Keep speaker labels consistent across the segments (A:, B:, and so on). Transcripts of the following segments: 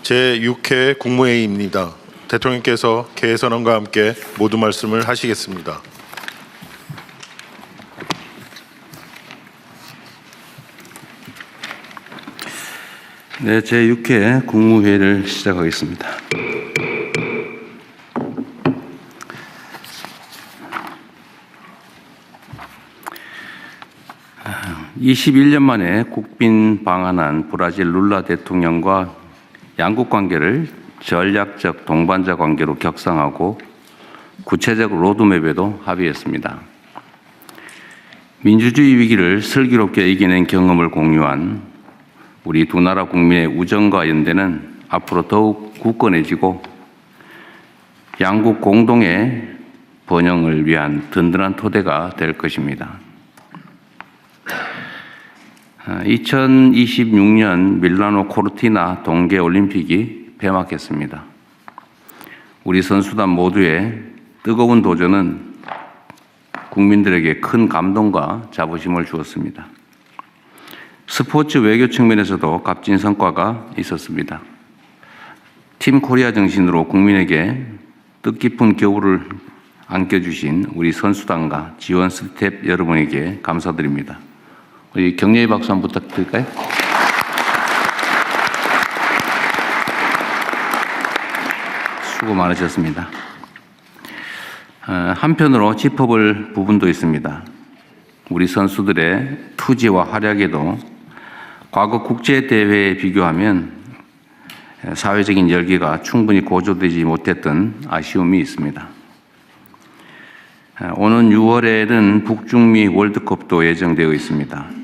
A: 제6회 국무회의입니다. 대통령께서 개선언과 함께 모두 말씀을 하시겠습니다.
B: 네, 제6회 국무회의를 시작하겠습니다. (21년) 만에 국빈 방한한 브라질 룰라 대통령과 양국 관계를 전략적 동반자 관계로 격상하고 구체적 로드맵에도 합의했습니다. 민주주의 위기를 슬기롭게 이겨낸 경험을 공유한 우리 두 나라 국민의 우정과 연대는 앞으로 더욱 굳건해지고 양국 공동의 번영을 위한 든든한 토대가 될 것입니다. 2026년 밀라노 코르티나 동계올림픽이 폐막했습니다. 우리 선수단 모두의 뜨거운 도전은 국민들에게 큰 감동과 자부심을 주었습니다. 스포츠 외교 측면에서도 값진 성과가 있었습니다. 팀 코리아 정신으로 국민에게 뜻깊은 겨울을 안겨주신 우리 선수단과 지원 스텝 여러분에게 감사드립니다. 우리 격려의 박수 한번 부탁드릴까요? 수고 많으셨습니다. 한편으로 짚어볼 부분도 있습니다. 우리 선수들의 투지와 활약에도 과거 국제대회에 비교하면 사회적인 열기가 충분히 고조되지 못했던 아쉬움이 있습니다. 오는 6월에는 북중미 월드컵도 예정되어 있습니다.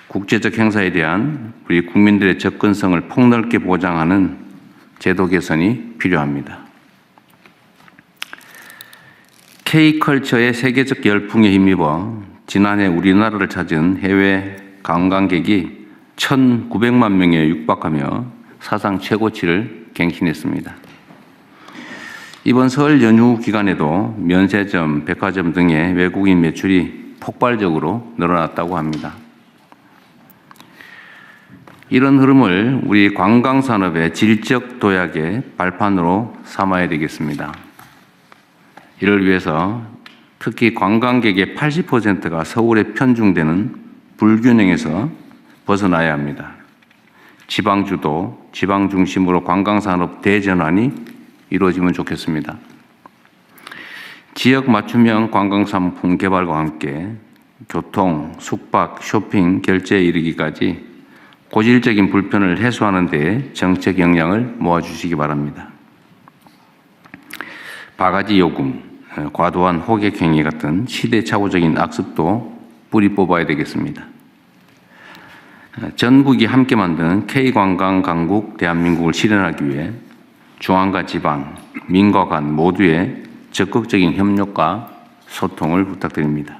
B: 국제적 행사에 대한 우리 국민들의 접근성을 폭넓게 보장하는 제도 개선이 필요합니다. K컬처의 세계적 열풍에 힘입어 지난해 우리나라를 찾은 해외 관광객이 1,900만 명에 육박하며 사상 최고치를 갱신했습니다. 이번 설 연휴 기간에도 면세점, 백화점 등의 외국인 매출이 폭발적으로 늘어났다고 합니다. 이런 흐름을 우리 관광산업의 질적 도약의 발판으로 삼아야 되겠습니다. 이를 위해서 특히 관광객의 80%가 서울에 편중되는 불균형에서 벗어나야 합니다. 지방주도, 지방 중심으로 관광산업 대전환이 이루어지면 좋겠습니다. 지역 맞춤형 관광상품 개발과 함께 교통, 숙박, 쇼핑, 결제에 이르기까지 고질적인 불편을 해소하는 데 정책 역량을 모아주시기 바랍니다. 바가지 요금, 과도한 호객 행위 같은 시대착오적인 악습도 뿌리 뽑아야 되겠습니다. 전국이 함께 만든 K관광 강국 대한민국을 실현하기 위해 중앙과 지방, 민과 관 모두의 적극적인 협력과 소통을 부탁드립니다.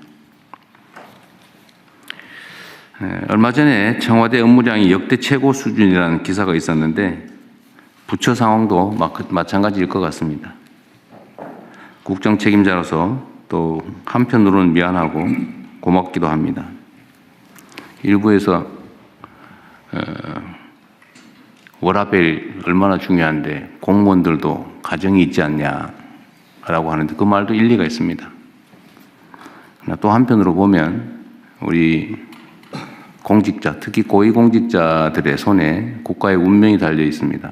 B: 얼마 전에 청와대 업무량이 역대 최고 수준이라는 기사가 있었는데 부처 상황도 마찬가지일 것 같습니다. 국정 책임자로서 또 한편으로는 미안하고 고맙기도 합니다. 일부에서 워라밸 얼마나 중요한데 공무원들도 가정이 있지 않냐라고 하는데 그 말도 일리가 있습니다. 또 한편으로 보면 우리 공직자, 특히 고위공직자들의 손에 국가의 운명이 달려 있습니다.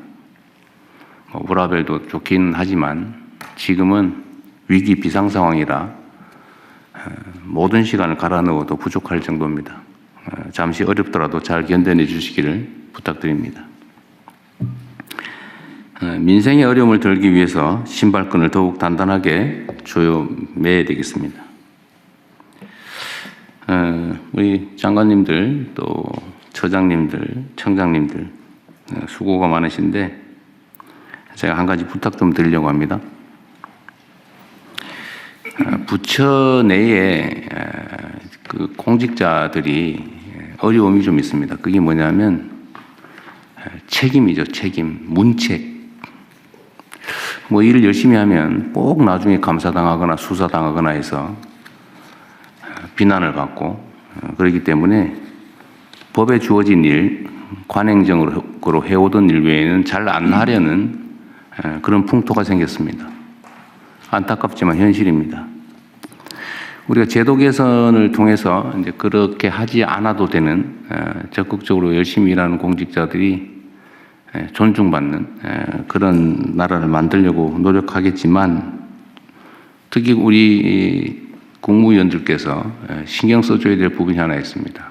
B: 워라밸도 좋긴 하지만 지금은 위기 비상 상황이라 모든 시간을 갈아 넣어도 부족할 정도입니다. 잠시 어렵더라도 잘 견뎌내 주시기를 부탁드립니다. 민생의 어려움을 덜기 위해서 신발끈을 더욱 단단하게 조여매야 되겠습니다. 우리 장관님들 또 처장님들, 청장님들 수고가 많으신데 제가 한 가지 부탁 좀 드리려고 합니다. 부처 내에 그 공직자들이 어려움이 좀 있습니다. 그게 뭐냐면 책임이죠. 책임, 문책. 뭐 일을 열심히 하면 꼭 나중에 감사당하거나 수사당하거나 해서 비난을 받고 그렇기 때문에 법에 주어진 일, 관행적으로 해오던 일 외에는 잘 안 하려는 그런 풍토가 생겼습니다. 안타깝지만 현실입니다. 우리가 제도 개선을 통해서 이제 그렇게 하지 않아도 되는 적극적으로 열심히 일하는 공직자들이 존중받는 그런 나라를 만들려고 노력하겠지만 특히 우리 국무위원들께서 신경 써줘야 될 부분이 하나 있습니다.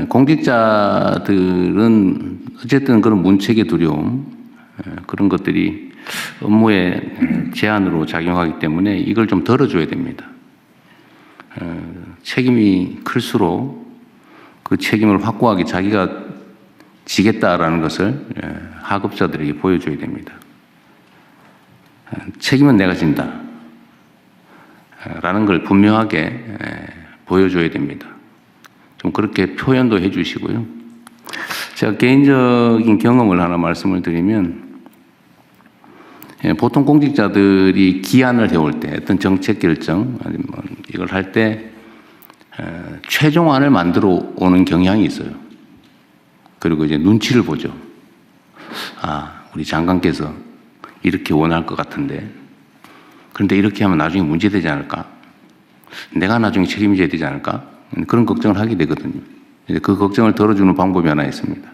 B: 공직자들은 어쨌든 그런 문책의 두려움, 그런 것들이 업무에 제한으로 작용하기 때문에 이걸 좀 덜어줘야 됩니다. 책임이 클수록 그 책임을 확고하게 자기가 지겠다라는 것을 하급자들에게 보여줘야 됩니다. 책임은 내가 진다 라는 걸 분명하게 보여줘야 됩니다. 좀 그렇게 표현도 해 주시고요. 제가 개인적인 경험을 하나 말씀을 드리면 보통 공직자들이 기한을 해올 때 어떤 정책 결정 아니면 이걸 할 때 최종안을 만들어 오는 경향이 있어요. 그리고 이제 눈치를 보죠. 아, 우리 장관께서 이렇게 원할 것 같은데 그런데 이렇게 하면 나중에 문제되지 않을까? 내가 나중에 책임져야 되지 않을까? 그런 걱정을 하게 되거든요. 그 걱정을 덜어주는 방법이 하나 있습니다.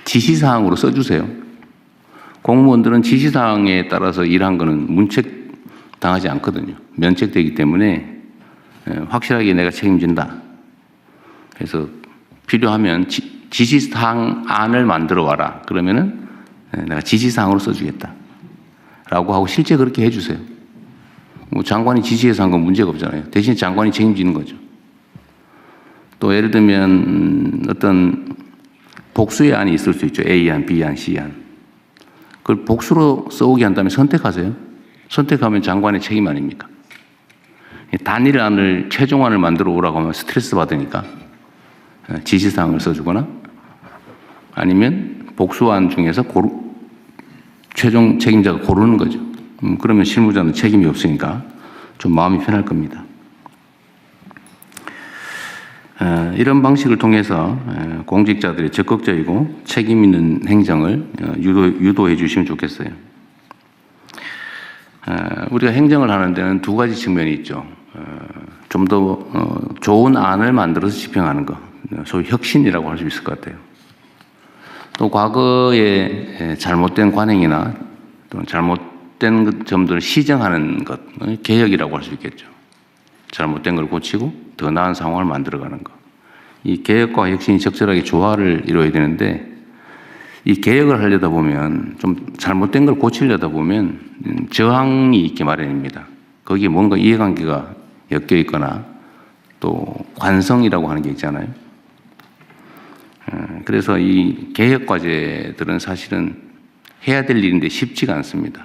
B: 지시사항으로 써주세요. 공무원들은 지시사항에 따라서 일한 거는 문책당하지 않거든요. 면책되기 때문에 확실하게 내가 책임진다. 그래서 필요하면 지시사항안을 만들어 와라. 그러면은 내가 지시사항으로 써주겠다. 라고 하고 실제 그렇게 해주세요. 뭐 장관이 지시해서 한 건 문제가 없잖아요. 대신 장관이 책임지는 거죠. 또 예를 들면 어떤 복수의 안이 있을 수 있죠. A안, B안, C안. 그걸 복수로 써오게 한다면 선택하세요. 선택하면 장관의 책임 아닙니까? 단일안을, 최종안을 만들어 오라고 하면 스트레스 받으니까 지시사항을 써주거나 아니면 복수안 중에서 최종 책임자가 고르는 거죠. 그러면 실무자는 책임이 없으니까 좀 마음이 편할 겁니다. 이런 방식을 통해서 공직자들이 적극적이고 책임 있는 행정을 유도해 주시면 좋겠어요. 우리가 행정을 하는 데는 두 가지 측면이 있죠. 좀 더 좋은 안을 만들어서 집행하는 것, 소위 혁신이라고 할 수 있을 것 같아요. 또 과거에 잘못된 관행이나 또 잘못된 점들을 시정하는 것, 개혁이라고 할 수 있겠죠. 잘못된 걸 고치고 더 나은 상황을 만들어가는 것. 이 개혁과 혁신이 적절하게 조화를 이루어야 되는데 이 개혁을 하려다 보면 좀 잘못된 걸 고치려다 보면 저항이 있기 마련입니다. 거기에 뭔가 이해관계가 엮여 있거나 또 관성이라고 하는 게 있잖아요. 그래서 이 개혁 과제들은 사실은 해야 될 일인데 쉽지가 않습니다.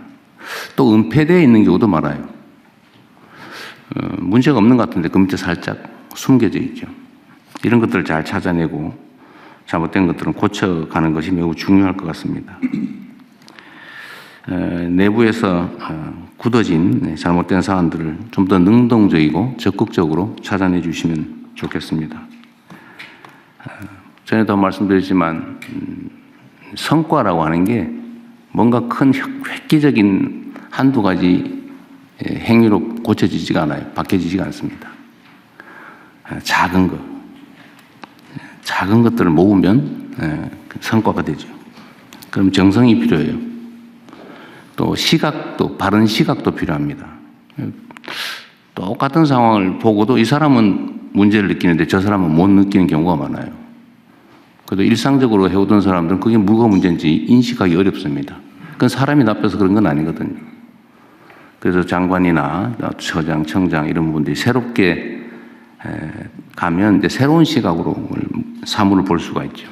B: 또 은폐되어 있는 경우도 많아요. 문제가 없는 것 같은데 그 밑에 살짝 숨겨져 있죠. 이런 것들을 잘 찾아내고 잘못된 것들은 고쳐가는 것이 매우 중요할 것 같습니다. 내부에서 굳어진 잘못된 사안들을 좀 더 능동적이고 적극적으로 찾아내 주시면 좋겠습니다. 전에도 말씀드렸지만 성과라고 하는 게 뭔가 큰 획기적인 한두 가지 행위로 고쳐지지가 않아요. 바뀌어지지가 않습니다. 작은 것들을 모으면 성과가 되죠. 그럼 정성이 필요해요. 또 시각도, 바른 시각도 필요합니다. 똑같은 상황을 보고도 이 사람은 문제를 느끼는데 저 사람은 못 느끼는 경우가 많아요. 그래도 일상적으로 해오던 사람들은 그게 뭐가 문제인지 인식하기 어렵습니다. 그건 사람이 나빠서 그런 건 아니거든요. 그래서 장관이나 처장, 청장 이런 분들이 새롭게 가면 이제 새로운 시각으로 사물을 볼 수가 있죠.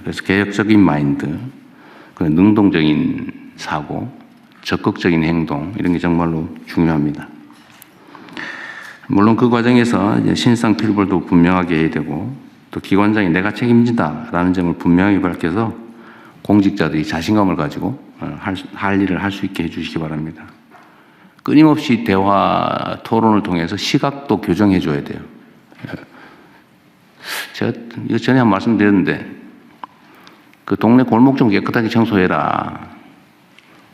B: 그래서 개혁적인 마인드, 능동적인 사고, 적극적인 행동 이런 게 정말로 중요합니다. 물론 그 과정에서 이제 신상 필벌도 분명하게 해야 되고 또 기관장이 내가 책임진다라는 점을 분명하게 밝혀서 공직자들이 자신감을 가지고 할 일을 할 수 있게 해주시기 바랍니다. 끊임없이 대화, 토론을 통해서 시각도 교정해 줘야 돼요. 제가 이거 전에 한 말씀 드렸는데 그 동네 골목 좀 깨끗하게 청소해라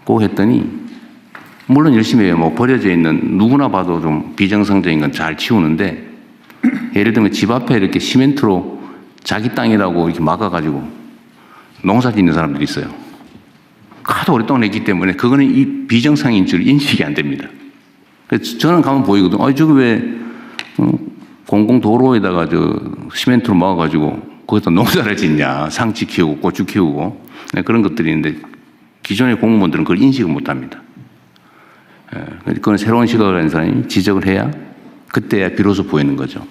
B: 고 했더니 물론 열심히 해요. 뭐 버려져 있는 누구나 봐도 좀 비정상적인 건 잘 치우는데 예를 들면 집 앞에 이렇게 시멘트로 자기 땅이라고 이렇게 막아가지고 농사 짓는 사람들이 있어요. 하도 오랫동안 했기 때문에 그거는 이 비정상인 줄 인식이 안 됩니다. 그래서 저는 가면 보이거든. 저기 왜 공공도로에다가 저 시멘트로 막아가지고 거기다 농사를 짓냐. 상치 키우고 고추 키우고 그런 것들이 있는데 기존의 공무원들은 그걸 인식을 못합니다. 그건 새로운 시각을 가진 사람이 지적을 해야 그때야 비로소 보이는 거죠.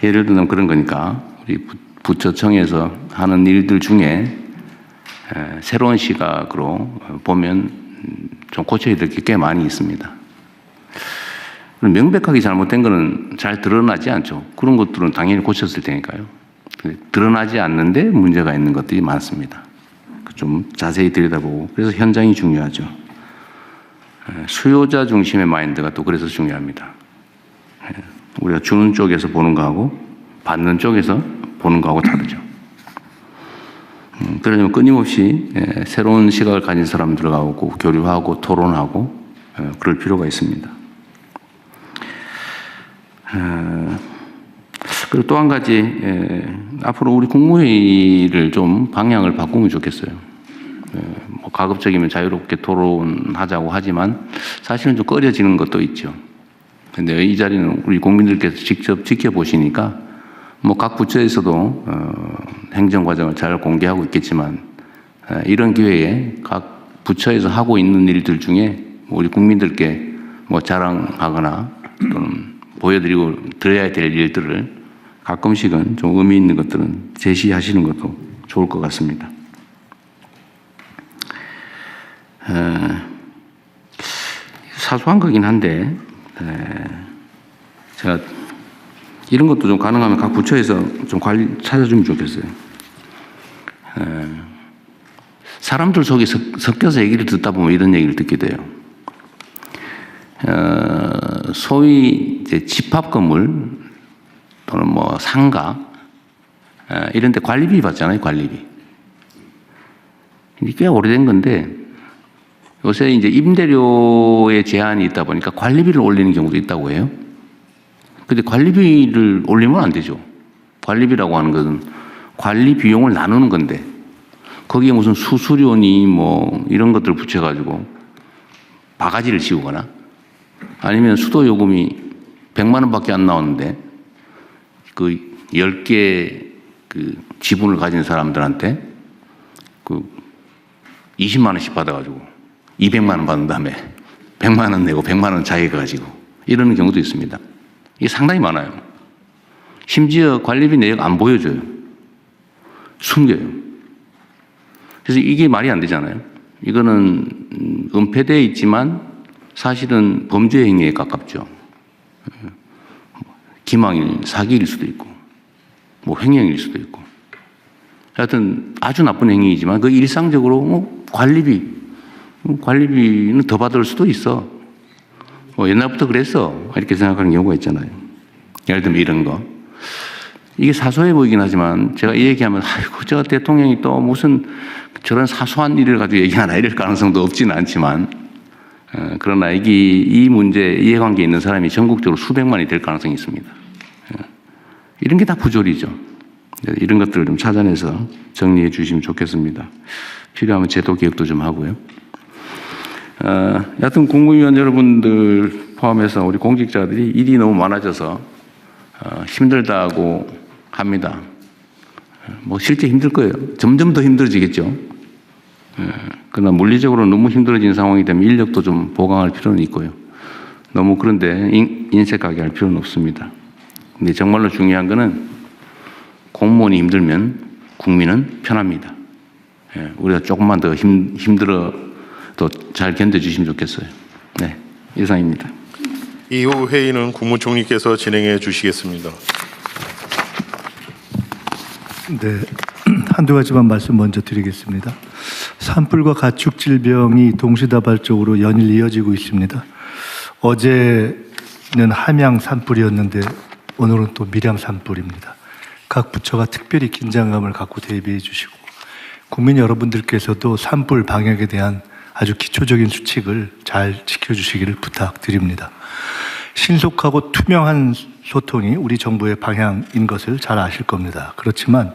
B: 예를 들면 그런 거니까 우리 부처청에서 하는 일들 중에 새로운 시각으로 보면 좀 고쳐야 될 게 꽤 많이 있습니다. 명백하게 잘못된 거는 잘 드러나지 않죠. 그런 것들은 당연히 고쳤을 테니까요. 드러나지 않는데 문제가 있는 것들이 많습니다. 좀 자세히 들여다보고 그래서 현장이 중요하죠. 수요자 중심의 마인드가 또 그래서 중요합니다. 우리가 주는 쪽에서 보는 거하고 받는 쪽에서 보는 거하고 다르죠. 그러면 끊임없이 새로운 시각을 가진 사람들하고 교류하고 토론하고 그럴 필요가 있습니다. 그리고 또 한 가지 앞으로 우리 국무회의를 좀 방향을 바꾸면 좋겠어요. 뭐 가급적이면 자유롭게 토론하자고 하지만 사실은 좀 꺼려지는 것도 있죠. 근데 이 자리는 우리 국민들께서 직접 지켜보시니까 뭐 각 부처에서도 행정과정을 잘 공개하고 있겠지만 이런 기회에 각 부처에서 하고 있는 일들 중에 우리 국민들께 뭐 자랑하거나 또는 보여드리고 드려야 될 일들을 가끔씩은 좀 의미 있는 것들은 제시하시는 것도 좋을 것 같습니다. 사소한 거긴 한데 제가 이런 것도 좀 가능하면 각 부처에서 좀 관리 찾아주면 좋겠어요. 사람들 속에 섞여서 얘기를 듣다 보면 이런 얘기를 듣게 돼요. 소위 이제 집합 건물 또는 뭐 상가 이런 데 관리비 받잖아요, 관리비. 이게 꽤 오래된 건데 요새 이제 임대료의 제한이 있다 보니까 관리비를 올리는 경우도 있다고 해요. 근데 관리비를 올리면 안 되죠. 관리비라고 하는 것은 관리 비용을 나누는 건데 거기에 무슨 수수료니 뭐 이런 것들을 붙여가지고 바가지를 씌우거나 아니면 수도 요금이 100만 원밖에 안 나오는데 그 10개 그 지분을 가진 사람들한테 그 20만 원씩 받아가지고 200만 원 받은 다음에 100만 원 내고 100만 원 자기가 가지고 이러는 경우도 있습니다. 이게 상당히 많아요. 심지어 관리비 내역 안 보여줘요. 숨겨요. 그래서 이게 말이 안 되잖아요. 이거는 은폐되어 있지만 사실은 범죄 행위에 가깝죠. 기망일, 사기일 수도 있고 뭐 횡령일 수도 있고 하여튼 아주 나쁜 행위이지만 그 일상적으로 관리비는 더 받을 수도 있어. 옛날부터 그랬어. 이렇게 생각하는 경우가 있잖아요. 예를 들면 이런 거. 이게 사소해 보이긴 하지만 제가 이 얘기하면 아이고 저 대통령이 또 무슨 저런 사소한 일을 가지고 얘기하나 이럴 가능성도 없지는 않지만 그러나 이 문제 이해관계에 있는 사람이 전국적으로 수백만이 될 가능성이 있습니다. 이런 게 다 부조리죠. 이런 것들을 좀 찾아내서 정리해 주시면 좋겠습니다. 필요하면 제도 개혁도 좀 하고요. 여하튼 국무위원 여러분들 포함해서 우리 공직자들이 일이 너무 많아져서 힘들다고 합니다. 뭐 실제 힘들 거예요. 점점 더 힘들어지겠죠. 그러나 물리적으로 너무 힘들어진 상황이 되면 인력도 좀 보강할 필요는 있고요. 너무 그런데 인색하게 할 필요는 없습니다. 근데 정말로 중요한 거는 공무원이 힘들면 국민은 편합니다. 우리가 조금만 더 힘들어 또 잘 견뎌주시면 좋겠어요. 네, 이상입니다.
A: 이후 회의는 국무총리께서 진행해 주시겠습니다.
C: 네, 한두 가지만 말씀 먼저 드리겠습니다. 산불과 가축 질병이 동시다발적으로 연일 이어지고 있습니다. 어제는 함양 산불이었는데 오늘은 또 밀양 산불입니다. 각 부처가 특별히 긴장감을 갖고 대비해 주시고 국민 여러분들께서도 산불 방역에 대한 아주 기초적인 수칙을 잘 지켜주시기를 부탁드립니다. 신속하고 투명한 소통이 우리 정부의 방향인 것을 잘 아실 겁니다. 그렇지만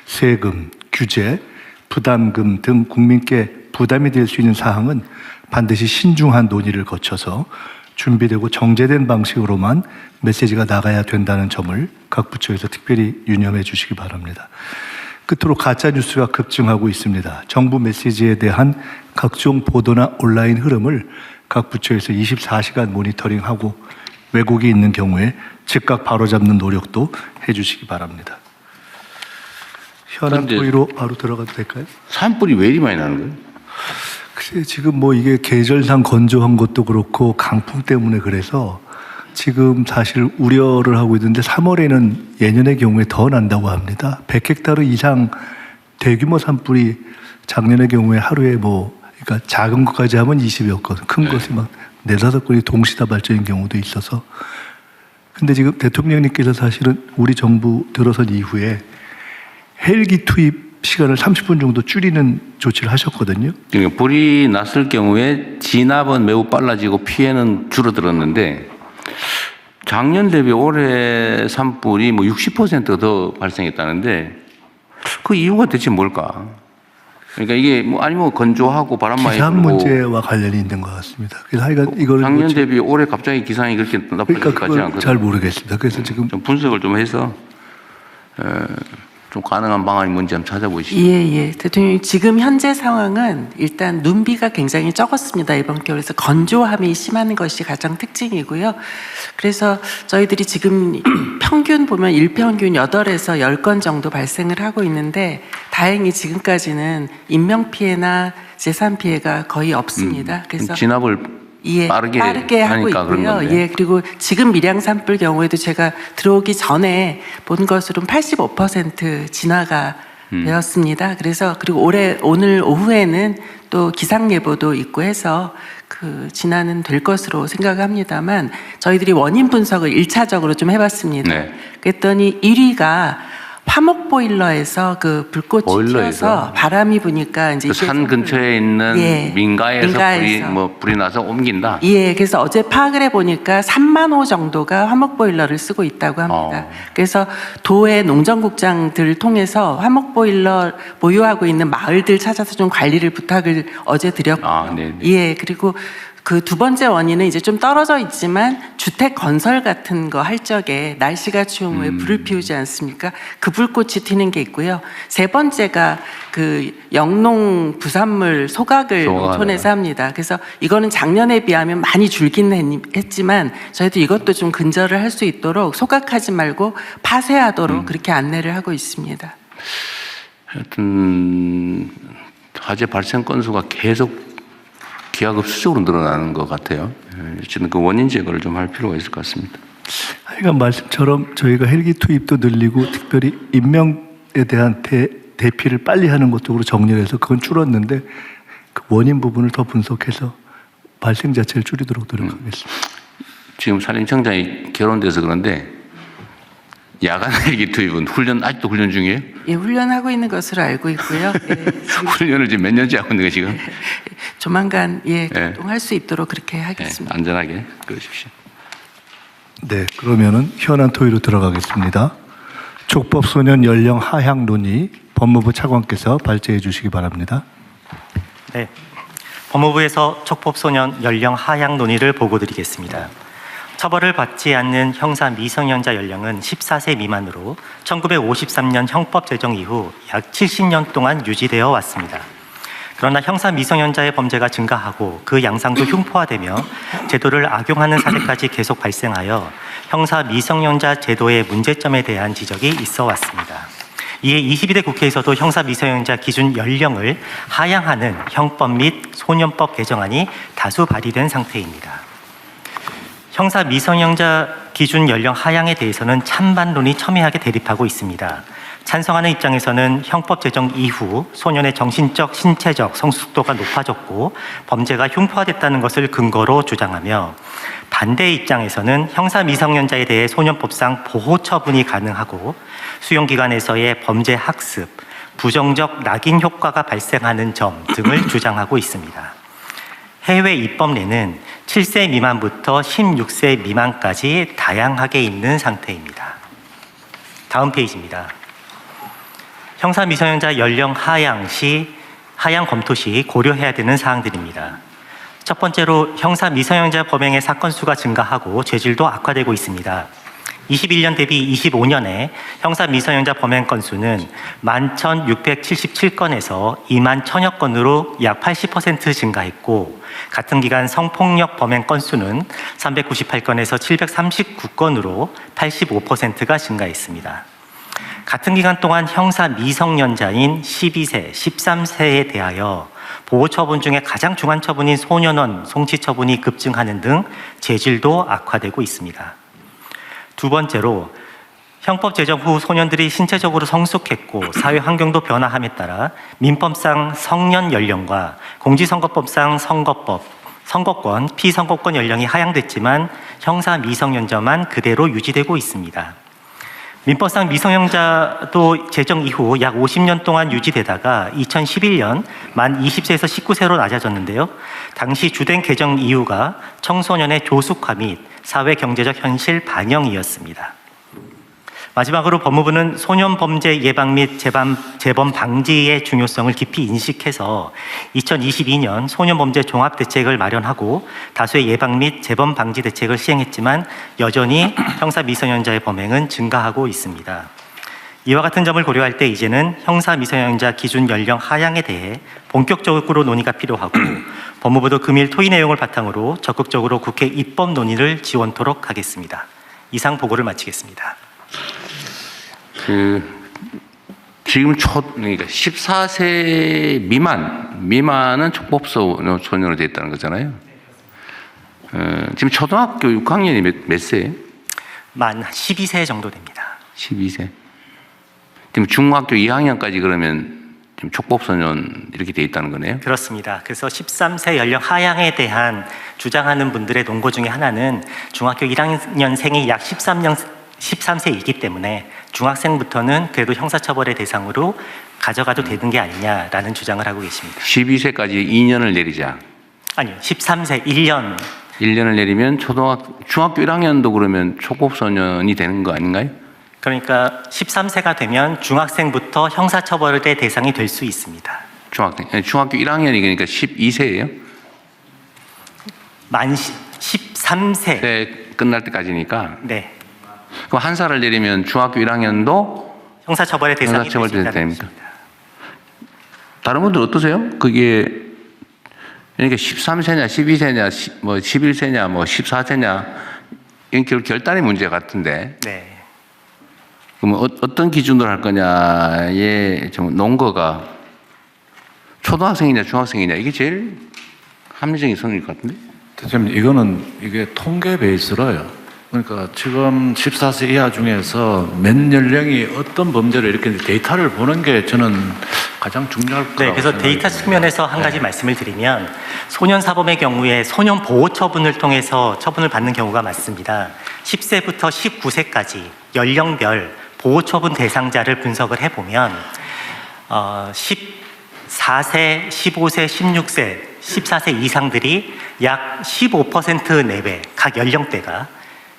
C: 세금, 규제, 부담금 등 국민께 부담이 될 수 있는 사항은 반드시 신중한 논의를 거쳐서 준비되고 정제된 방식으로만 메시지가 나가야 된다는 점을 각 부처에서 특별히 유념해 주시기 바랍니다. 끝으로 가짜뉴스가 급증하고 있습니다. 정부 메시지에 대한 각종 보도나 온라인 흐름을 각 부처에서 24시간 모니터링하고 왜곡이 있는 경우에 즉각 바로잡는 노력도 해주시기 바랍니다. 현안 토의로 바로 들어가도 될까요?
B: 산불이 왜 이리 많이 나는 거예요?
C: 글쎄 지금 뭐 이게 계절상 건조한 것도 그렇고 강풍 때문에 그래서 지금 사실 우려를 하고 있는데 3월에는 예년의 경우에 더 난다고 합니다. 100헥타르 이상 대규모 산불이 작년의 경우에 하루에 그러니까 작은 것까지 하면 20여 건, 큰 것이 막 4-5건이 동시다발적인 경우도 있어서. 근데 지금 대통령님께서 사실은 우리 정부 들어선 이후에 헬기 투입 시간을 30분 정도 줄이는 조치를 하셨거든요.
B: 그러니까 불이 났을 경우에 진압은 매우 빨라지고 피해는 줄어들었는데 작년 대비 올해 산불이 60%더 발생했다는데 그 이유가 대체 뭘까? 그러니까 이게 아니면 건조하고 바람 많이
C: 기상
B: 불고
C: 문제와 관련이 있는 것 같습니다. 그래서 하여간 이거를
B: 작년 대비 올해 갑자기 기상이 그렇게 나빠질
C: 그러니까
B: 것 같지
C: 그걸
B: 않거든요.
C: 잘 모르겠습니다. 그래서 지금
B: 좀 분석을 좀 해서 좀 가능한 방안이 뭔지 한번 찾아보시죠.
D: 예. 대통령님, 지금 현재 상황은 일단 눈비가 굉장히 적었습니다. 이번 겨울에서 건조함이 심한 것이 가장 특징이고요. 그래서 저희들이 지금 평균 보면 일평균 8에서 10건 정도 발생을 하고 있는데 다행히 지금까지는 인명피해나 재산피해가 거의 없습니다. 그래서
B: 진압을 빠르게
D: 하고
B: 하니까 그런
D: 있고요.
B: 건데.
D: 그리고 지금 밀양 산불 경우에도 제가 들어오기 전에 본 것으로는 85% 진화가 되었습니다. 그래서 그리고 오늘 오후에는 또 기상 예보도 있고 해서 그 진화는 될 것으로 생각합니다만 저희들이 원인 분석을 1차적으로 좀 해봤습니다.
B: 네.
D: 그랬더니 1위가 화목 보일러에서 그 불꽃이 튀어서 바람이 부니까 이제
B: 산 근처에 있는 민가에서 불이 나서 옮긴다.
D: 그래서 어제 파악을 해보니까 3만 호 정도가 화목 보일러를 쓰고 있다고 합니다. 그래서 도의 농정국장들을 통해서 화목 보일러 보유하고 있는 마을들 찾아서 좀 관리를 부탁을 어제 드렸고요. 그리고 그 두 번째 원인은 이제 좀 떨어져 있지만 주택 건설 같은 거 할 적에 날씨가 추운 후에 불을 피우지 않습니까? 그 불꽃이 튀는 게 있고요. 세 번째가 그 영농 부산물 소각을 농촌에서 합니다. 그래서 이거는 작년에 비하면 많이 줄긴 했지만 저희도 이것도 좀 근절을 할 수 있도록 소각하지 말고 파쇄하도록 그렇게 안내를 하고 있습니다.
B: 하여튼 화재 발생 건수가 계속 기하급수적으로 늘어나는 것 같아요. 저는 그 원인 제거를 좀 할 필요가 있을 것 같습니다.
C: 하여간 말씀처럼 저희가 헬기 투입도 늘리고 특별히 인명에 대한 대피를 빨리 하는 것 쪽으로 정리해서 그건 줄었는데 그 원인 부분을 더 분석해서 발생 자체를 줄이도록 노력하겠습니다.
B: 지금 산림청장이 결혼돼서 그런데 야간 헬기 투입은 아직도 훈련 중이에요?
D: 훈련하고 있는 것으로 알고 있고요.
B: 훈련을 지금 몇 년째 하고 있는 거예요, 지금?
D: 조만간 활동할 수 있도록 그렇게 하겠습니다.
B: 안전하게 그러십시오.
C: 네, 그러면은 현안 토의로 들어가겠습니다. 촉법소년 연령 하향 논의 법무부 차관께서 발제해 주시기 바랍니다.
E: 네, 법무부에서 촉법소년 연령 하향 논의를 보고드리겠습니다. 처벌을 받지 않는 형사 미성년자 연령은 14세 미만으로 1953년 형법 제정 이후 약 70년 동안 유지되어 왔습니다. 그러나 형사 미성년자의 범죄가 증가하고 그 양상도 흉포화되며 제도를 악용하는 사례까지 계속 발생하여 형사 미성년자 제도의 문제점에 대한 지적이 있어 왔습니다. 이에 22대 국회에서도 형사 미성년자 기준 연령을 하향하는 형법 및 소년법 개정안이 다수 발의된 상태입니다. 형사 미성년자 기준 연령 하향에 대해서는 찬반론이 첨예하게 대립하고 있습니다. 찬성하는 입장에서는 형법 제정 이후 소년의 정신적, 신체적 성숙도가 높아졌고 범죄가 흉포화됐다는 것을 근거로 주장하며 반대 입장에서는 형사 미성년자에 대해 소년법상 보호 처분이 가능하고 수용기관에서의 범죄 학습, 부정적 낙인 효과가 발생하는 점 등을 주장하고 있습니다. 해외 입법례는 7세 미만부터 16세 미만까지 다양하게 있는 상태입니다. 다음 페이지입니다. 형사 미성년자 연령 하향 검토 시 고려해야 되는 사항들입니다. 첫 번째로 형사 미성년자 범행의 사건 수가 증가하고 죄질도 악화되고 있습니다. 21년 대비 25년에 형사 미성년자 범행 건수는 11,677건에서 21,000여 건으로 약 80% 증가했고 같은 기간 성폭력 범행 건수는 398건에서 739건으로 85%가 증가했습니다. 같은 기간 동안 형사 미성년자인 12세, 13세에 대하여 보호처분 중에 가장 중한 처분인 소년원 송치처분이 급증하는 등 죄질도 악화되고 있습니다. 두 번째로 형법 제정 후 소년들이 신체적으로 성숙했고 사회 환경도 변화함에 따라 민법상 성년 연령과 공직선거법상 선거권, 피선거권 연령이 하향됐지만 형사 미성년자만 그대로 유지되고 있습니다. 민법상 미성년자도 제정 이후 약 50년 동안 유지되다가 2011년 만 20세에서 19세로 낮아졌는데요. 당시 주된 개정 이유가 청소년의 조숙화 및 사회 경제적 현실 반영이었습니다. 마지막으로 법무부는 소년 범죄 예방 및 재범 방지의 중요성을 깊이 인식해서 2022년 소년 범죄 종합 대책을 마련하고 다수의 예방 및 재범 방지 대책을 시행했지만 여전히 형사 미성년자의 범행은 증가하고 있습니다. 이와 같은 점을 고려할 때 이제는 형사 미성년자 기준 연령 하향에 대해 본격적으로 논의가 필요하고 법무부도 금일 토의 내용을 바탕으로 적극적으로 국회 입법 논의를 지원토록 하겠습니다. 이상 보고를 마치겠습니다.
B: 지금 그러니까 14세 미만은 촉법 소년으로 되어 있다는 거잖아요. 지금 초등학교 6학년이 몇 세?
E: 만 12세 정도 됩니다.
B: 12세. 지금 중학교 2학년까지 그러면 지금 촉법 소년 이렇게 되어 있다는 거네요.
E: 그렇습니다. 그래서 13세 연령 하향에 대한 주장하는 분들의 논거 중에 하나는 중학교 1학년생이 약 13세이기 때문에 중학생부터는 그래도 형사처벌의 대상으로 가져가도 되는 게 아니냐라는 주장을 하고 계십니다.
B: 12세까지 2년을 내리자.
E: 아니요, 13세 1년을
B: 내리면 중학교 1학년도 그러면 촉법소년이 되는 거 아닌가요?
E: 그러니까 13세가 되면 중학생부터 형사처벌의 대상이 될 수 있습니다.
B: 중학교 1학년이 그러니까 12세예요?
E: 만 13세.
B: 네, 끝날 때까지니까.
E: 네.
B: 그럼 한 살을 내리면 중학교 1학년도
E: 형사처벌의 대상이 될 수 있다는
B: 됩니까?
E: 것입니다.
B: 다른 분들 어떠세요? 그게 그러니까 13세냐, 12세냐, 뭐 11세냐, 뭐 14세냐 이게 결단의 문제 같은데.
E: 네.
B: 그러면 어떤 기준으로 할 거냐의 좀 논거가 초등학생이냐, 중학생이냐 이게 제일 합리적인 선일 것 같은데.
F: 대표님, 이게 통계 베이스로요. 그러니까 지금 14세 이하 중에서 몇 연령이 어떤 범죄를 이렇게 데이터를 보는 게 저는 가장 중요할 거라고
E: 네, 그래서 데이터
F: 생각합니다.
E: 측면에서 한 가지 말씀을 드리면 소년 사범의 경우에 소년 보호 처분을 통해서 처분을 받는 경우가 많습니다. 10세부터 19세까지 연령별 보호 처분 대상자를 분석을 해보면 14세, 15세, 16세, 14세 이상들이 약 15% 내외 각 연령대가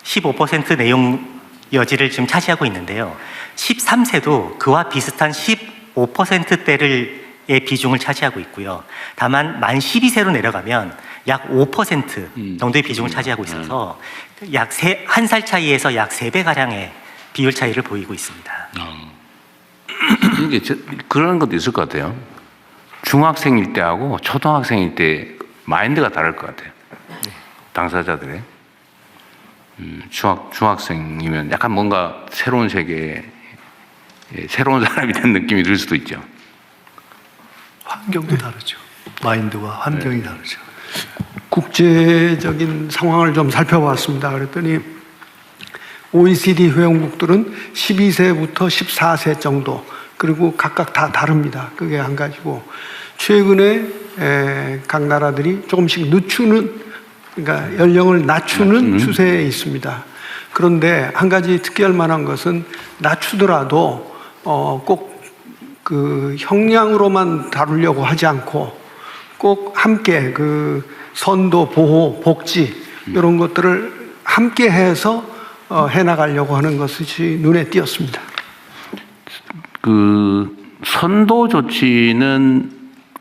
E: 15% 내용 여지를 지금 차지하고 있는데요. 13세도 그와 비슷한 15%대의 비중을 차지하고 있고요. 다만 만 12세로 내려가면 약 5% 정도의 비중을 차지하고 있어서 약 한 살 차이에서 약 3배가량의 비율 차이를 보이고 있습니다.
B: 이게 그런 것도 있을 것 같아요. 중학생일 때하고 초등학생일 때 마인드가 다를 것 같아요. 당사자들의. 중학생이면 약간 뭔가 새로운 세계에 새로운 사람이 된 느낌이 들 수도 있죠.
C: 환경도 다르죠. 마인드와 환경이 다르죠.
G: 국제적인 상황을 좀 살펴봤습니다. 그랬더니 OECD 회원국들은 12세부터 14세 정도, 그리고 각각 다 다릅니다. 그게 한 가지고, 최근에 각 나라들이 조금씩 늦추는, 그러니까 연령을 낮추는 추세에 있습니다. 그런데 한 가지 특이할 만한 것은 낮추더라도 꼭 그 형량으로만 다루려고 하지 않고 꼭 함께 그 선도, 보호, 복지 이런 것들을 함께 해서 해나가려고 하는 것이 눈에 띄었습니다.
B: 그 선도 조치는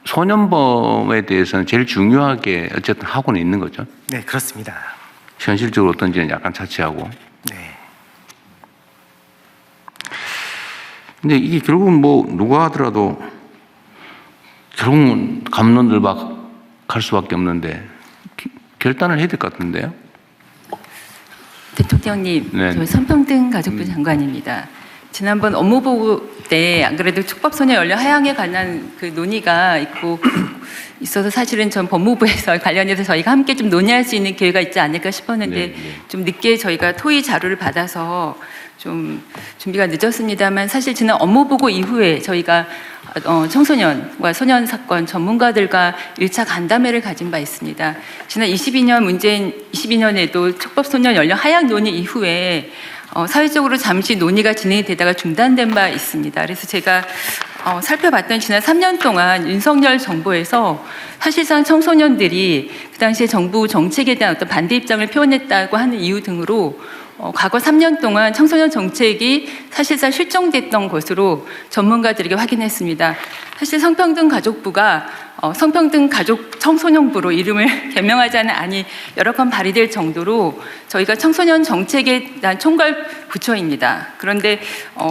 B: 소년범에 대해서는 제일 중요하게 어쨌든 하고는 있는 거죠.
E: 네, 그렇습니다.
B: 현실적으로 어떤지는 약간 차치하고.
E: 네.
B: 근데 이게 결국은 뭐 누가 하더라도 결국은 감론들 막 갈 수밖에 없는데 결단을 해야 될 것 같은데요.
H: 대통령님,
B: 네.
H: 저 성평등 가족부 장관입니다. 지난번 업무보고 때 안 그래도 촉법소년 연령 하향에 관한 그 논의가 있어서 사실은 전 법무부에서 관련해서 저희가 함께 좀 논의할 수 있는 기회가 있지 않을까 싶었는데
B: 네, 네.
H: 좀 늦게 저희가 토의 자료를 받아서 좀 준비가 늦었습니다만 사실 지난 업무보고 이후에 저희가 청소년과 소년 사건 전문가들과 1차 간담회를 가진 바 있습니다. 지난 22년에도 촉법소년 연령 하향 논의 이후에 사회적으로 잠시 논의가 진행이 되다가 중단된 바 있습니다. 그래서 제가 살펴봤던 지난 3년 동안 윤석열 정부에서 사실상 청소년들이 그 당시에 정부 정책에 대한 어떤 반대 입장을 표현했다고 하는 이유 등으로 과거 3년 동안 청소년 정책이 사실상 실종됐던 것으로 전문가들에게 확인했습니다. 사실 성평등 가족부가 성평등 가족 청소년부로 이름을 개명하자는 안이 여러 건 발의될 정도로 저희가 청소년 정책에 대한 총괄 부처입니다. 그런데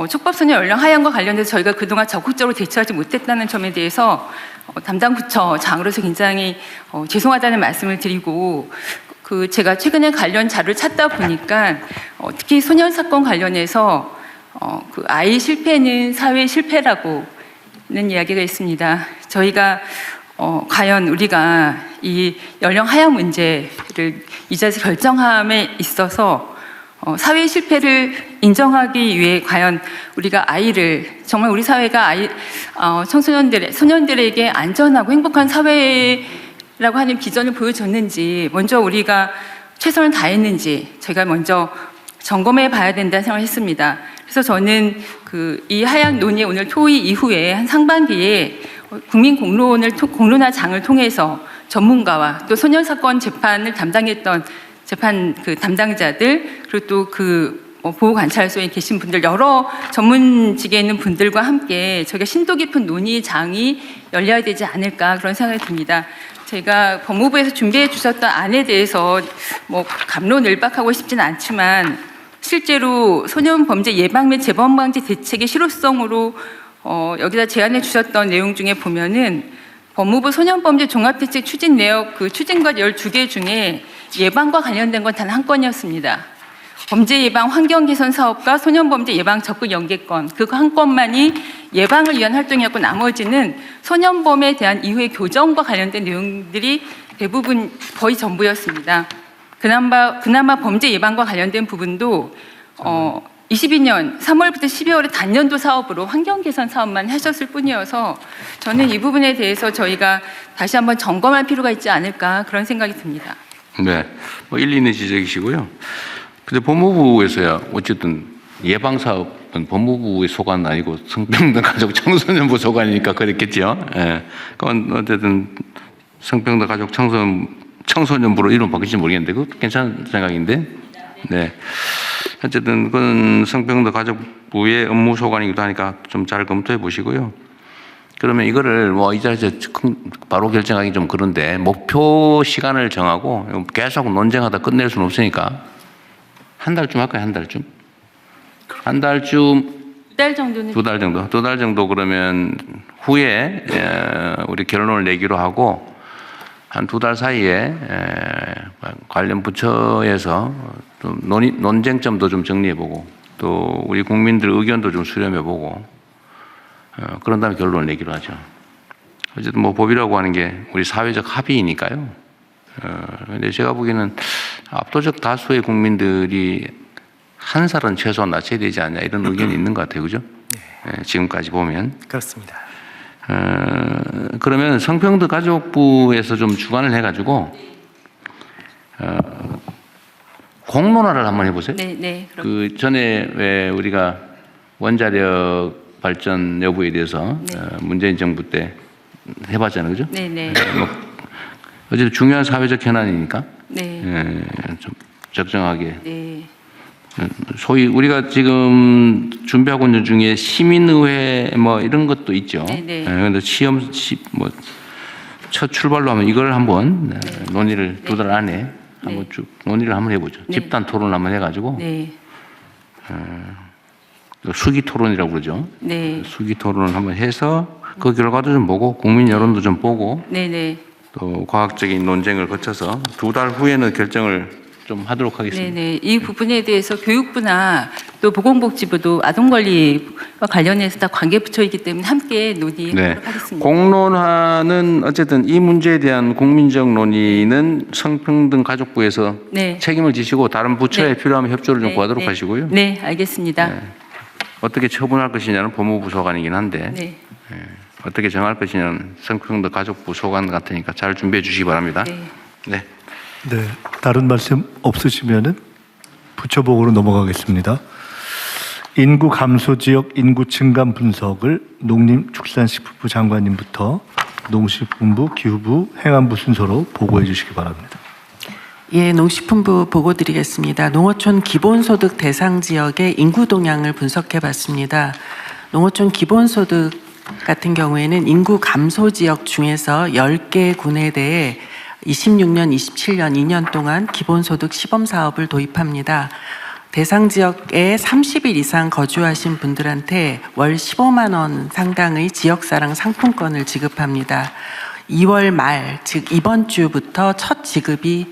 H: 촉법소년 연령 하향과 관련해서 저희가 그동안 적극적으로 대처하지 못했다는 점에 대해서 담당 부처장으로서 굉장히 죄송하다는 말씀을 드리고, 제가 최근에 관련 자료를 찾다 보니까 특히 소년 사건 관련해서 그 아이 실패는 사회 실패라고는 이야기가 있습니다. 저희가 과연 우리가 이 연령 하향 문제를 이 자리에서 결정함에 있어서 사회 실패를 인정하기 위해 과연 우리가 아이를 정말 우리 사회가 소년들에게 안전하고 행복한 사회라고 하는 비전을 보여줬는지, 먼저 우리가 최선을 다했는지 저희가 먼저 점검해 봐야 된다는 생각을 했습니다. 그래서 저는 이 하향 논의 오늘 토의 이후에 한 상반기에 국민 공론화장을 통해서 전문가와 또 소년 사건 재판을 담당했던 재판 담당자들, 그리고 또 보호관찰소에 계신 분들, 여러 전문직에 있는 분들과 함께 저희가 심도 깊은 논의장이 열려야 되지 않을까, 그런 생각이 듭니다. 제가 법무부에서 준비해 주셨던 안에 대해서 갑론을박하고 싶지는 않지만, 실제로 소년 범죄 예방 및 재범 방지 대책의 실효성으로 여기다 제안해 주셨던 내용 중에 보면은 법무부 소년범죄 종합대책 추진 내역 추진과 12개 중에 예방과 관련된 건 단 한 건이었습니다. 범죄 예방 환경 개선 사업과 소년범죄 예방 적극 연계권, 그거 한 건만이 예방을 위한 활동이었고, 나머지는 소년범에 대한 이후의 교정과 관련된 내용들이 대부분 거의 전부였습니다. 그나마 범죄 예방과 관련된 부분도 22년 3월부터 12월에 단년도 사업으로 환경 개선 사업만 하셨을 뿐이어서 저는 이 부분에 대해서 저희가 다시 한번 점검할 필요가 있지 않을까, 그런 생각이 듭니다.
B: 네, 일리 있는 지적이시고요. 근데 법무부에서야 어쨌든 예방 사업은 법무부의 소관은 아니고 성평등 가족 청소년부 소관이니까 그랬겠죠. 예. 그건 어쨌든 성평등 가족 청소년부로 이름 바뀔지 모르겠는데 그것도 괜찮은 생각인데. 네. 어쨌든 그건 성평등 가족부의 업무 소관이기도 하니까 좀 잘 검토해 보시고요. 그러면 이거를 이 자리에서 바로 결정하기 좀 그런데 목표 시간을 정하고 계속 논쟁하다 끝낼 수는 없으니까 한 달쯤 할까요? 한 달쯤? 한 달쯤?
H: 2달 정도는?
B: 2달 정도. 2달 정도 그러면 후에 우리 결론을 내기로 하고 한 2달 사이에 관련 부처에서 좀 논쟁점도 좀 정리해보고 또 우리 국민들 의견도 좀 수렴해보고 그런 다음에 결론을 내기로 하죠. 어쨌든 법이라고 하는 게 우리 사회적 합의이니까요. 근데 제가 보기에는 압도적 다수의 국민들이 한 살은 최소한 낮춰야 되지 않냐 이런 의견이 있는 것 같아요. 그죠? 지금까지 보면.
E: 그렇습니다.
B: 그러면 성평등 가족부에서 좀 주관을 해가지고 공론화를 한번 해보세요.
H: 네. 그럼.
B: 그 전에 왜 우리가 원자력 발전 여부에 대해서 문재인 정부 때 해봤잖아요, 그죠?
H: 네.
B: 뭐 어쨌든 중요한 사회적 현안이니까
H: 네.
B: 좀 적정하게.
H: 네.
B: 소위 우리가 지금 준비하고 있는 중에 시민의회 뭐 이런 것도 있죠.
H: 네.
B: 그런데 뭐 첫 출발로 하면 이걸 한번 논의를 2달 안에 한번 쭉 논의를 한번 해보죠.
H: 네.
B: 집단 토론을 한번 해가지고
H: 네.
B: 수기 토론이라고 그러죠.
H: 네.
B: 수기 토론을 한번 해서 그 결과도 좀 보고 국민 여론도 좀 보고
H: 네.
B: 또 과학적인 논쟁을 거쳐서 2달 후에는 결정을 좀 하도록 하겠습니다.
H: 네. 이 부분에 대해서 교육부나 또 보건복지부도 아동권리와 관련해서 다 관계부처이기 때문에 함께 논의하도록 하겠습니다.
B: 공론화는 어쨌든 이 문제에 대한 국민적 논의는 성평등 가족부에서
H: 네.
B: 책임을 지시고 다른 부처에 필요하면 협조를 좀 구하도록 하시고요.
H: 네, 알겠습니다.
B: 어떻게 처분할 것이냐는 법무부 소관이긴 한데
H: 네.
B: 어떻게 정할 것이냐는 성평등 가족부 소관 같으니까 잘 준비해 주시기 바랍니다.
H: 네.
C: 네, 다른 말씀 없으시면은 부처보고로 넘어가겠습니다. 인구 감소 지역 인구 증감 분석을 농림축산식품부 장관님부터 농식품부, 기후부, 행안부 순서로 보고해 주시기 바랍니다.
D: 예, 농식품부 보고 드리겠습니다. 농어촌 기본소득 대상 지역의 인구 동향을 분석해 봤습니다. 농어촌 기본소득 같은 경우에는 인구 감소 지역 중에서 10개 군에 대해 26년, 27년 2년 동안 기본소득 시범사업을 도입합니다. 대상 지역에 30일 이상 거주하신 분들한테 월 15만 원 상당의 지역사랑 상품권을 지급합니다. 2월 말, 즉 이번 주부터 첫 지급이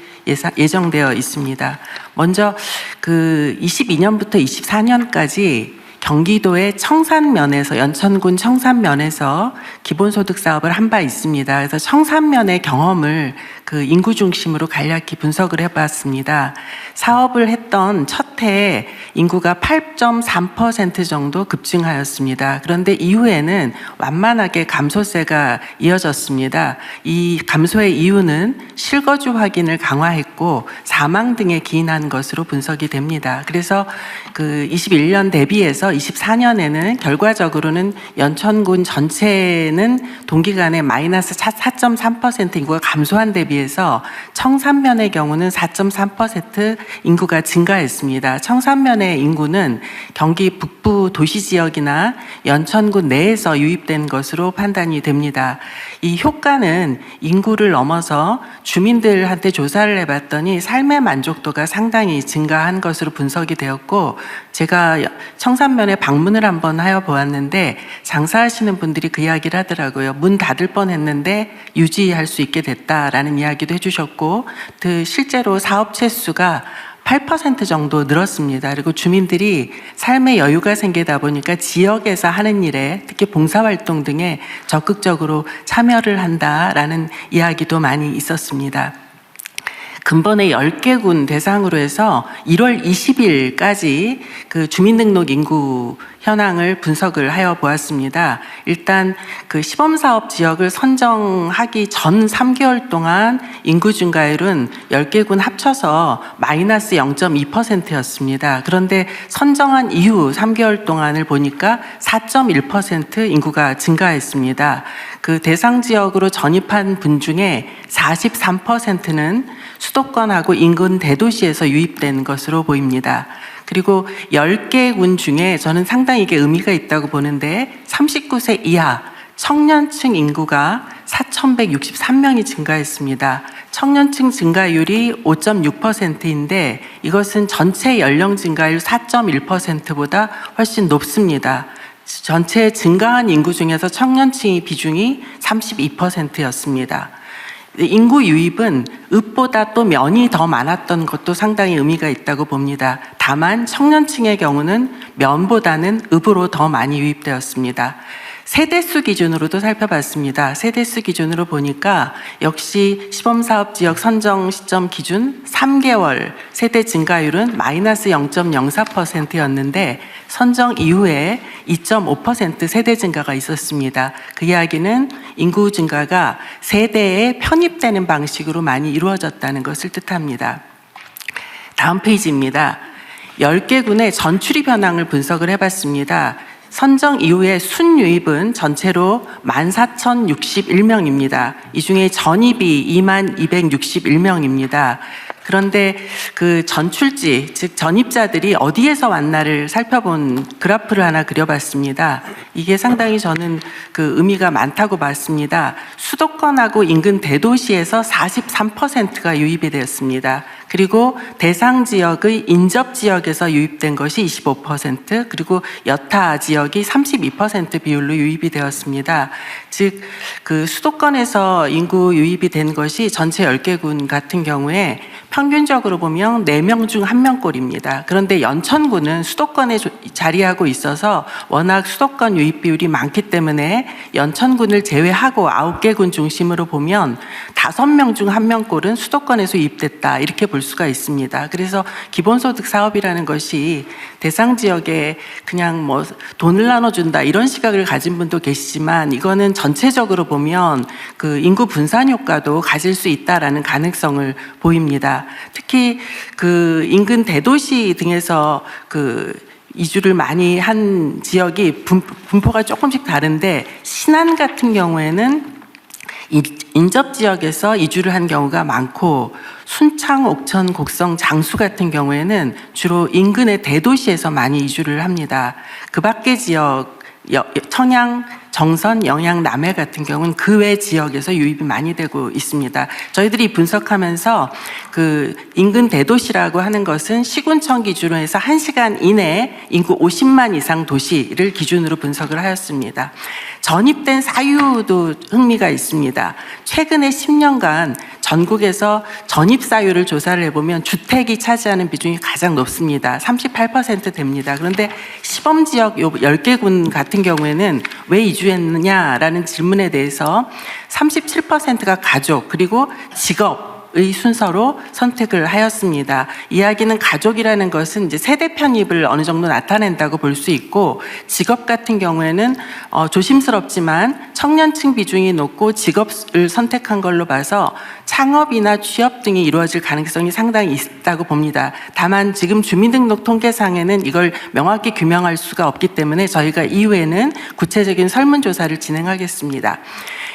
D: 예정되어 있습니다. 먼저 그 22년부터 24년까지 경기도의 청산면에서 연천군 청산면에서 기본소득 사업을 한 바 있습니다. 그래서 청산면의 경험을 그 인구 중심으로 간략히 분석을 해봤습니다. 사업을 했던 첫 해에 인구가 8.3% 정도 급증하였습니다. 그런데 이후에는 완만하게 감소세가 이어졌습니다. 이 감소의 이유는 실거주 확인을 강화했고 사망 등에 기인한 것으로 분석이 됩니다. 그래서 그 21년 대비해서 24년에는 결과적으로는 연천군 전체는 동기간에 마이너스 4.3% 인구가 감소한 대비해서 청산면의 경우는 4.3% 인구가 증가했습니다. 청산면의 인구는 경기 북부 도시 지역이나 연천군 내에서 유입된 것으로 판단이 됩니다. 이 효과는 인구를 넘어서 주민들한테 조사를 해봤더니 삶의 만족도가 상당히 증가한 것으로 분석이 되었고, 제가 청산면에 방문을 한번 하여 보았는데 장사하시는 분들이 그 이야기를 하더라고요. 문 닫을 뻔했는데 유지할 수 있게 됐다라는 이야기도 해주셨고, 실제로 사업체 수가 8% 정도 늘었습니다. 그리고 주민들이 삶의 여유가 생기다 보니까 지역에서 하는 일에 특히 봉사활동 등에 적극적으로 참여를 한다라는 이야기도 많이 있었습니다. 근본의 10개 군 대상으로 해서 1월 20일까지 그 주민등록 인구 현황을 분석을 하여 보았습니다. 일단 그 시범사업 지역을 선정하기 전 3개월 동안 인구 증가율은 10개 군 합쳐서 마이너스 0.2%였습니다. 그런데 선정한 이후 3개월 동안을 보니까 4.1% 인구가 증가했습니다. 그 대상 지역으로 전입한 분 중에 43%는 수도권하고 인근 대도시에서 유입된 것으로 보입니다. 그리고 10개 군 중에 저는 상당히 이게 의미가 있다고 보는데 39세 이하 청년층 인구가 4,163명이 증가했습니다. 청년층 증가율이 5.6%인데 이것은 전체 연령 증가율 4.1%보다 훨씬 높습니다. 전체 증가한 인구 중에서 청년층의 비중이 32%였습니다. 인구 유입은 읍보다 또 면이 더 많았던 것도 상당히 의미가 있다고 봅니다. 다만 청년층의 경우는 면보다는 읍으로 더 많이 유입되었습니다. 세대수 기준으로도 살펴봤습니다. 세대수 기준으로 보니까 역시 시범사업지역 선정 시점 기준 3개월 세대 증가율은 마이너스 0.04%였는데 선정 이후에 2.5% 세대 증가가 있었습니다. 그 이야기는 인구 증가가 세대에 편입되는 방식으로 많이 이루어졌다는 것을 뜻합니다. 다음 페이지입니다. 10개 군의 전출입 현황을 분석을 해봤습니다. 선정 이후에 순유입은 전체로 14,061명입니다. 이 중에 전입이 22,261명입니다. 그런데 그 전출지, 즉 전입자들이 어디에서 왔나를 살펴본 그래프를 하나 그려봤습니다. 이게 상당히 저는 그 의미가 많다고 봤습니다. 수도권하고 인근 대도시에서 43%가 유입이 되었습니다. 그리고 대상 지역의 인접 지역에서 유입된 것이 25%, 그리고 여타 지역이 32% 비율로 유입이 되었습니다. 즉, 그 수도권에서 인구 유입이 된 것이 전체 10개 군 같은 경우에 평균적으로 보면 4명 중 1명꼴입니다. 그런데 연천군은 수도권에 자리하고 있어서 워낙 수도권 유입 비율이 많기 때문에 연천군을 제외하고 9개 군 중심으로 보면 5명 중 1명꼴은 수도권에서 유입됐다, 이렇게 볼 수가 있습니다. 그래서 기본소득 사업이라는 것이 대상 지역에 그냥 뭐 돈을 나눠준다 이런 시각을 가진 분도 계시지만 이거는 전체적으로 보면 그 인구 분산 효과도 가질 수 있다라는 가능성을 보입니다. 특히 그 인근 대도시 등에서 그 이주를 많이 한 지역이 분포가 조금씩 다른데 신안 같은 경우에는 인접 지역에서 이주를 한 경우가 많고 순창, 옥천, 곡성, 장수 같은 경우에는 주로 인근의 대도시에서 많이 이주를 합니다. 그 밖의 지역, 청양, 정선, 영양, 남해 같은 경우는 그 외 지역에서 유입이 많이 되고 있습니다. 저희들이 분석하면서 그 인근 대도시라고 하는 것은 시군청 기준으로 해서 1시간 이내에 인구 50만 이상 도시를 기준으로 분석을 하였습니다. 전입된 사유도 흥미가 있습니다. 최근에 10년간 전국에서 전입 사유를 조사를 해보면 주택이 차지하는 비중이 가장 높습니다. 38% 됩니다. 그런데 시범지역 10개 군 같은 경우에는 왜 이주했느냐라는 질문에 대해서 37%가 가족 그리고 직업의 순서로 선택을 하였습니다. 이야기는 가족이라는 것은 이제 세대 편입을 어느 정도 나타낸다고 볼 수 있고 직업 같은 경우에는 조심스럽지만 청년층 비중이 높고 직업을 선택한 걸로 봐서 창업이나 취업 등이 이루어질 가능성이 상당히 있다고 봅니다. 다만 지금 주민등록 통계상에는 이걸 명확히 규명할 수가 없기 때문에 저희가 이후에는 구체적인 설문조사를 진행하겠습니다.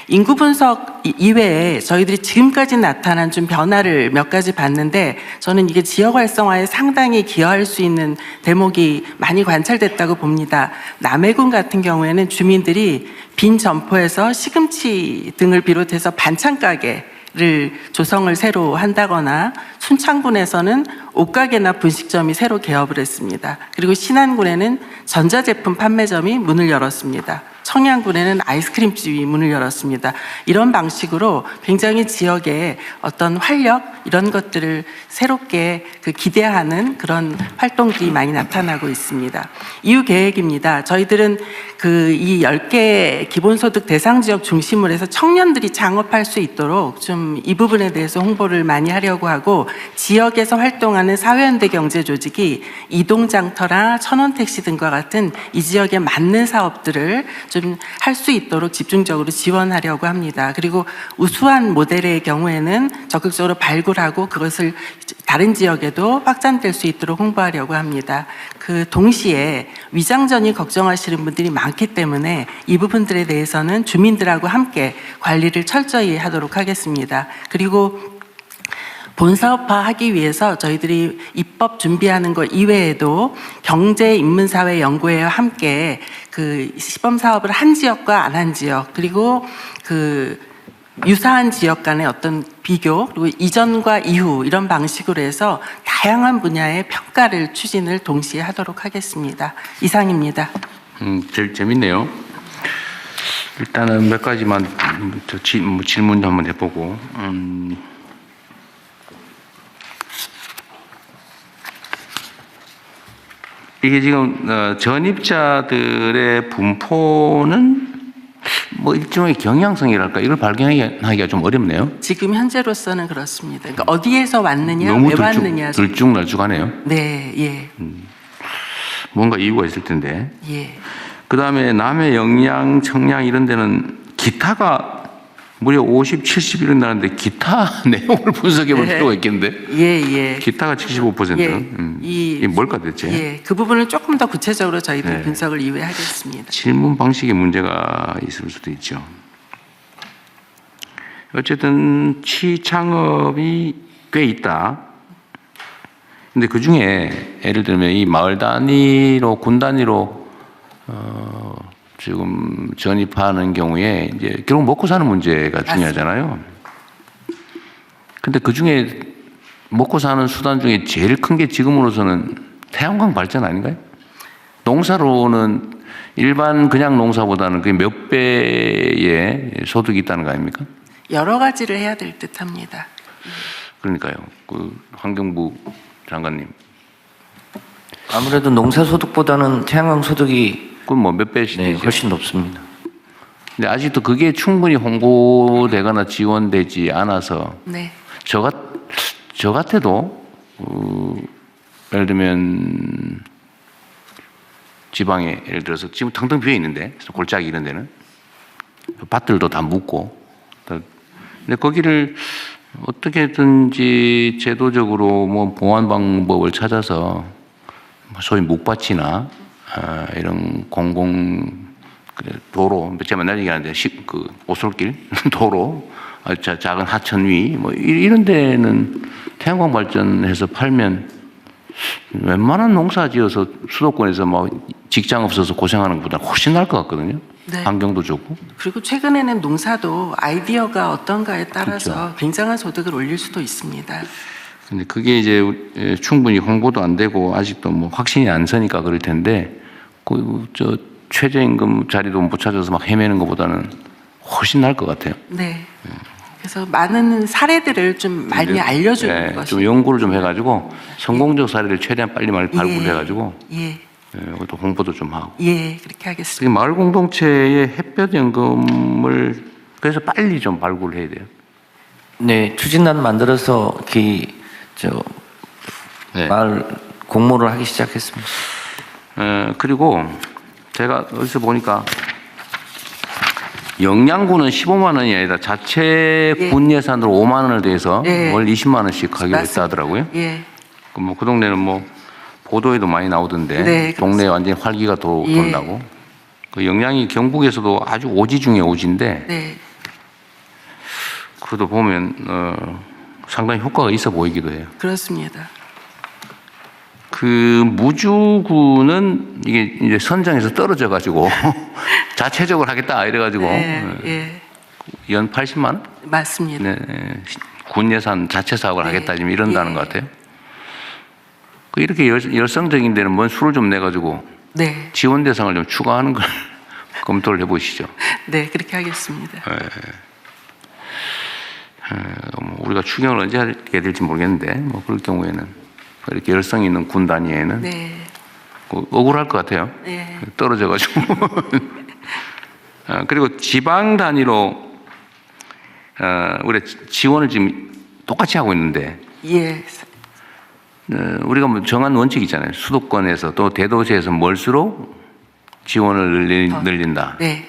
D: 인구 분석 이외에 저희들이 지금까지 나타난 좀 변화를 몇 가지 봤는데 저는 이게 지역 활성화에 상당히 기여할 수 있는 대목이 많이 관찰됐다고 봅니다. 남해군 같은 경우에는 주민들이 빈 점포에서 시금치 등을 비롯해서 반찬 가게를 조성을 새로 한다거나 순창군에서는 옷가게나 분식점이 새로 개업을 했습니다. 그리고 신안군에는 전자제품 판매점이 문을 열었습니다. 청양군에는 아이스크림집이 문을 열었습니다. 이런 방식으로 굉장히 지역의 어떤 활력 이런 것들을 새롭게 기대하는 그런 활동들이 많이 나타나고 있습니다. 이후 계획입니다. 저희들은 이 10개 기본소득 대상 지역 중심으로 해서 청년들이 창업할 수 있도록 좀 이 부분에 대해서 홍보를 많이 하려고 하고 지역에서 활동하는 사회연대 경제 조직이 이동장터나 천원택시 등과 같은 이 지역에 맞는 사업들을 좀 할 수 있도록 집중적으로 지원하려고 합니다. 그리고 우수한 모델의 경우에는 적극적으로 발굴하고 그것을 다른 지역에도 확장될 수 있도록 홍보하려고 합니다. 그 동시에 위장전이 걱정하시는 분들이 많기 때문에 이 부분들에 대해서는 주민들하고 함께 관리를 철저히 하도록 하겠습니다. 그리고 본사업화 하기 위해서 저희들이 입법 준비하는 것 이외에도 경제인문사회연구회와 함께 그 시범사업을 한 지역과 안 한 지역 그리고 그 유사한 지역 간의 어떤 비교 그리고 이전과 이후 이런 방식으로 해서 다양한 분야의 평가를 추진을 동시에 하도록 하겠습니다. 이상입니다.
B: 재밌네요. 일단은 몇 가지만 질문 한번 해보고 이게 지금 전입자들의 분포는 뭐 일종의 경향성이랄까 이걸 발견하기가 좀 어렵네요.
D: 지금 현재로서는 그렇습니다. 그러니까 어디에서 왔느냐,
B: 너무
D: 왜 왔느냐.
B: 들쭉날쭉하네요.
D: 네, 예,
B: 뭔가 이유가 있을 텐데.
D: 예.
B: 그 다음에 남해, 영양, 청량 이런 데는 기타가 무려 50, 70 이런 나라인데 기타 내용을 분석해 볼 필요가 있겠는데.
D: 예, 예.
B: 기타가 75%.
D: 예.
B: 이게 뭘까 대체?
D: 예, 그 부분을 조금 더 구체적으로 저희들
B: 네.
D: 분석을 이후에 하겠습니다.
B: 질문 방식에 문제가 있을 수도 있죠. 어쨌든 취창업이 꽤 있다. 근데 그 중에 예를 들면 이 마을 단위로 군 단위로 지금 전입하는 경우에 이제 결국 먹고 사는 문제가 중요하잖아요. 근데 그 중에 먹고 사는 수단 중에 제일 큰 게 지금으로서는 태양광 발전 아닌가요? 농사로는 일반 그냥 농사보다는 그게 몇 배의 소득이 있다는 거 아닙니까?
D: 여러 가지를 해야 될 듯합니다.
B: 그러니까요. 그 환경부 장관님.
I: 아무래도 농사소득보다는 태양광 소득이
B: 그건 뭐 몇 배씩
I: 네,
B: 되죠?
I: 훨씬 높습니다.
B: 근데 아직도 그게 충분히 홍보되거나 지원되지 않아서
D: 네,
B: 저 같아도 예를 들면 지방에 예를 들어서 지금 텅텅 비어 있는데 골짜기 이런 데는 밭들도 다 묻고 근데 거기를 어떻게든지 제도적으로 뭐 보완 방법을 찾아서 소위 묵밭이나 이런 공공 도로 제가 맨날 얘기하는데 그 오솔길 도로 작은 하천 위 뭐 이런 데는 태양광 발전해서 팔면 웬만한 농사 지어서 수도권에서 막 직장 없어서 고생하는 것보다 훨씬 나을 것 같거든요.
D: 네.
B: 환경도 좋고.
D: 그리고 최근에는 농사도 아이디어가 어떤가에 따라서
B: 그렇죠.
D: 굉장한 소득을 올릴 수도 있습니다.
B: 근데 그게 이제 충분히 홍보도 안 되고 아직도 뭐 확신이 안 서니까 그럴 텐데 저 최저임금 자리도 못 찾아서 막 헤매는 것보다는 훨씬 나을 것 같아요.
D: 네. 그래서 많은 사례들을 좀 많이 알려주는 것이
B: 좀 연구를 좀 해가지고 성공적 사례를 최대한 빨리 발굴해가지고
D: 예,
B: 또 홍보도 좀 하고.
D: 예, 그렇게 하겠습니다.
B: 특히 마을 공동체의 햇볕 연금을 그래서 빨리 좀 발굴해야 돼요.
I: 네, 추진단 만들어서
B: 네.
I: 마을 공모를 하기 시작했습니다.
B: 그리고 제가 어디서 보니까 영양군은 15만 원이 아니라 자체 군 예산으로 5만 원을 대해서
D: 예.
B: 월 20만 원씩 하기로
D: 맞습니다.
B: 했다 하더라고요.
D: 예,
B: 그 동네는 뭐 보도에도 많이 나오던데
D: 네,
B: 동네에 완전히 활기가 돈다고. 그 영양이 경북에서도 아주 오지 중에 오지인데
D: 네,
B: 그것도 보면 상당히 효과가 있어 보이기도 해요.
D: 그렇습니다.
B: 그 무주군은 이게 이제 선정에서 떨어져 가지고 자체적으로 하겠다 이래 가지고
D: 예,
B: 연 80만 원?
D: 맞습니다.
B: 네, 군 예산 자체 사업을
D: 네.
B: 하겠다 지금 이런다는
D: 예.
B: 것 같아요. 그 이렇게 열성적인 데는 뭔 수를 좀 내 가지고
D: 네,
B: 지원 대상을 좀 추가하는 걸 검토를 해보시죠.
D: 네, 그렇게 하겠습니다.
B: 뭐 우리가 추경을 언제 하게 될지 모르겠는데 뭐 그럴 경우에는 이렇게 열성 있는 군 단위에는
D: 네,
B: 억울할 것 같아요.
D: 네,
B: 떨어져가지고. 그리고 지방 단위로 우리 지원을 지금 똑같이 하고 있는데
D: 예,
B: 우리가 뭐 정한 원칙이 있잖아요. 수도권에서 또 대도시에서 멀수록 지원을 늘린다.
D: 네,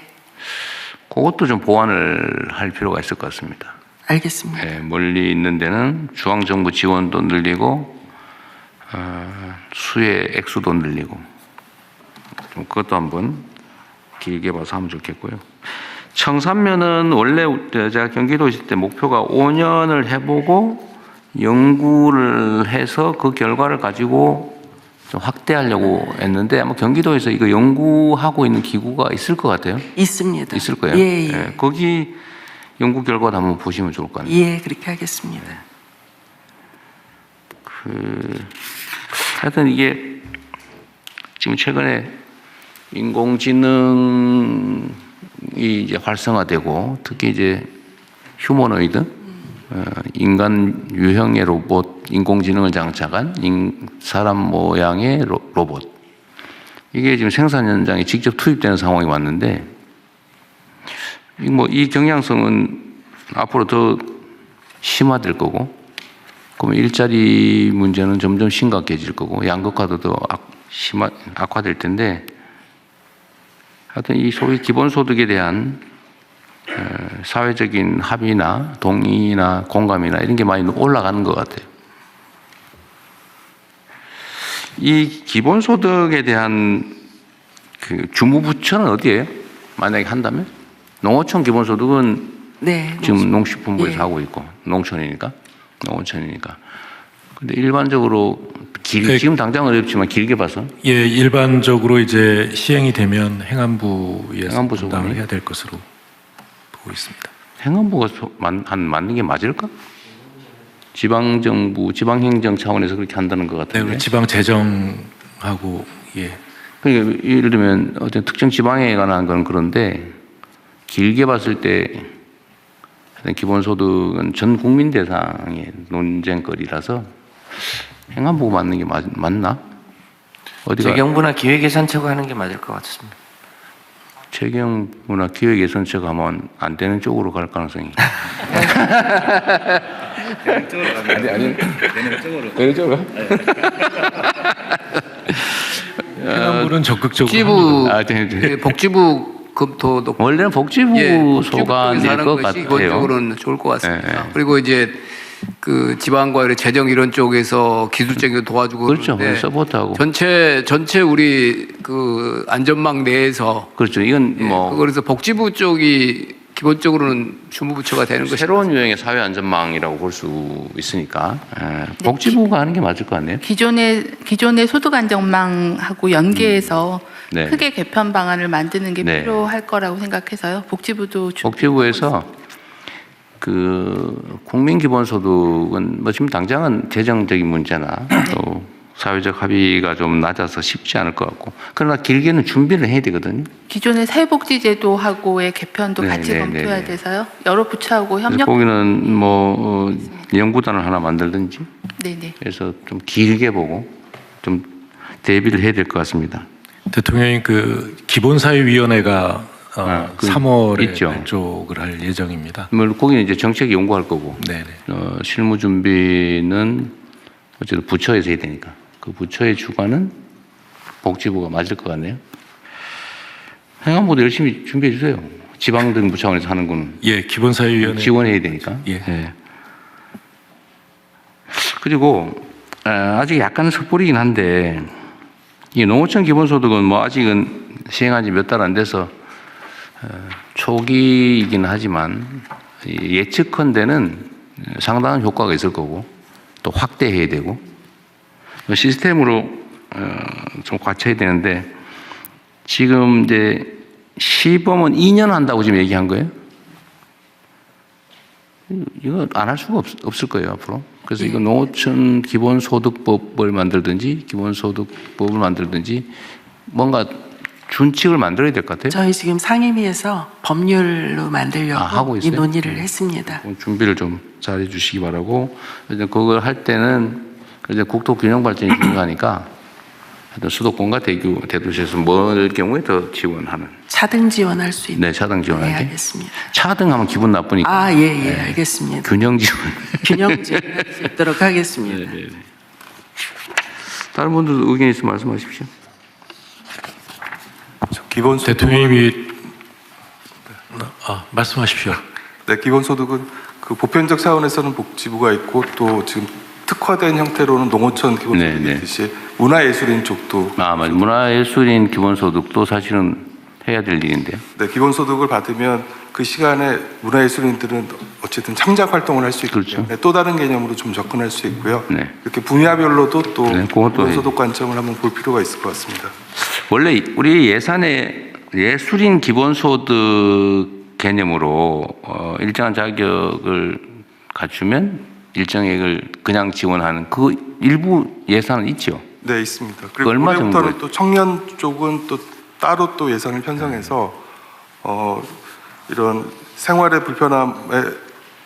B: 그것도 좀 보완을 할 필요가 있을 것 같습니다.
D: 알겠습니다.
B: 네, 멀리 있는 데는 중앙정부 지원도 늘리고 수혜 액수도 늘리고 좀 그것도 한번 길게 봐서 하면 좋겠고요. 청산면은 원래 제가 경기도 있을 때 목표가 5년을 해보고 연구를 해서 그 결과를 가지고 좀 확대하려고 했는데 아마 경기도에서 이거 연구하고 있는 기구가 있을 것 같아요.
D: 있습니다.
B: 있을 거예요.
D: 예, 예.
B: 예, 거기 연구 결과도 한번 보시면 좋을 것 같아요.
D: 예, 그렇게 하겠습니다.
B: 하여튼 이게 지금 최근에 인공지능이 이제 활성화되고 특히 이제 휴머노이드, 인간 유형의 로봇, 인공지능을 장착한 사람 모양의 로봇. 이게 지금 생산 현장에 직접 투입되는 상황이 왔는데 이 경향성은 앞으로 더 심화될 거고, 그러면 일자리 문제는 점점 심각해질 거고, 양극화도 더 악화될 텐데, 하여튼 이 소위 기본소득에 대한 사회적인 합의나 동의나 공감이나 이런 게 많이 올라가는 것 같아요. 이 기본소득에 대한 그 주무부처는 어디예요? 만약에 한다면? 농어촌 기본소득은
D: 네,
B: 지금 농식품부에서
D: 예.
B: 하고 있고, 농촌이니까. 근데 일반적으로 지금 당장 어렵지만 길게 봐서
J: 예, 일반적으로 이제 시행이 되면 행안부에서
B: 행안부
J: 담당을
B: 소관이?
J: 해야 될 것으로 보고 있습니다.
B: 행안부가 맞는 게 맞을까? 지방정부, 지방행정 차원에서 그렇게 한다는 것
J: 네,
B: 같은데.
J: 그리고 지방 재정하고 예,
B: 그러니까 예를 들면 어떤 특정 지방에 관한 건 그런데 길게 봤을 때 기본소득은 전 국민 대상의 논쟁거리라서 행안부가 맞는 게 맞나? 어디가?
I: 재경부나 기획예산처가 하는 게 맞을 것 같습니다.
B: 재경부나 기획예산처가 하면 안 되는 쪽으로 갈 가능성이. 되는 쪽으로.
J: 행안부는 적극적으로
K: 복지부
B: 합니다.
K: 예, 복지부 급도 높고
B: 원래는 복지부 소관일
K: 쪽에서 하는
B: 것
K: 것이
B: 같아요.
K: 기본적으로는 좋을 것 같습니다.
B: 예, 예.
K: 그리고 이제 그 지방과 이런 재정 이런 쪽에서 기술적으로 도와주고
B: 그렇죠.
K: 그러는데
B: 서포트하고.
K: 전체 우리 그 안전망 내에서
B: 그렇죠. 이건 뭐
K: 그래서 복지부 쪽이 기본적으로는 주무부처가 되는 것이
B: 새로운 유형의 사회 안전망이라고 볼 수 있으니까 복지부가 하는 게 맞을 것 같네요.
L: 기존의 소득 안정망하고 연계해서
B: 네.
L: 크게 개편 방안을 만드는 게
B: 네.
L: 필요할 거라고 생각해서요.
B: 복지부에서 그 국민 기본소득은 뭐 지금 당장은 재정적인 문제나 또 사회적 합의가 좀 낮아서 쉽지 않을 것 같고, 그러나 길게는 준비를 해야 되거든요.
L: 기존의 사회복지제도하고의 개편도
B: 네,
L: 같이
B: 네,
L: 검토해야
B: 네, 네.
L: 돼서요. 여러 부처하고
B: 그래서
L: 협력.
B: 거기는 뭐 연구단을 하나 만들든지
L: 네네.
B: 그래서 좀 길게 보고 좀 대비를 해야 될 것 같습니다.
J: 대통령이 그 기본사회위원회가
B: 그
J: 3월에
B: 있죠.
J: 발족을 할 예정입니다.
B: 뭐 거기는 이제 정책 연구할 거고,
J: 네네.
B: 실무 준비는 어쨌든 부처에서 해야 되니까 그 부처의 주관은 복지부가 맞을 것 같네요. 행안부도 열심히 준비해 주세요. 지방등부 차원에서 하는 거는
J: 예, 기본사회위원회
B: 지원해야 되니까.
J: 예.
B: 그리고 아직 약간 섣부리긴 한데 이 농어촌 기본소득은 뭐 아직은 시행한 지 몇 달 안 돼서 초기이긴 하지만 예측컨대는 상당한 효과가 있을 거고 또 확대해야 되고 시스템으로 좀 갖춰야 되는데 지금 이제 시범은 2년 한다고 지금 얘기한 거예요? 이거 안 할 수가 없을 거예요 앞으로. 그래서 이거 농어촌 기본소득법을 만들든지 기본소득법을 만들든지 뭔가 준칙을 만들어야 될 것 같아요.
D: 저희 지금 상임위에서 법률로 만들려고
B: 하고
D: 이
B: 있어요?
D: 논의를 했습니다.
B: 준비를 좀 잘해 주시기 바라고, 이제 그걸 할 때는 이제 국토 균형 발전이 중요하니까 하여튼 수도권과 대도시에서 뭘 경우에 더 지원하는.
D: 차등 지원할 수 있는.
B: 네, 차등 지원할
D: 네,
B: 때.
D: 알겠습니다.
B: 차등하면 기분 나쁘니까.
D: 예, 알겠습니다.
B: 균형 지원.
D: 균형 지원할 수 있도록 하겠습니다.
B: 네. 다른 분들 의견 있으면 말씀하십시오.
M: 기본소득
J: 대통령이 말씀하십시오.
M: 네, 기본소득은 그 보편적 차원에서는 복지부가 있고 또 지금 특화된 형태로는 농어촌 기본소득이 있듯이 문화예술인 쪽도
B: 맞아요. 문화예술인 기본소득도 사실은 해야 될 일인데요.
M: 네, 기본소득을 받으면 그 시간에 문화예술인들은 어쨌든 창작 활동을 할 수 있기
B: 그렇죠.
M: 때문에 또 다른 개념으로 좀 접근할 수 있고요.
B: 네.
M: 이렇게 분야별로도 또
B: 그것도
M: 기본소득 관점을 한번 볼 필요가 있을 것 같습니다.
B: 원래 우리 예산에 예술인 기본소득 개념으로 일정한 자격을 갖추면 일정액을 그냥 지원하는 그 일부 예산은 있죠.
M: 네, 있습니다. 그리고
B: 얼마
M: 올해부터는
B: 정도예요?
M: 또 청년 쪽은 또 따로 또 예산을 편성해서 이런 생활의 불편함에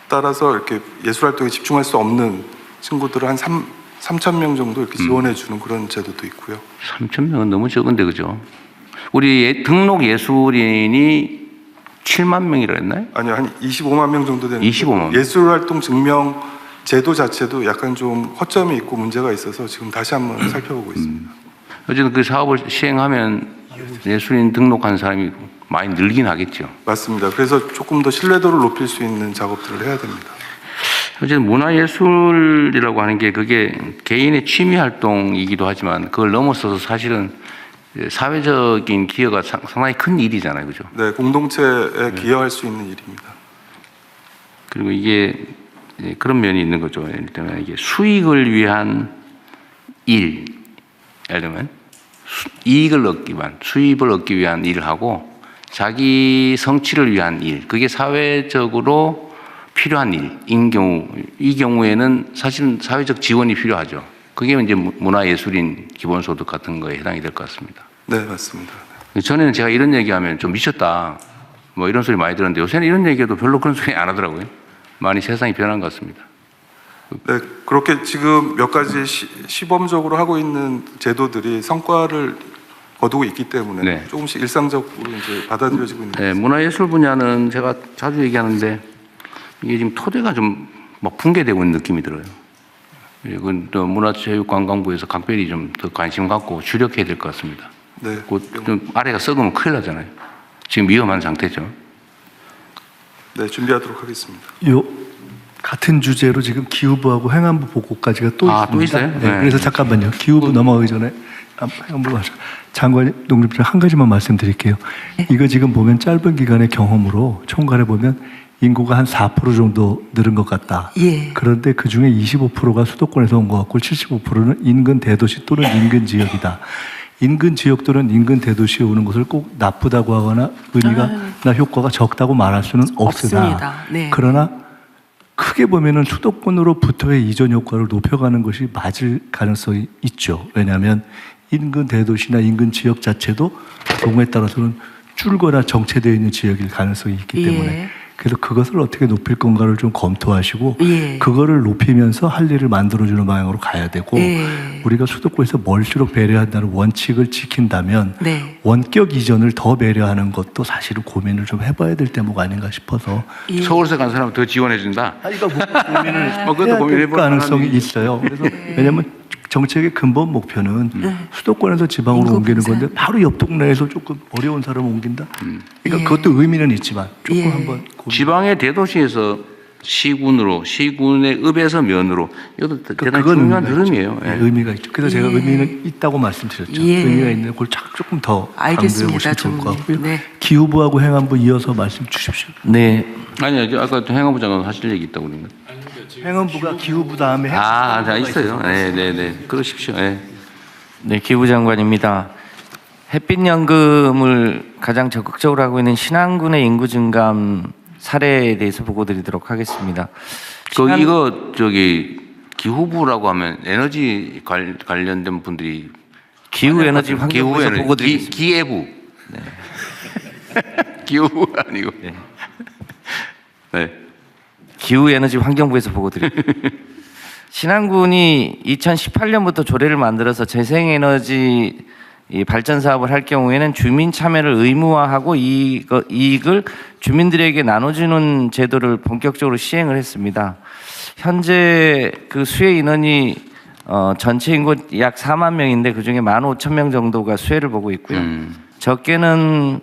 M: 따라서 이렇게 예술 활동에 집중할 수 없는 친구들을 한 3,000명 정도 이렇게 지원해 주는 그런 제도도 있고요.
B: 3,000명은 너무 적은데 그죠? 우리 등록 예술인이 7만 명이라 했나요?
M: 아니요, 한 25만 명 정도 되는데
B: 25만 명.
M: 예술활동 증명 제도 자체도 약간 좀 허점이 있고 문제가 있어서 지금 다시 한번 살펴보고 있습니다.
B: 어쨌든 그 사업을 시행하면 예술인 등록한 사람이 많이 늘긴 하겠죠.
M: 맞습니다. 그래서 조금 더 신뢰도를 높일 수 있는 작업들을 해야 됩니다.
B: 어쨌든 문화예술이라고 하는 게 그게 개인의 취미 활동이기도 하지만 그걸 넘어서서 사실은 사회적인 기여가 상당히 큰 일이잖아요. 그죠?
M: 네, 공동체에 기여할 수 있는 일입니다.
B: 그리고 이게 그런 면이 있는 거죠. 예를 들면 이게 수익을 위한 일, 예를 들면 이익을 얻기 위한, 수입을 얻기 위한 일을 하고 자기 성취를 위한 일, 그게 사회적으로 필요한 일인 경우, 이 경우에는 사실은 사회적 지원이 필요하죠. 그게 이제 문화예술인 기본소득 같은 거에 해당이 될 것 같습니다.
M: 네, 맞습니다.
B: 전에는 제가 이런 얘기하면 좀 미쳤다, 뭐 이런 소리 많이 들었는데 요새는 이런 얘기해도 별로 그런 소리 안 하더라고요. 많이 세상이 변한 것 같습니다.
M: 네, 그렇게 지금 몇 가지 시범적으로 하고 있는 제도들이 성과를 거두고 있기 때문에
B: 네.
M: 조금씩 일상적으로 이제 받아들여지고 있는
B: 네, 문화예술 분야는 제가 자주 얘기하는데 이게 지금 토대가 좀 막 붕괴되고 있는 느낌이 들어요. 이건 또 문화체육관광부에서 각별히 좀 더 관심 갖고 주력해야 될 것 같습니다.
M: 네.
B: 좀 아래가 썩으면 큰일 나잖아요. 지금 위험한 상태죠.
M: 네, 준비하도록 하겠습니다.
C: 요 같은 주제로 지금 기후부하고 행안부 보고까지가 또 있습니다.
B: 또 있어요?
C: 네,
B: 네.
C: 그래서 잠깐만요. 기후부 넘어가기 전에 행안부 장관님, 농림부 한 가지만 말씀드릴게요. 이거 지금 보면 짧은 기간의 경험으로 총괄해 보면 인구가 한 4% 정도 늘은 것 같다.
D: 예.
C: 그런데 그 중에 25%가 수도권에서 온 것 같고 75%는 인근 대도시 또는 인근 지역이다. 인근 지역 또는 인근 대도시에 오는 것을 꼭 나쁘다고 하거나 의미가 효과가 적다고 말할 수는 없으나
D: 없습니다. 네.
C: 그러나 크게 보면은 수도권으로부터의 이전 효과를 높여가는 것이 맞을 가능성이 있죠. 왜냐하면 인근 대도시나 인근 지역 자체도 경우에 따라서는 줄거나 정체되어 있는 지역일 가능성이 있기 때문에
D: 예.
C: 그래서 그것을 어떻게 높일 건가를 좀 검토하시고
D: 예.
C: 그거를 높이면서 할 일을 만들어주는 방향으로 가야 되고
D: 예.
C: 우리가 수도권에서 멀수록 배려한다는 원칙을 지킨다면
D: 네.
C: 원격 이전을 더 배려하는 것도 사실은 고민을 좀 해봐야 될 대목 아닌가 싶어서
D: 예.
B: 서울에서 간 사람은 더 지원해 준다.
C: 이거 고민을
B: 그것도
C: 해야
B: 고민해
C: 될
B: 볼
C: 가능성이
B: 만한
C: 있어요. 그래서 왜냐하면 정책의 근본 목표는 수도권에서 지방으로
D: 인구
C: 옮기는
D: 분산.
C: 건데 바로 옆 동네에서 조금 어려운 사람 옮긴다. 그러니까 그것도 의미는 있지만 조금
D: 예.
C: 한번 고민.
B: 지방의 대도시에서 시군으로, 시군의 읍에서 면으로 이것도 대단히
C: 그건
B: 중요한
C: 의미가
B: 흐름이에요.
C: 있죠.
B: 예.
C: 네, 의미가 있죠. 그래서 제가 의미는 있다고 말씀드렸죠.
D: 예.
C: 의미가 있는 걸 조금 더 강조해
D: 알겠습니다,
C: 보시면 좋을 것
D: 좀.
C: 같고요.
D: 네.
C: 기후부하고 행안부 이어서 말씀 주십시오.
I: 네,
B: 아니요, 아까 행안부 장관 하실 얘기 있다고 그러는데.
C: 행안부가 기후부 다음에
B: 자, 있어요. 네. 그러십시오. 네.
I: 네, 기부 장관입니다. 햇빛연금을 가장 적극적으로 하고 있는 신안군의 인구 증감 사례에 대해서 보고드리도록 하겠습니다.
B: 이거 기후부라고 하면 에너지 관련된 분들이
I: 기후 에너지
B: 기후
I: 환경부에서
B: 에너지
I: 보고드리겠습니다.
B: 기예부. 기후부 아니고. 네.
I: 기후 에너지 환경부에서 보고드립니다. 신안군이 2018년부터 조례를 만들어서 재생에너지 발전 사업을 할 경우에는 주민 참여를 의무화하고 이익을 주민들에게 나눠주는 제도를 본격적으로 시행을 했습니다. 현재 그 수혜 인원이 전체 인구 약 4만 명인데 그중에 15,000명 정도가 수혜를 보고 있고요. 적게는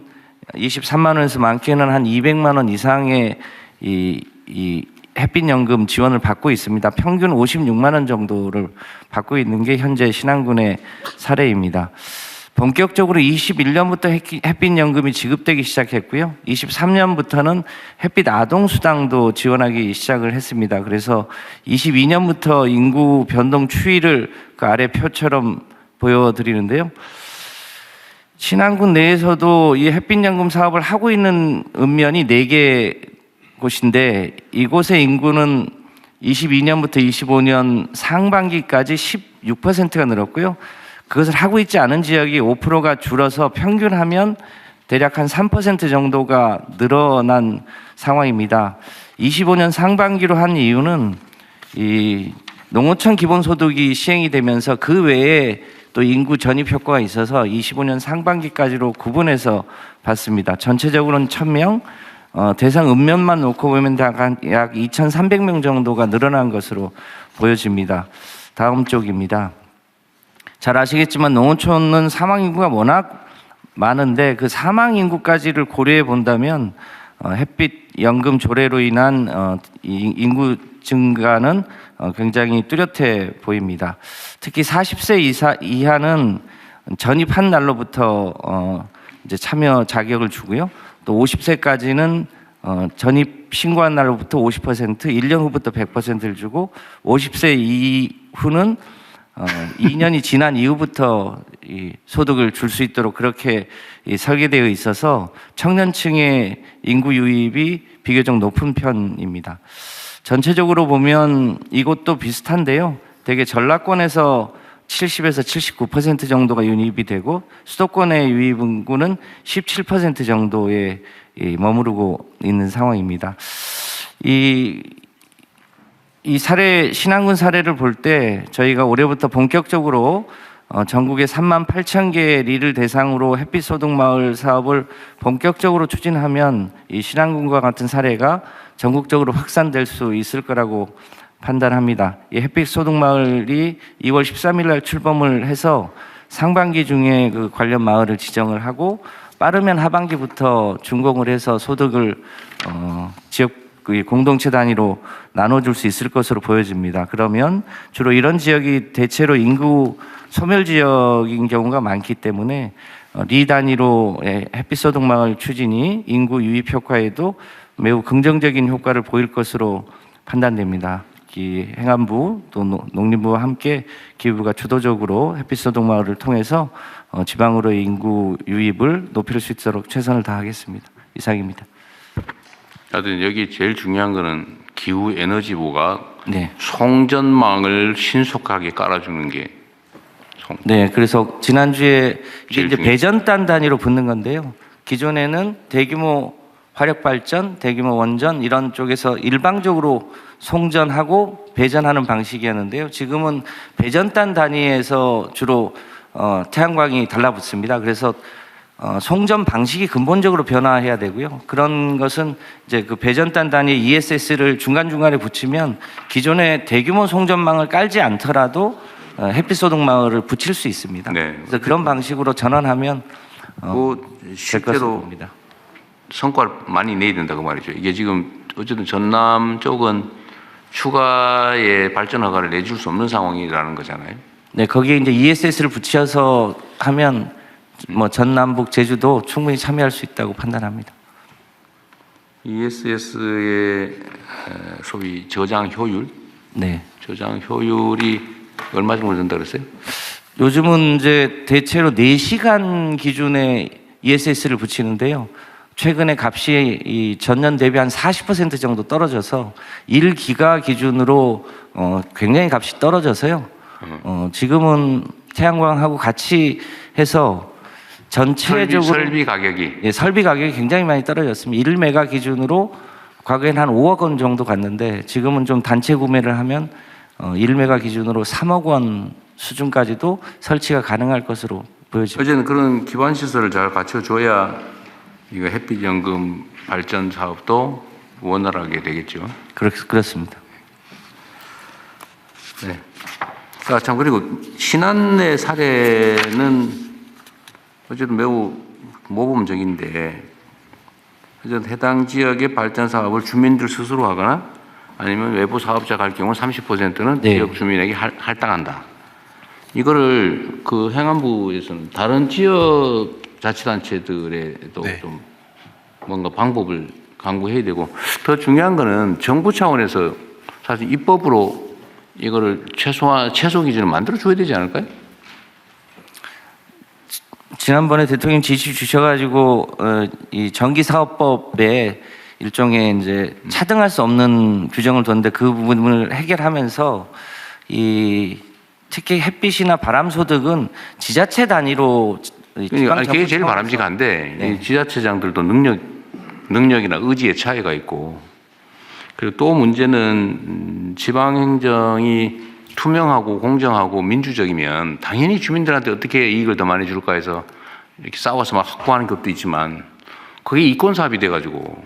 I: 23만 원에서 많게는 한 200만 원 이상의 이 햇빛연금 지원을 받고 있습니다. 평균 56만 원 정도를 받고 있는 게 현재 신안군의 사례입니다. 본격적으로 21년부터 햇빛연금이 지급되기 시작했고요. 23년부터는 햇빛 아동수당도 지원하기 시작을 했습니다. 그래서 22년부터 인구 변동 추이를 그 아래 표처럼 보여드리는데요. 신안군 내에서도 이 햇빛연금 사업을 하고 있는 읍면이 4개 곳인데 이곳의 인구는 22년부터 25년 상반기까지 16%가 늘었고요. 그것을 하고 있지 않은 지역이 5%가 줄어서 평균하면 대략 한 3% 정도가 늘어난 상황입니다. 25년 상반기로 한 이유는 이 농어촌 기본소득이 시행이 되면서 그 외에 또 인구 전입 효과가 있어서 25년 상반기까지로 구분해서 봤습니다. 전체적으로는 1,000명, 대상 읍면만 놓고 보면 약 2,300명 정도가 늘어난 것으로 보여집니다. 다음 쪽입니다. 잘 아시겠지만 농어촌은 사망 인구가 워낙 많은데 그 사망 인구까지를 고려해 본다면 햇빛 연금 조례로 인한 인구 증가는 굉장히 뚜렷해 보입니다. 특히 40세 이하는 전입한 날로부터 이제 참여 자격을 주고요. 또 50세까지는 전입 신고한 날로부터 50%, 1년 후부터 100%를 주고 50세 이후는 2년이 지난 이후부터 이 소득을 줄 수 있도록 그렇게 설계되어 있어서 청년층의 인구 유입이 비교적 높은 편입니다. 전체적으로 보면 이것도 비슷한데요. 대개 전라권에서 70에서 79% 정도가 유입이 되고 수도권의 유입 인구는 17% 정도에 머무르고 있는 상황입니다. 이 사례, 신안군 사례를 볼 때 저희가 올해부터 본격적으로 전국의 38,000개 리를 대상으로 햇빛 소득 마을 사업을 본격적으로 추진하면 이 신안군과 같은 사례가 전국적으로 확산될 수 있을 거라고 판단합니다. 이 햇빛 소득 마을이 2월 13일 날 출범을 해서 상반기 중에 그 관련 마을을 지정을 하고 빠르면 하반기부터 준공을 해서 소득을 지역 공동체 단위로 나눠줄 수 있을 것으로 보여집니다. 그러면 주로 이런 지역이 대체로 인구 소멸 지역인 경우가 많기 때문에 리 단위로 햇빛 소득 마을 추진이 인구 유입 효과에도 매우 긍정적인 효과를 보일 것으로 판단됩니다. 이 행안부 또 농림부와 함께 기후부가 주도적으로 햇빛 소득 마을을 통해서 지방으로의 인구 유입을 높일 수 있도록 최선을 다하겠습니다. 이상입니다.
B: 하여튼 여기 제일 중요한 거는 기후에너지부가
I: 네.
B: 송전망을 신속하게 깔아주는 게
I: 네, 그래서 지난주에 이게 이제 배전단 단위로 붙는 건데요. 기존에는 대규모 화력발전, 대규모 원전 이런 쪽에서 일방적으로 송전하고 배전하는 방식이었는데요. 지금은 배전단 단위에서 주로 태양광이 달라붙습니다. 그래서 송전 방식이 근본적으로 변화해야 되고요. 그런 것은 이제 그 배전단 단위 ESS를 중간중간에 붙이면 기존의 대규모 송전망을 깔지 않더라도 햇빛 소득 마을을 붙일 수 있습니다.
B: 네.
I: 그래서 그런 방식으로 전환하면
B: 실제로 성과를 많이 내야 된다고 말이죠. 이게 지금 어쨌든 전남 쪽은 추가의 발전 허가를 내줄 수 없는 상황이라는 거잖아요.
I: 네, 거기에 이제 ESS를 붙여서 하면 뭐 전남북 제주도 충분히 참여할 수 있다고 판단합니다.
B: ESS의 소위 저장 효율?
I: 네.
B: 저장 효율이 얼마 정도 된다 그랬어요?
I: 요즘은 이제 대체로 4시간 기준의 ESS를 붙이는데요. 최근에 값이 이 전년 대비 한 40% 정도 떨어져서 1기가 기준으로 굉장히 값이 떨어져서요. 지금은 태양광하고 같이 해서 전체적으로
B: 설비 가격이
I: 예, 설비 가격이 굉장히 많이 떨어졌습니다. 1메가 기준으로 과거에는 한 5억 원 정도 갔는데 지금은 좀 단체 구매를 하면 1메가 기준으로 3억 원 수준까지도 설치가 가능할 것으로 보여집니다.
B: 어제는 그런 기반 시설을 잘 갖춰줘야 이거 햇빛 연금 발전 사업도 원활하게 되겠죠.
I: 그렇습니다.
B: 네. 자, 참 그리고 신안의 사례는 어쨌든 매우 모범적인데 어쨌든 해당 지역의 발전 사업을 주민들 스스로 하거나 아니면 외부 사업자가 할 경우 30%는
I: 네.
B: 지역 주민에게 할당한다. 이거를 그 행안부에서는 다른 지역 자치단체들에도
J: 네.
B: 좀 뭔가 방법을 강구해야 되고 더 중요한 거는 정부 차원에서 사실 입법으로 이거를 최소 기준을 만들어 줘야 되지 않을까요?
I: 지난번에 대통령 지시 주셔가지고 이 전기사업법에 일종의 이제 차등할 수 없는 규정을 뒀는데 그 부분을 해결하면서 이 특히 햇빛이나 바람 소득은 지자체 단위로
B: 그게 제일 바람직한데
I: 네.
B: 이 지자체장들도 능력이나 의지의 차이가 있고 그리고 또 문제는 지방행정이 투명하고 공정하고 민주적이면 당연히 주민들한테 어떻게 이익을 더 많이 줄까 해서 이렇게 싸워서 막 확보하는 것도 있지만 그게 이권 사업이 돼가지고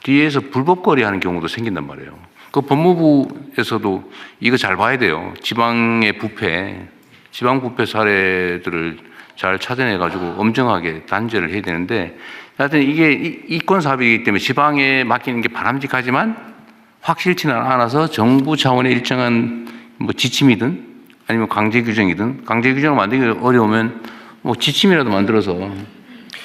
B: 뒤에서 불법거리 하는 경우도 생긴단 말이에요. 그 법무부에서도 이거 잘 봐야 돼요. 지방의 부패, 지방 부패 사례들을 잘 찾아내가지고 엄정하게 단죄를 해야 되는데, 하여튼 이게 이권 사업이기 때문에 지방에 맡기는 게 바람직하지만 확실치는 않아서 정부 차원의 일정한 뭐 지침이든 아니면 강제 규정이든, 강제 규정을 만들기 어려우면 뭐 지침이라도 만들어서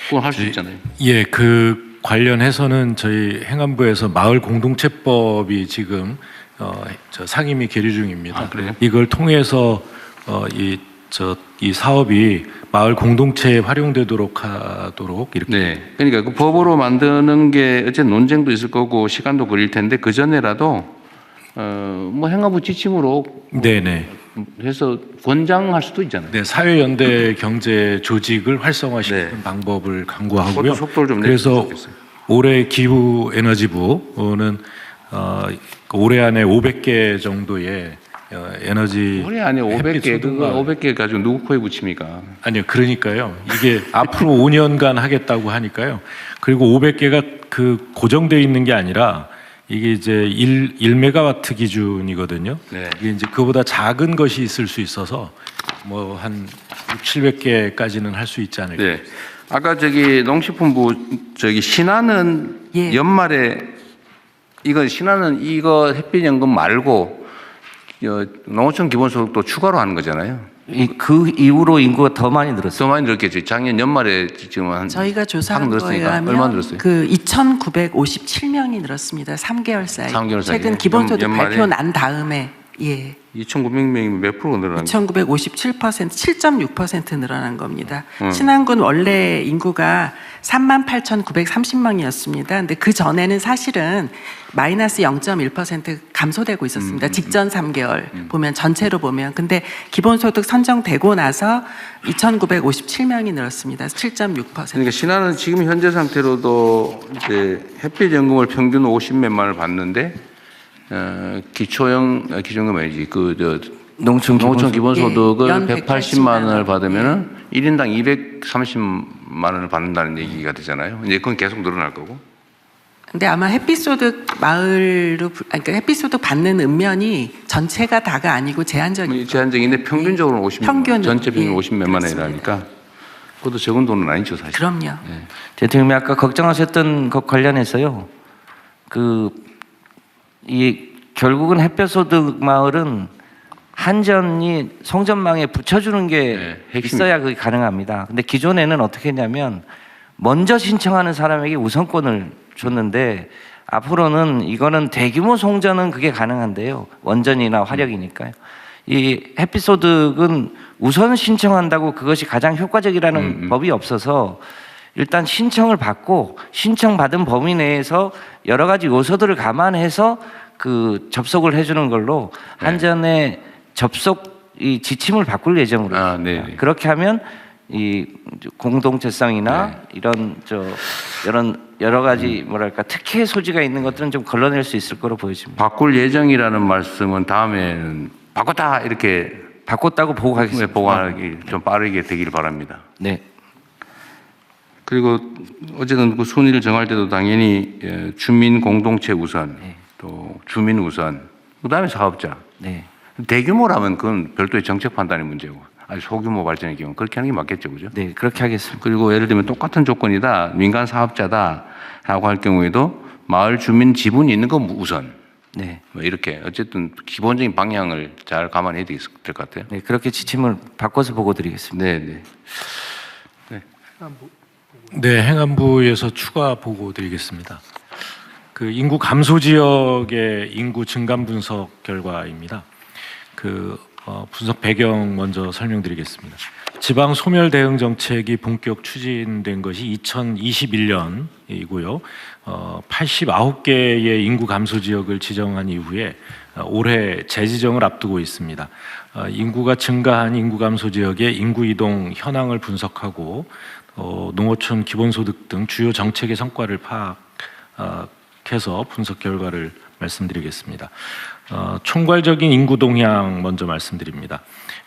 B: 그걸 할 수 있잖아요.
J: 예, 그 관련해서는 저희 행안부에서 마을 공동체법이 지금 저 상임위 계류 중입니다.
B: 아, 그래요?
J: 이걸 통해서 이 사업이 마을 공동체에 활용되도록 하도록 이렇게.
B: 네. 그러니까 그 법으로 만드는 게 어쨌든 논쟁도 있을 거고 시간도 걸릴 텐데 그 전에라도 뭐 행안부 지침으로
J: 네네.
B: 해서 권장할 수도 있잖아요.
J: 네, 사회연대 경제 조직을 활성화시키는
B: 네.
J: 방법을 강구하고요.
B: 그것도 속도를 좀
J: 그래서
B: 내주셨으면 좋겠어요.
J: 올해 기후에너지부는 올해 안에 500개 정도의 에너지
B: 올해 안에 500개, 그거 500개 가지고 누구 코에 붙입니까?
J: 아니요, 그러니까요. 이게 앞으로 5년간 하겠다고 하니까요. 그리고 500개가 그 고정되어 있는 게 아니라 이게 이제 1메가와트 기준이거든요.
B: 네.
J: 이게 이제 그보다 작은 것이 있을 수 있어서 뭐 한 700개까지는 할 수 있지 않을까.
B: 네. 아까 저기 농식품부 저기 신한은
D: 예.
B: 연말에 신한은 이거 햇빛연금 말고 농어촌 기본소득도 추가로 하는 거잖아요.
I: 그 이후로 인구가 더 많이 늘었어요.
B: 더 많이 늘었겠죠. 작년 연말에 지금 한
D: 저희가 조사한 거에
B: 늘었으니까
D: 하면
B: 얼마 늘었어요?
D: 그 2,957명이 늘었습니다. 3개월 사이.
B: 3개월 사이에.
D: 최근 기본소득
B: 연말에?
D: 발표 난 다음에
B: 2,900명이면 몇 프로가 늘어난 거예요?
D: 2,957%, 7.6% 늘어난 겁니다. 신안군 원래 인구가 38,930명이었습니다. 근데 그 전에는 사실은 마이너스 0.1% 감소되고 있었습니다. 직전 3개월 보면 전체로 보면. 근데 기본소득 선정되고 나서 2,957명이 늘었습니다. 7.6%.
B: 그러니까 신한은 지금 현재 상태로도 이제 햇빛연금을 평균 50몇만을 받는데 기초형 아니지 농촌 기본소득을
D: 예,
B: 180만 원을 받으면은 1인당 230만 원을 받는다는 얘기가 되잖아요. 이제 그건 계속 늘어날 거고.
D: 근데 아마 햇빛소득 마을로 그러니까 햇빛소득 받는 읍면이 전체가 다가 아니고
B: 제한적인데 평균적으로 50만 원, 전체 평균 50몇만 원이라니까 그것도 적은 돈은 아니죠 사실.
D: 그럼요.
B: 네.
I: 대통령이 아까 걱정하셨던 것 관련해서요. 결국은 햇볕소득 마을은 한전이 송전망에 붙여주는 게 있어야 그게 가능합니다. 근데 기존에는 어떻게 했냐면 먼저 신청하는 사람에게 우선권을 줬는데 앞으로는 이거는 대규모 송전은 그게 가능한데요. 원전이나 화력이니까요. 이 햇빛소득은 우선 신청한다고 그것이 가장 효과적이라는 법이 없어서 일단 신청을 받고 신청받은 범위 내에서 여러 가지 요소들을 감안해서 그 접속을 해주는 걸로 한전의 접속 이 지침을 바꿀 예정으로 그렇게 하면 이 공동체성이나 이런 여러 가지 뭐랄까 특혜 소지가 있는 것들은 좀 걸러낼 수 있을 거로 보여집니다.
B: 바꿀 예정이라는 말씀은 다음에는 바꿨다 이렇게
I: 바꿨다고 보고하겠습니다.
B: 보고하기 좀 빠르게 되기를 바랍니다.
I: 네.
B: 그리고 어쨌든 그 순위를 정할 때도 당연히 주민 공동체 우선, 또 주민 우선, 그다음에 사업자.
I: 네.
B: 대규모라면 그건 별도의 정책 판단의 문제고, 아주 소규모 발전의 경우 그렇게 하는 게 맞겠죠, 그죠?
I: 네, 그렇게 하겠습니다.
B: 그리고 예를 들면 똑같은 조건이다, 민간 사업자다라고 할 경우에도 마을 주민 지분이 있는 건 우선.
I: 네.
B: 뭐 이렇게 어쨌든 기본적인 방향을 잘 감안해야 될 것 같아요.
I: 네, 그렇게 지침을 바꿔서 보고드리겠습니다.
B: 네, 네.
J: 네, 행안부에서 추가 보고 드리겠습니다. 그 인구 감소 지역의 인구 증감 분석 결과입니다. 분석 배경 먼저 설명드리겠습니다. 지방 소멸 대응 정책이 본격 추진된 것이 2021년이고요. 89개의 인구 감소 지역을 지정한 이후에 올해 재지정을 앞두고 있습니다. 인구가 증가한 인구 감소 지역의 인구 이동 현황을 분석하고 농어촌 기본소득 등 주요 정책의 성과를 파악해 요약해서 분석 결과를 말씀드리겠습니다. 총괄적인 인구 동향 먼저 말씀드립니다.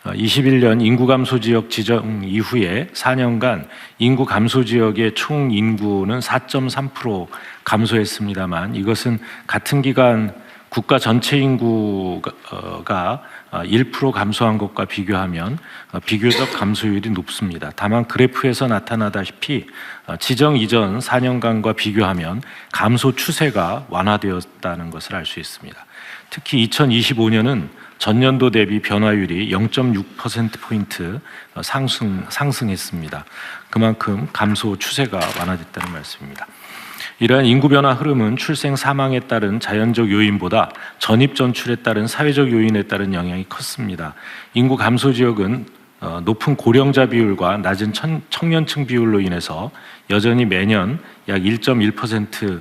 J: 21년 인구 감소 지역 지정 이후에 4년간 인구 감소 지역의 총 인구는 4.3% 감소했습니다만 이것은 같은 기간 국가 전체 인구가 1% 감소한 것과 비교하면 비교적 감소율이 높습니다. 다만 그래프에서 나타나다시피 지정 이전 4년간과 비교하면 감소 추세가 완화되었다는 것을 알 수 있습니다. 특히 2025년은 전년도 대비 변화율이 0.6%포인트 상승했습니다. 그만큼 감소 추세가 완화됐다는 말씀입니다. 이러한 인구 변화 흐름은 출생 사망에 따른 자연적 요인보다 전입 전출에 따른 사회적 요인에 따른 영향이 컸습니다. 인구 감소 지역은 높은 고령자 비율과 낮은 청년층 비율로 인해서 여전히 매년 약 1.1%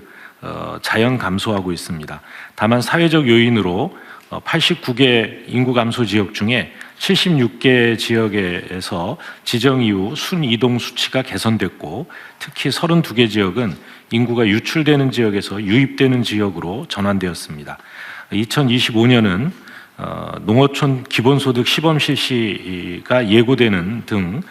J: 자연 감소하고 있습니다. 다만 사회적 요인으로 89개 인구 감소 지역 중에 76개 지역에서 지정 이후 순이동 수치가 개선됐고 특히 32개 지역은 인구가 유출되는 지역에서 유입되는 지역으로 전환되었습니다. 2025년은 농어촌 기본소득 시범 실시가 예고되는 등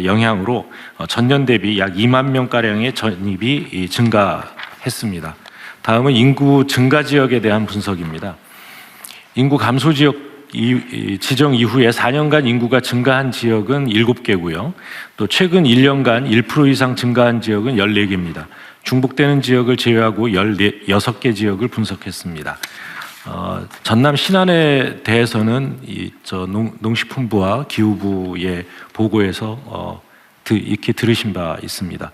J: 영향으로 전년 대비 약 2만 명가량의 전입이 증가했습니다. 다음은 인구 증가 지역에 대한 분석입니다. 인구 감소 지역 지정 이후에 4년간 인구가 증가한 지역은 7개고요. 또 최근 1년간 1% 이상 증가한 지역은 14개입니다. 중복되는 지역을 제외하고 16개 지역을 분석했습니다. 전남 신안에 대해서는 농식품부와 기후부의 보고에서 익히 들으신 바 있습니다.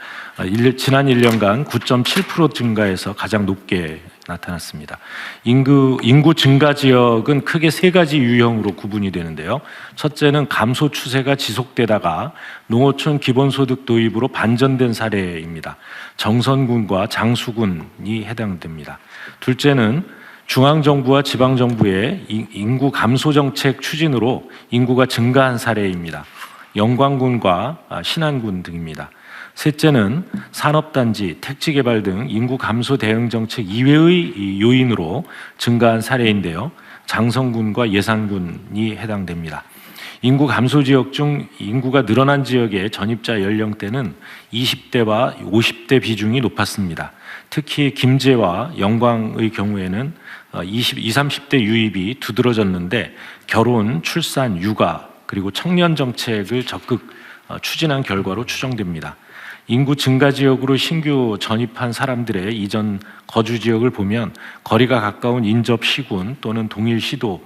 J: 지난 1년간 9.7% 증가해서 가장 높게 나타났습니다. 인구 증가 지역은 크게 3가지 유형으로 구분이 되는데요. 첫째는 감소 추세가 지속되다가 농어촌 기본소득 도입으로 반전된 사례입니다. 정선군과 장수군이 해당됩니다. 둘째는 중앙정부와 지방정부의 인구 감소 정책 추진으로 인구가 증가한 사례입니다. 영광군과 신안군 등입니다. 셋째는 산업단지, 택지개발 등 인구 감소 대응 정책 이외의 요인으로 증가한 사례인데요. 장성군과 예산군이 해당됩니다. 인구 감소 지역 중 인구가 늘어난 지역의 전입자 연령대는 20대와 50대 비중이 높았습니다. 특히 김제와 영광의 경우에는 20, 30대 유입이 두드러졌는데 결혼, 출산, 육아 그리고 청년 정책을 적극 추진한 결과로 추정됩니다. 인구 증가 지역으로 신규 전입한 사람들의 이전 거주 지역을 보면 거리가 가까운 인접 시군 또는 동일 시도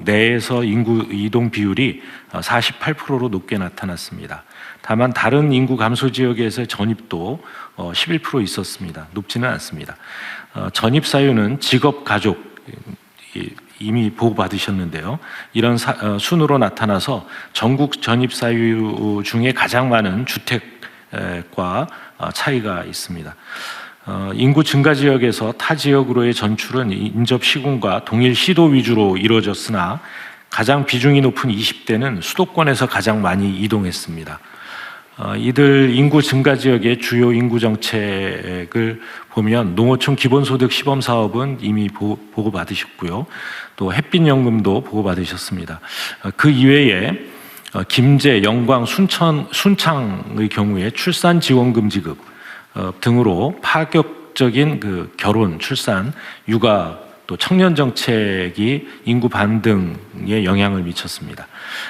J: 내에서 인구 이동 비율이 48%로 높게 나타났습니다. 다만 다른 인구 감소 지역에서 전입도 11% 있었습니다. 높지는 않습니다. 전입 사유는 직업, 가족 이미 보고받으셨는데요. 이런 순으로 나타나서 전국 전입 사유 중에 가장 많은 주택과 차이가 있습니다. 인구 증가 지역에서 타 지역으로의 전출은 인접 시군과 동일 시도 위주로 이루어졌으나 가장 비중이 높은 20대는 수도권에서 가장 많이 이동했습니다. 이들 인구 증가 지역의 주요 인구 정책을 보면 농어촌 기본소득 시범 사업은 이미 보고받으셨고요. 또 햇빛연금도 보고받으셨습니다. 그 이외에 김제, 영광, 순창의 경우에 출산지원금 지급 등으로 파격적인 결혼, 출산, 육아 또 청년 정책이 인구 반등에 영향을 미쳤습니다.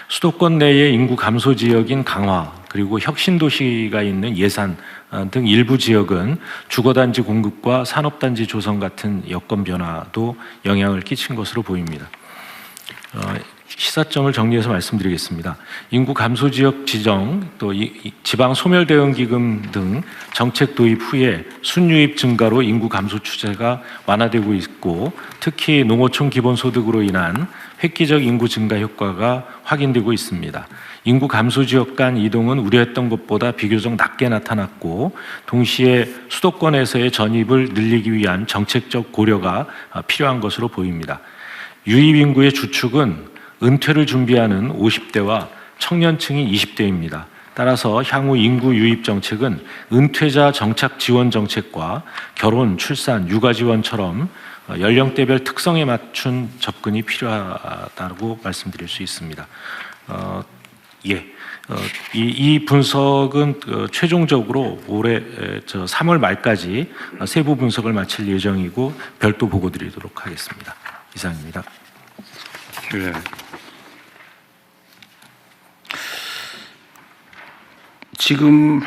J: 수도권 내의 인구 감소 지역인 강화 그리고 혁신도시가 있는 예산 등 일부 지역은 주거단지 공급과 산업단지 조성 같은 여건 변화도 영향을 끼친 것으로 보입니다. 시사점을 정리해서 말씀드리겠습니다. 인구 감소 지역 지정, 또 지방 소멸 대응 기금 등 정책 도입 후에 순유입 증가로 인구 감소 추세가 완화되고 있고, 특히 농어촌 기본소득으로 인한 획기적 인구 증가 효과가 확인되고 있습니다. 인구 감소 지역 간 이동은 우려했던 것보다 비교적 낮게 나타났고, 동시에 수도권에서의 전입을 늘리기 위한 정책적 고려가 필요한 것으로 보입니다. 유입 인구의 주축은 은퇴를 준비하는 50대와 청년층이 20대입니다. 따라서 향후 인구 유입 정책은 은퇴자 정착 지원 정책과 결혼, 출산, 육아 지원처럼 연령대별 특성에 맞춘 접근이 필요하다고 말씀드릴 수 있습니다. 이 분석은 최종적으로 올해 3월 말까지 세부 분석을 마칠 예정이고 별도 보고 드리도록 하겠습니다. 이상입니다.
B: 네. 지금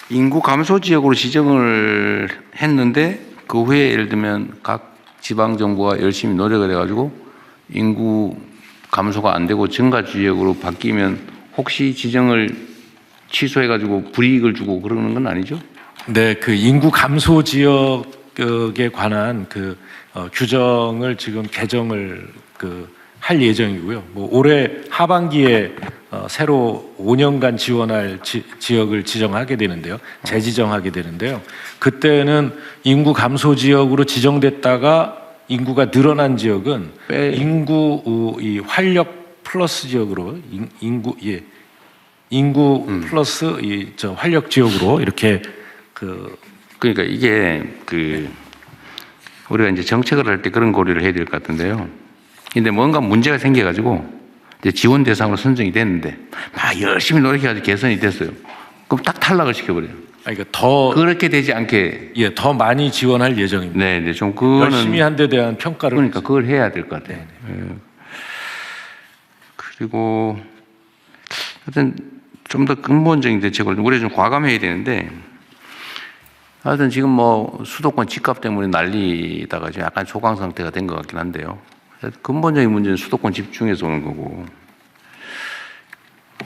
B: 인구 감소 지역으로 지정을 했는데 그 후에 예를 들면 각 지방 정부가 열심히 노력을 해가지고 인구 감소가 안 되고 증가 지역으로 바뀌면 혹시 지정을 취소해가지고 불이익을 주고 그러는 건 아니죠?
J: 네, 그 인구 감소 지역에 관한 규정을 지금 개정을 할 예정이고요. 뭐 올해 하반기에 새로 5년간 지원할 지역을 지정하게 되는데요. 재지정하게 되는데요. 그때는 인구 감소 지역으로 지정됐다가 인구가 늘어난 지역은 인구 이 활력 플러스 지역으로 인구 플러스 활력 지역으로 이렇게
B: 그러니까 이게 우리가 이제 정책을 할 때 그런 고려를 해야 될 것 같은데요. 근데 뭔가 문제가 생겨가지고 이제 지원 대상으로 선정이 됐는데 막 열심히 노력해가지고 개선이 됐어요. 그럼 딱 탈락을 시켜버려요.
J: 그러니까 더
B: 그렇게 되지 않게
J: 더 많이 지원할 예정입니다.
B: 네, 좀 그거는
J: 열심히 한 데 대한 평가를
B: 그러니까 그걸 해야 될 것 같아요. 네. 그리고 하여튼 좀 더 근본적인 대책을 우리가 좀 과감해야 되는데 하여튼 지금 뭐 수도권 집값 때문에 난리다가 지금 약간 소강 상태가 된 것 같긴 한데요. 근본적인 문제는 수도권 집중해서 오는 거고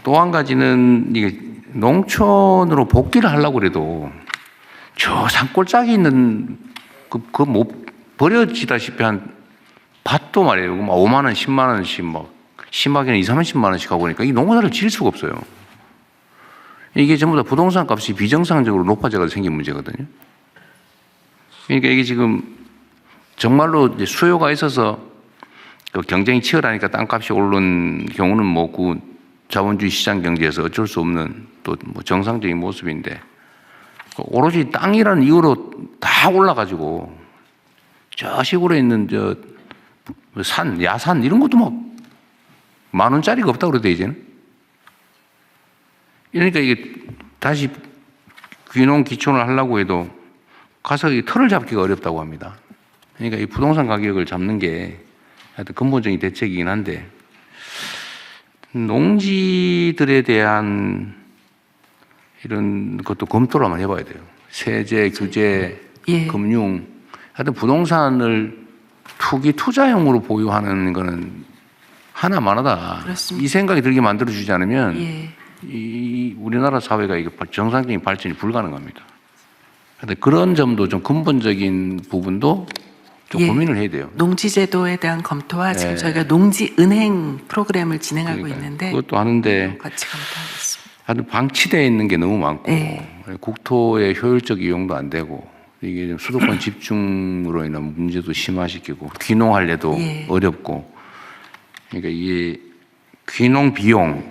B: 또 한 가지는 이게 농촌으로 복귀를 하려고 그래도 저 산골짜기 있는 그 못 버려지다시피 한 밭도 말이에요. 막 5만 원, 10만 원씩 막 심하게는 2, 30만 원씩 하고 그러니까 이 농사를 지을 수가 없어요. 이게 전부 다 부동산 값이 비정상적으로 높아져서 생긴 문제거든요. 그러니까 이게 지금 정말로 이제 수요가 있어서 경쟁이 치열하니까 땅값이 오른 경우는 뭐 그 자본주의 시장 경제에서 어쩔 수 없는 또 뭐 정상적인 모습인데 오로지 땅이라는 이유로 다 올라가지고 저 시골에 있는 야산 이런 것도 막 10,000원짜리가 없다고 그러대 이제는. 그러니까 이게 다시 귀농 기촌을 하려고 해도 가서 이 털을 잡기가 어렵다고 합니다. 그러니까 이 부동산 가격을 잡는 게 하여튼 근본적인 대책이긴 한데 농지들에 대한 이런 것도 검토를 한번 해봐야 돼요. 세제, 규제, 금융 하여튼 부동산을 투자용으로 보유하는 거는 하나만하다.
D: 그렇습니다.
B: 이 생각이 들게 만들어주지 않으면 이 우리나라 사회가 이게 정상적인 발전이 불가능합니다. 그런데 그런 점도 좀 근본적인 부분도 좀 고민을 해야 돼요.
D: 농지제도에 대한 검토와 지금 저희가 농지은행 프로그램을 진행하고 있는데
B: 그것도 하는데
D: 같이 검토하겠습니다.
B: 하여튼 방치되어 있는 게 너무 많고 국토의 효율적 이용도 안 되고 이게 좀 수도권 집중으로 인한 문제도 심화시키고 귀농하려도 어렵고 그러니까 이게 귀농 비용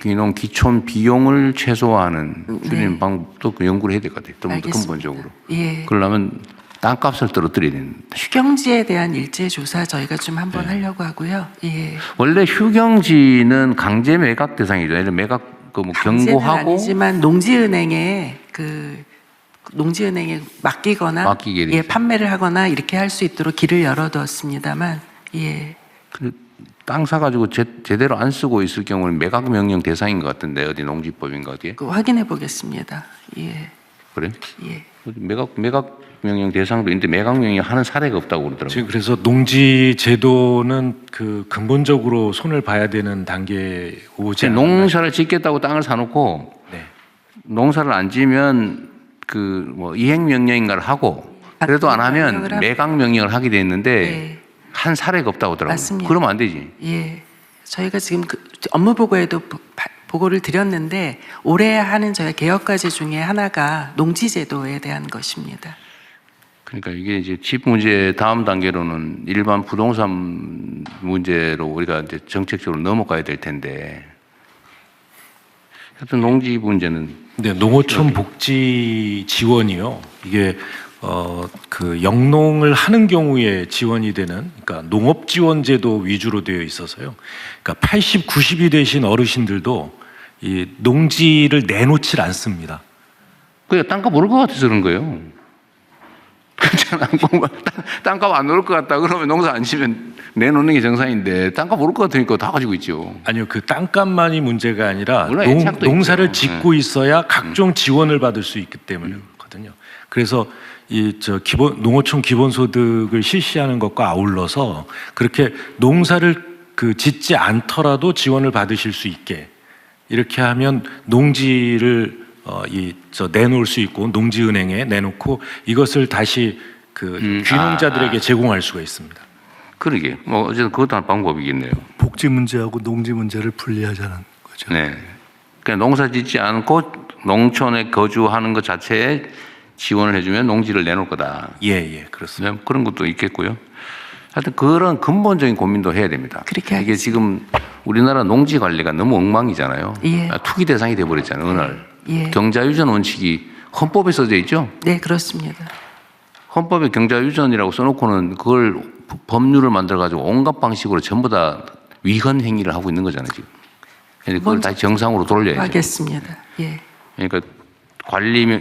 B: 귀농 기촌 비용을 최소화하는 줄이는 방법도 연구를 해야 될 것 같아요. 좀 더 근본적으로. 그러려면 땅값을 떨어뜨려야 되는데.
D: 휴경지에 대한 일제 조사 저희가 좀 한번 하려고 하고요.
B: 원래 휴경지는 강제 매각 대상이죠. 예를 매각 뭐 경고하고
D: 아니지만 농지은행에 맡기거나 판매를 하거나 이렇게 할 수 있도록 길을 열어두었습니다만
B: 땅 사가지고 제대로 안 쓰고 있을 경우는 매각 명령 대상인 것 같은데 어디 농지법인가 어디에?
D: 확인해 보겠습니다.
B: 그래? 매각 명령 대상도 있는데 매각 명령 하는 사례가 없다고 그러더라고요.
J: 지금 그래서 농지 제도는 근본적으로 손을 봐야 되는 단계에 오지 않나요?
B: 농사를 짓겠다고 땅을 사놓고 농사를 안 지으면 뭐 이행 명령인가를 하고 그래도 안 하면 매각 명령을 하게 돼 있는데 한 사례가 없다고 하더라고요.
D: 맞습니다.
B: 그러면 안 되지.
D: 저희가 지금 업무 보고에도 보고를 드렸는데 올해 하는 저희 개혁 과제 중에 하나가 농지 제도에 대한 것입니다.
B: 그러니까 이게 이제 집 문제 다음 단계로는 일반 부동산 문제로 우리가 이제 정책적으로 넘어가야 될 텐데 하여튼 농지 문제는
J: 네, 농어촌 복지 지원이요. 이게 그 영농을 하는 경우에 지원이 되는, 그러니까 농업 지원 제도 위주로 되어 있어서요. 그러니까 80, 90이 되신 어르신들도 이 농지를 내놓질 않습니다.
B: 그게 땅값 오를 것 같아서 그런 거예요. 그렇잖아. 땅값 안 오를 것 같다 그러면 농사 안 지면 내놓는 게 정상인데 땅값 오를 것 같으니까 다 가지고 있죠.
J: 아니요, 그 땅값만이 문제가 아니라
B: 물론 애착도
J: 농사를
B: 있죠.
J: 짓고 있어야 각종 지원을 받을 수 있기 때문에 그렇거든요. 그래서 농어촌 기본소득을 실시하는 것과 아울러서 그렇게 농사를 짓지 않더라도 지원을 받으실 수 있게 이렇게 하면 농지를 내놓을 수 있고 농지은행에 내놓고 이것을 다시 귀농자들에게 제공할 수가 있습니다.
B: 그러게. 뭐 어쨌든 그것도 한 방법이겠네요.
C: 복지 문제하고 농지 문제를 분리하자는 거죠.
B: 네. 그냥 농사 짓지 않고 농촌에 거주하는 것 자체에 지원을 해주면 농지를 내놓을 거다.
J: 예, 그렇습니다.
B: 네, 그런 것도 있겠고요. 하여튼 그런 근본적인 고민도 해야 됩니다. 이게 지금 우리나라 농지 관리가 너무 엉망이잖아요.
D: 예.
B: 투기 대상이 돼버렸잖아요. 어느 날.
D: 예.
B: 경자유전 원칙이 헌법에 써져 있죠.
D: 네, 그렇습니다.
B: 헌법에 경자유전이라고 써놓고는 그걸 법률을 만들어가지고 온갖 방식으로 전부 다 위헌 행위를 하고 있는 거잖아요, 지금. 그걸 다시 정상으로 돌려야죠.
D: 알겠습니다. 예.
B: 그러니까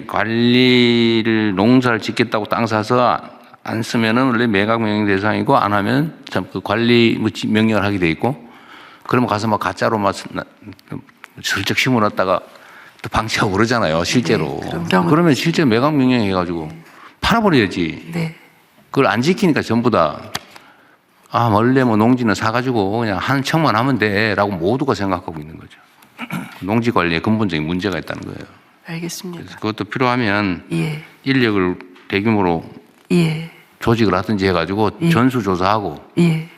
B: 관리를 농사를 짓겠다고 땅 사서 안 쓰면은 원래 매각 명령 대상이고 안 하면 그 관리 명령을 하게 돼 있고 그러면 가서 막 가짜로 막 슬쩍 심어놨다가 또 방치하고 그러잖아요, 실제로.
D: 네,
B: 그러면 실제 매각 명령 해가지고 팔아버려야지.
D: 네.
B: 그걸 안 지키니까 전부 다 원래 뭐 농지는 사가지고 그냥 한 척만 하면 돼라고 모두가 생각하고 있는 거죠. 농지 관리에 근본적인 문제가 있다는 거예요.
D: 알겠습니다.
B: 그래서 그것도 필요하면
D: 예.
B: 인력을 대규모로
D: 예.
B: 조직을 하든지 해가지고
D: 예.
B: 전수조사하고
D: 예.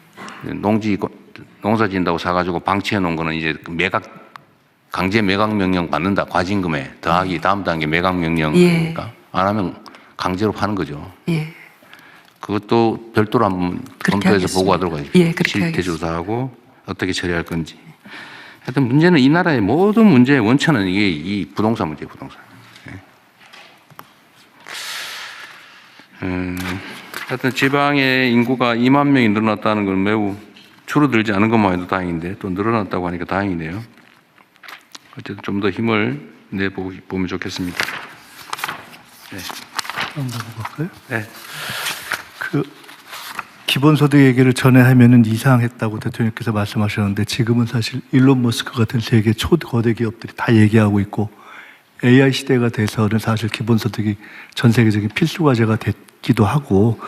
B: 농사 짓는다고 사가지고 방치해 놓은 거는 이제 강제 매각 명령 받는다. 과징금에 더하기 다음 단계 매각 명령이니까 안 하면 강제로 파는 거죠.
D: 예.
B: 그것도 별도로 한번 검토해서 보고하도록 하죠.
D: 예, 그렇게
B: 실태 조사하고 어떻게 처리할 건지. 하여튼 문제는 이 나라의 모든 문제의 원천은 이게 이 부동산 문제예요, 부동산. 하여튼 지방의 인구가 2만 명이 늘어났다는 건 매우 줄어들지 않은 것만 해도 다행인데 또 늘어났다고 하니까 다행이네요. 어쨌든 좀 더 힘을 내보면 좋겠습니다. 네.
C: 한번 볼까요?
B: 네.
C: 기본소득 얘기를 전에 하면은 이상했다고 대통령께서 말씀하셨는데 지금은 사실 일론 머스크 같은 세계 초거대 기업들이 다 얘기하고 있고 AI 시대가 돼서는 사실 기본소득이 전 세계적인 필수 과제가 됐기도 하고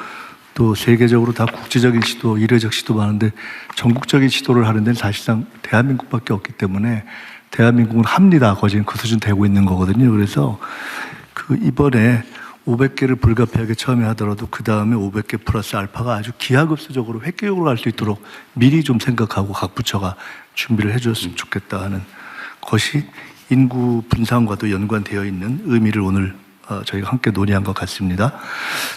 C: 또 세계적으로 다 국제적인 시도, 이례적 시도 많은데 전국적인 시도를 하는 데는 사실상 대한민국밖에 없기 때문에 대한민국은 합니다. 거의 그 수준 되고 있는 거거든요. 그래서 이번에 500개를 불가피하게 처음에 하더라도 그 다음에 500개 플러스 알파가 아주 기하급수적으로 획기적으로 갈 수 있도록 미리 좀 생각하고 각 부처가 준비를 해줬으면 좋겠다 하는 것이 인구 분산과도 연관되어 있는 의미를 오늘 저희가 함께 논의한 것 같습니다.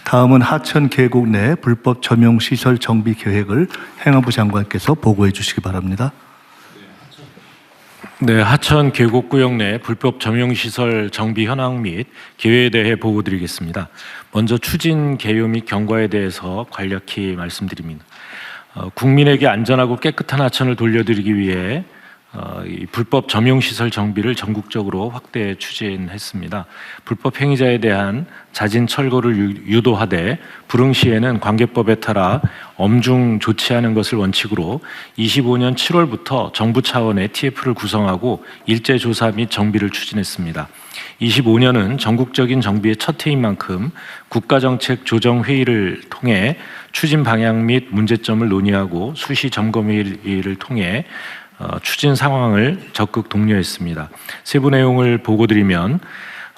C: 다음은 하천 계곡 내 불법 점용 시설 정비 계획을 행안부 장관께서 보고해 주시기 바랍니다.
J: 네, 하천 계곡구역 내 불법 점용시설 정비 현황 및 계획에 대해 보고드리겠습니다. 먼저 추진 개요 및 경과에 대해서 간략히 말씀드립니다. 국민에게 안전하고 깨끗한 하천을 돌려드리기 위해 이 불법 점용시설 정비를 전국적으로 확대 추진했습니다. 불법 행위자에 대한 자진 철거를 유도하되 불응 시에는 관계법에 따라 엄중 조치하는 것을 원칙으로 25년 7월부터 정부 차원의 TF를 구성하고 일제 조사 및 정비를 추진했습니다. 25년은 전국적인 정비의 첫 해인 만큼 국가정책 조정회의를 통해 추진 방향 및 문제점을 논의하고 수시 점검회의를 통해 추진 상황을 적극 독려했습니다. 세부 내용을 보고드리면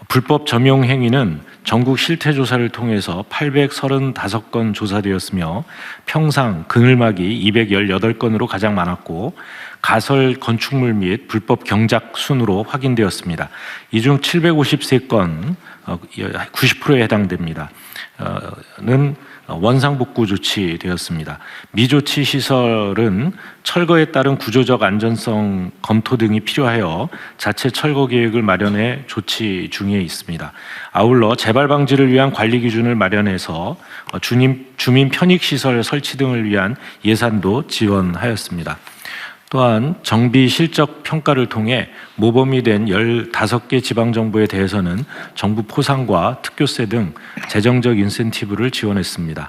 J: 불법 점용 행위는 전국 실태조사를 통해서 835건 조사되었으며 평상 그늘막이 218건으로 가장 많았고 가설 건축물 및 불법 경작 순으로 확인되었습니다. 이 중 753건 90%에 해당됩니다. 는 원상복구 조치되었습니다. 미조치 시설은 철거에 따른 구조적 안전성 검토 등이 필요하여 자체 철거 계획을 마련해 조치 중에 있습니다. 아울러 재발 방지를 위한 관리 기준을 마련해서 주민 편익 시설 설치 등을 위한 예산도 지원하였습니다. 또한 정비 실적 평가를 통해 모범이 된 15개 지방정부에 대해서는 정부 포상과 특교세 등 재정적 인센티브를 지원했습니다.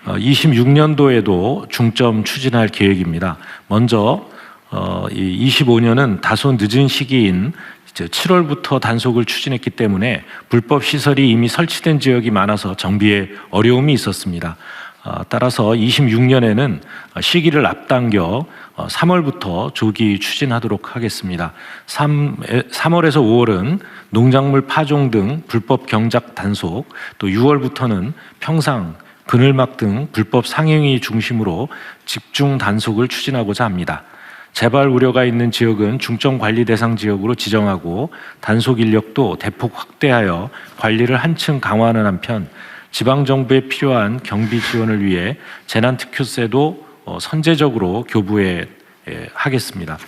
J: 26년도에도 중점 추진할 계획입니다. 먼저 25년은 다소 늦은 시기인 7월부터 단속을 추진했기 때문에 불법 시설이 이미 설치된 지역이 많아서 정비에 어려움이 있었습니다. 따라서 26년에는 시기를 앞당겨 3월부터 조기 추진하도록 하겠습니다. 3월에서 5월은 농작물 파종 등 불법 경작 단속, 또 6월부터는 평상, 그늘막 등 불법 상행위 중심으로 집중 단속을 추진하고자 합니다. 재발 우려가 있는 지역은 중점 관리 대상 지역으로 지정하고 단속 인력도 대폭 확대하여 관리를 한층 강화하는 한편 지방정부에 필요한 경비 지원을 위해 재난특효세도 선제적으로 교부해 하겠습니다.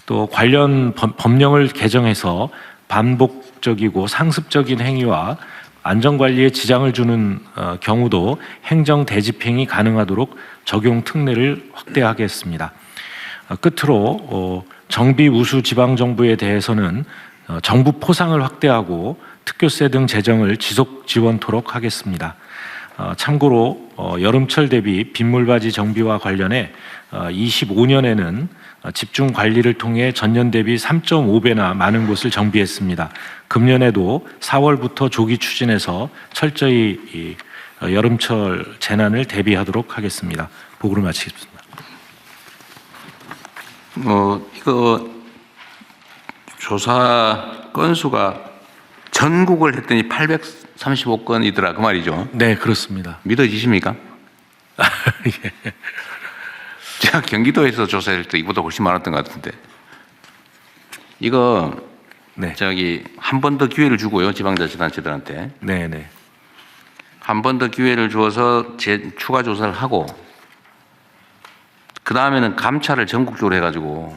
J: 또 관련 법령을 개정해서 반복적이고 상습적인 행위와 안전관리에 지장을 주는 경우도 행정 대집행이 가능하도록 적용 특례를 확대하겠습니다. 끝으로 정비 우수 지방정부에 대해서는 정부 포상을 확대하고 특교세 등 재정을 지속 지원토록 하겠습니다. 참고로 여름철 대비 빗물바지 정비와 관련해 25년에는 집중 관리를 통해 전년 대비 3.5배나 많은 곳을 정비했습니다. 금년에도 4월부터 조기 추진해서 철저히 여름철 재난을 대비하도록 하겠습니다. 보고를 마치겠습니다.
B: 이거 조사 건수가 전국을 했더니 835건이더라 그 말이죠.
J: 네, 그렇습니다.
B: 믿어지십니까?
J: 예.
B: 제가 경기도에서 조사할 때 이보다 훨씬 많았던 것 같은데 이거
J: 네.
B: 저기 한 번 더 기회를 주고요 지방자치단체들한테
J: 네.
B: 한 번 더 기회를 주어서 추가 조사를 하고 그 다음에는 감찰을 전국적으로 해가지고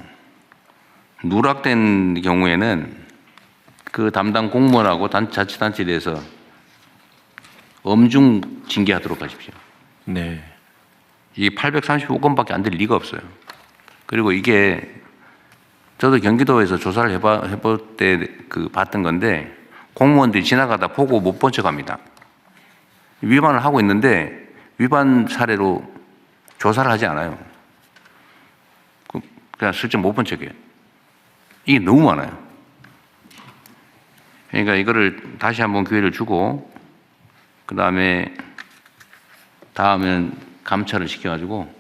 B: 누락된 경우에는 그 담당 공무원하고 자치단체에 대해서 엄중 징계하도록 하십시오.
J: 네.
B: 이게 835건밖에 안 될 리가 없어요. 그리고 이게 저도 경기도에서 조사를 해볼 때 봤던 건데 공무원들이 지나가다 보고 못 본 척 합니다. 위반을 하고 있는데 위반 사례로 조사를 하지 않아요. 그냥 슬쩍 못 본 척해요. 이게 너무 많아요. 그러니까 이거를 다시 한번 기회를 주고 그 다음에는 감찰을 시켜가지고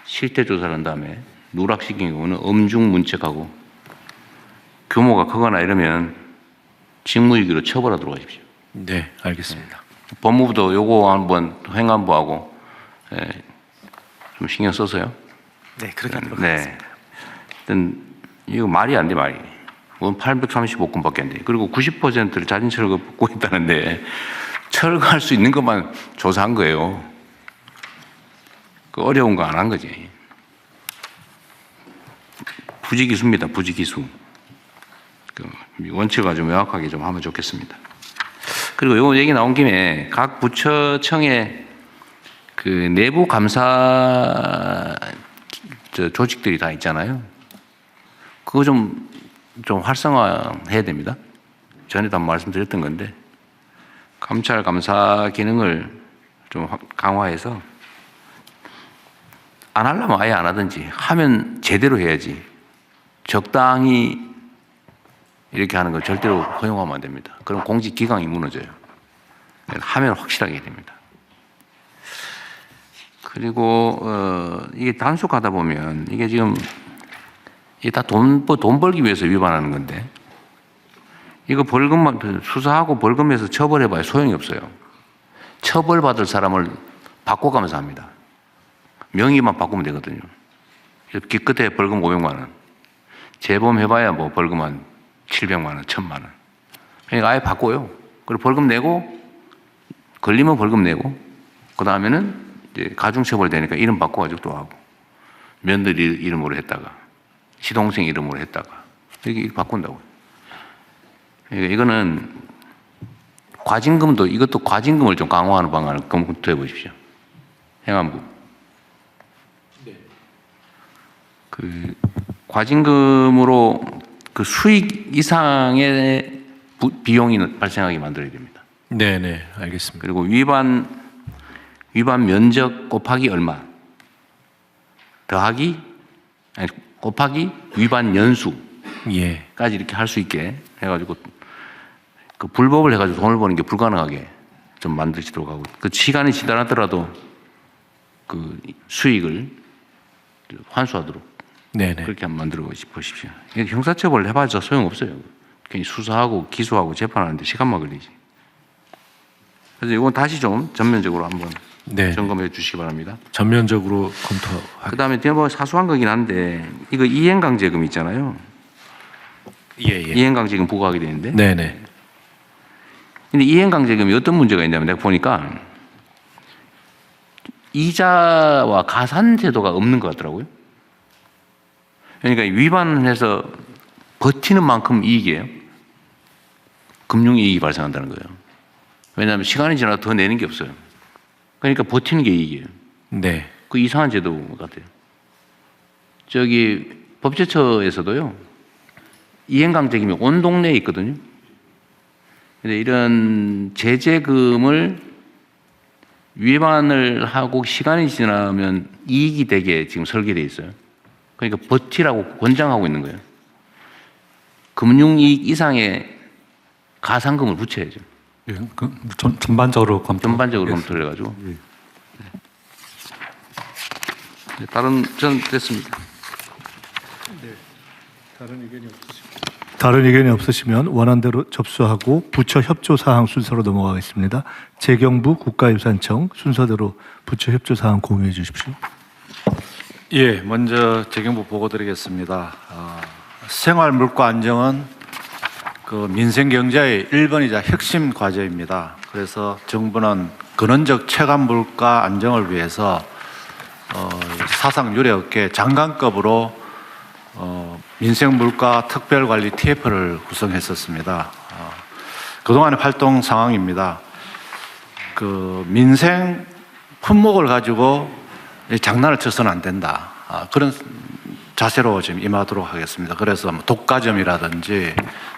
B: 실태 조사를 한 다음에 누락시킨 경우는 엄중 문책하고 규모가 크거나 이러면 직무유기로 처벌하도록 하십시오.
J: 네, 알겠습니다.
B: 법무부도 요거 한번 행안부하고 좀 신경 써서요.
E: 네, 그렇게 하도록
B: 네.
E: 하겠습니다.
B: 하여튼 이거 말이 안 돼, 말이. 835건밖에 안 돼. 그리고 90%를 자진 철거받고 있다는데 철거할 수 있는 것만 조사한 거예요. 그 어려운 거 안 한 거지. 부지기수입니다, 부지기수. 그 원칙을 좀 명확하게 좀 하면 좋겠습니다. 그리고 요 얘기 나온 김에 각 부처청의 그 내부 감사 조직들이 다 있잖아요. 그거 좀 활성화해야 됩니다. 전에도 한번 말씀드렸던 건데 감찰 감사 기능을 좀 강화해서 안 하려면 아예 안 하든지 하면 제대로 해야지 적당히 이렇게 하는 걸 절대로 허용하면 안 됩니다. 그럼 공직 기강이 무너져요. 하면 확실하게 해야 됩니다. 그리고 이게 단속하다 보면 이게 지금 이게 다 돈 벌기 위해서 위반하는 건데 이거 벌금만 수사하고 벌금에서 처벌해봐야 소용이 없어요. 처벌받을 사람을 바꿔가면서 합니다. 명의만 바꾸면 되거든요. 기껏해 벌금 500만 원, 재범해봐야 뭐 벌금 한 700만 원, 1000만 원. 그러니까 아예 바꿔요. 그리고 벌금 내고 걸리면 벌금 내고 그 다음에는 이제 가중처벌 되니까 이름 바꿔가지고 또 하고, 며느리 이름으로 했다가, 시동생 이름으로 했다가, 이렇게 바꾼다고요. 그러니까 이거는 과징금도, 이것도 과징금을 좀 강화하는 방안을 검토해 보십시오. 행안부. 그 과징금으로 그 수익 이상의 비용이 발생하게 만들어야 됩니다.
J: 네네, 알겠습니다.
B: 그리고 위반 면적 곱하기 얼마 더하기 아니 곱하기 위반 연수까지
J: 예.
B: 이렇게 할 수 있게 해가지고 그 불법을 해가지고 돈을 버는 게 불가능하게 좀 만드시도록 하고, 그 시간이 지나더라도 그 수익을 환수하도록
J: 네네.
B: 그렇게 한번 만들어 보십시오. 이게 형사처벌을 해봐야 소용없어요. 괜히 수사하고 기소하고 재판하는데 시간만 걸리지. 그래서 이건 다시 좀 전면적으로 한번
J: 네.
B: 점검해 주시기 바랍니다.
J: 전면적으로 검토.
B: 그 다음에 뭐 사소한 거긴 한데, 이거 이행강제금 있잖아요.
J: 예.
B: 이행강제금 부과하게 되는데.
J: 네네.
B: 근데 이행강제금이 어떤 문제가 있냐면, 내가 보니까 이자와 가산제도가 없는 것 같더라고요. 그러니까 위반해서 버티는 만큼 이익이에요. 금융이익이 발생한다는 거예요. 왜냐하면 시간이 지나도 더 내는 게 없어요. 그러니까 버티는 게 이익이에요.
J: 네.
B: 그 이상한 제도 같아요. 저기 법제처에서도요, 이행강제금이 온 동네에 있거든요. 근데 이런 제재금을 위반을 하고 시간이 지나면 이익이 되게 지금 설계되어 있어요. 그러니까 버티라고 권장하고 있는 거예요. 금융이익 이상의 가산금을 붙여야죠.
N: 예, 전반적으로
B: 전반적으로 검토를 해가지고. 다른 전 됐습니다.
C: 다른 의견이 없으시면 원안대로 접수하고 부처 협조 사항 순서로 넘어가겠습니다. 재경부 국가유산청 순서대로 부처 협조 사항 공유해 주십시오.
F: 예, 먼저 재경부 보고 드리겠습니다. 생활 물가 안정은 그 민생 경제의 1번이자 핵심 과제입니다. 그래서 정부는 근원적 체감 물가 안정을 위해서 사상 유례 없게 장관급으로 민생 물가 특별관리 TF를 구성했었습니다. 그동안의 활동 상황입니다. 그 민생 품목을 가지고 장난을 쳐서는 안 된다. 그런 자세로 지금 임하도록 하겠습니다. 그래서 독과점이라든지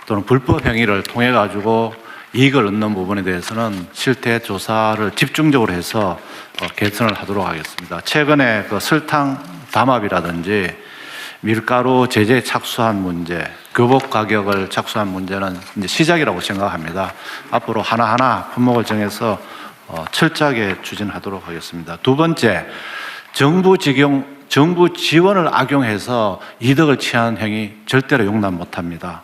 F: 또는 불법 행위를 통해 가지고 이익을 얻는 부분에 대해서는 실태 조사를 집중적으로 해서 개선을 하도록 하겠습니다. 최근에 그 설탕 담합이라든지 밀가루 제재 착수한 문제, 교복 가격을 착수한 문제는 이제 시작이라고 생각합니다. 앞으로 하나하나 품목을 정해서 철저하게 추진하도록 하겠습니다. 두 번째, 정부 지원을 악용해서 이득을 취하는 행위 절대로 용납 못합니다.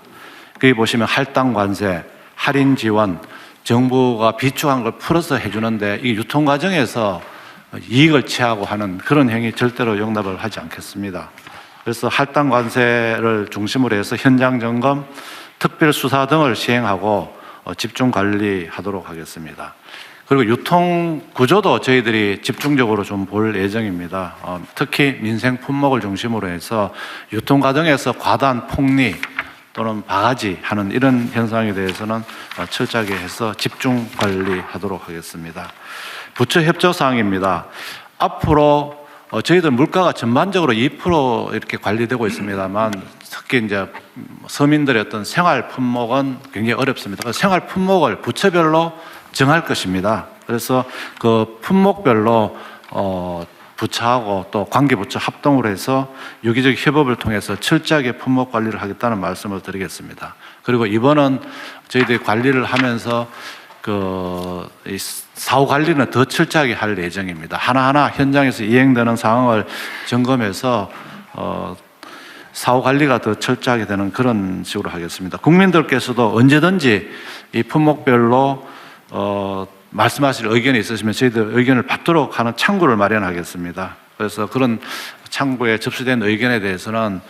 F: 거기 보시면 할당 관세, 할인 지원, 정부가 비축한 걸 풀어서 해주는데 이 유통 과정에서 이익을 취하고 하는 그런 행위 절대로 용납을 하지 않겠습니다. 그래서 할당 관세를 중심으로 해서 현장 점검, 특별 수사 등을 시행하고 집중 관리하도록 하겠습니다. 그리고 유통 구조도 저희들이 집중적으로 좀 볼 예정입니다. 특히 민생 품목을 중심으로 해서 유통 과정에서 과다한 폭리 또는 바가지 하는 이런 현상에 대해서는 철저하게 해서 집중 관리하도록 하겠습니다. 부처 협조 사항입니다. 앞으로 저희들 물가가 전반적으로 2% 이렇게 관리되고 있습니다만 특히 이제 서민들의 어떤 생활 품목은 굉장히 어렵습니다. 그래서 생활 품목을 부처별로 정할 것입니다. 그래서 그 품목별로 부처하고 또 관계부처 합동으로 해서 유기적 협업을 통해서 철저하게 품목 관리를 하겠다는 말씀을 드리겠습니다. 그리고 이번은 저희들이 관리를 하면서 이 사후 관리는 더 철저하게 할 예정입니다. 하나하나 현장에서 이행되는 상황을 점검해서 사후 관리가 더 철저하게 되는 그런 식으로 하겠습니다. 국민들께서도 언제든지 이 품목별로 말씀하실 의견이 있으시면 저희들 의견을 받도록 하는 창구를 마련하겠습니다. 그래서 그런 창구에 접수된 의견에 대해서는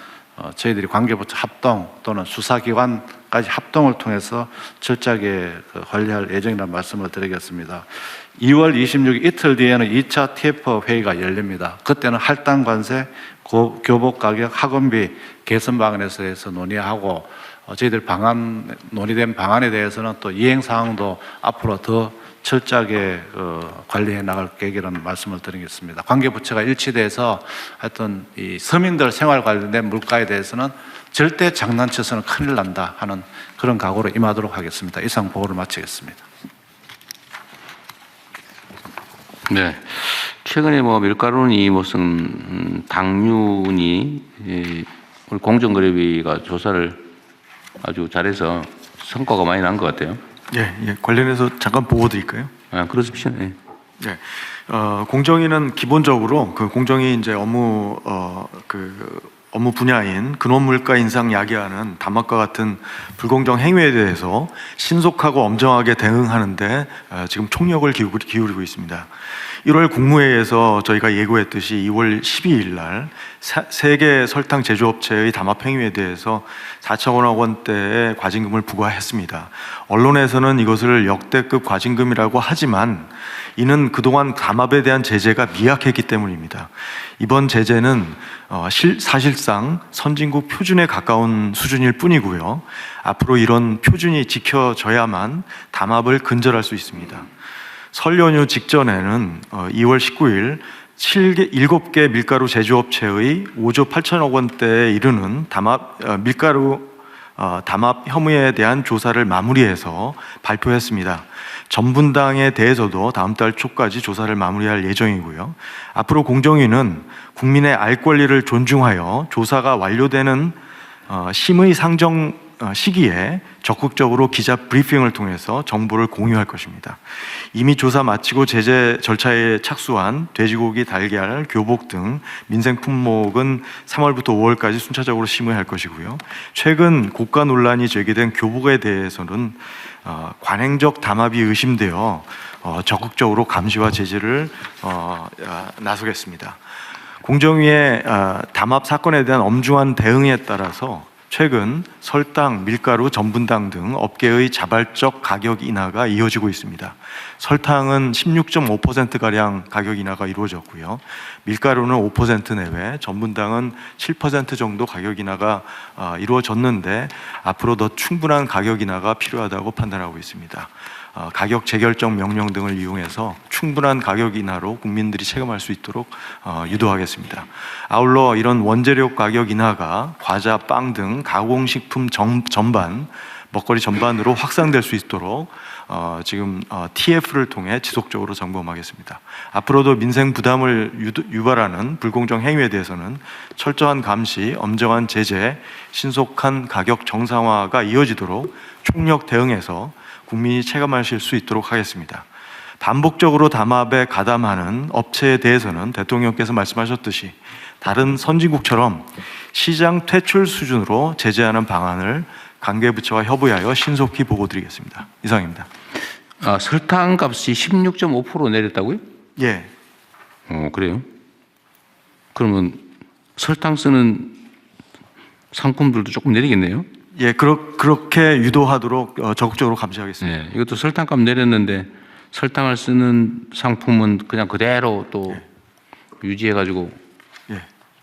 F: 저희들이 관계부처 합동 또는 수사기관 까지 합동을 통해서 철저하게 관리할 예정이라는 말씀을 드리겠습니다. 2월 26일 이틀 뒤에는 2차 TF 회의가 열립니다. 그때는 할당 관세, 교복 가격, 학원비 개선 방안에 대해서 논의하고 저희들 논의된 방안에 대해서는 또 이행 사항도 앞으로 더 철저하게 관리해 나갈 계획이라는 말씀을 드리겠습니다. 관계부처가 일치돼서 하여튼 이 서민들 생활 관련된 물가에 대해서는 절대 장난쳐서는 큰일 난다 하는 그런 각오로 임하도록 하겠습니다. 이상 보고를 마치겠습니다.
B: 네. 최근에 밀가루니 무슨 당류니 우리 공정거래위가 조사를 아주 잘해서 성과가 많이 난 것 같아요.
O: 예, 관련해서 잠깐 보고 드릴까요?
B: 아, 그렇습니다. 예.
O: 네. 공정위는 기본적으로 그 공정위 이제 업무 분야인 근원 물가 인상 야기하는 담합과 같은 불공정 행위에 대해서 신속하고 엄정하게 대응하는데 지금 총력을 기울이고 있습니다. 1월 국무회의에서 저희가 예고했듯이 2월 12일 날 세계 설탕 제조업체의 담합 행위에 대해서 4천억 원대의 과징금을 부과했습니다. 언론에서는 이것을 역대급 과징금이라고 하지만 이는 그동안 담합에 대한 제재가 미약했기 때문입니다. 이번 제재는 사실상 선진국 표준에 가까운 수준일 뿐이고요. 앞으로 이런 표준이 지켜져야만 담합을 근절할 수 있습니다. 설 연휴 직전에는 2월 19일 7개 밀가루 제조업체의 5조 8천억 원대에 이르는 밀가루 담합 혐의에 대한 조사를 마무리해서 발표했습니다. 전분당에 대해서도 다음 달 초까지 조사를 마무리할 예정이고요. 앞으로 공정위는 국민의 알 권리를 존중하여 조사가 완료되는 심의 상정 시기에 적극적으로 기자 브리핑을 통해서 정보를 공유할 것입니다. 이미 조사 마치고 제재 절차에 착수한 돼지고기, 달걀, 교복 등 민생 품목은 3월부터 5월까지 순차적으로 심의할 것이고요. 최근 고가 논란이 제기된 교복에 대해서는 관행적 담합이 의심되어 적극적으로 감시와 제재를 나서겠습니다. 공정위의 담합 사건에 대한 엄중한 대응에 따라서 최근 설탕, 밀가루, 전분당 등 업계의 자발적 가격 인하가 이어지고 있습니다. 설탕은 16.5%가량 가격 인하가 이루어졌고요. 밀가루는 5% 내외, 전분당은 7% 정도 가격 인하가 이루어졌는데 앞으로 더 충분한 가격 인하가 필요하다고 판단하고 있습니다. 가격 재결정 명령 등을 이용해서 충분한 가격 인하로 국민들이 체감할 수 있도록 유도하겠습니다. 아울러 이런 원재료 가격 인하가 과자, 빵 등 가공식품 전반, 먹거리 전반으로 확산될 수 있도록 지금 TF를 통해 지속적으로 점검하겠습니다. 앞으로도 민생 부담을 유발하는 불공정 행위에 대해서는 철저한 감시, 엄정한 제재, 신속한 가격 정상화가 이어지도록 총력 대응해서 국민이 체감하실 수 있도록 하겠습니다. 반복적으로 담합에 가담하는 업체에 대해서는 대통령께서 말씀하셨듯이 다른 선진국처럼 시장 퇴출 수준으로 제재하는 방안을 관계부처와 협의하여 신속히 보고드리겠습니다. 이상입니다.
B: 설탕 값이 16.5% 내렸다고요?
O: 예.
B: 그래요? 그러면 설탕 쓰는 상품들도 조금 내리겠네요?
O: 예, 그렇게 유도하도록 적극적으로 감시하겠습니다.
B: 네, 이것도 설탕값 내렸는데 설탕을 쓰는 상품은 그냥 그대로 또 유지해가지고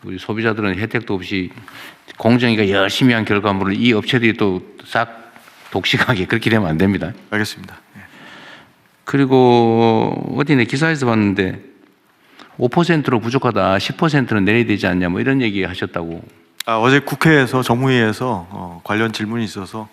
B: 우리 소비자들은 혜택도 없이 공정위가 열심히 한 결과물을 이 업체들이 또 싹 독식하게 그렇게 되면 안 됩니다.
O: 알겠습니다.
B: 그리고 어디 내 기사에서 봤는데 5%로 부족하다, 10%는 내려야 되지 않냐 뭐 이런 얘기 하셨다고.
O: 어제 국회에서 정무위에서 관련 질문이 있어서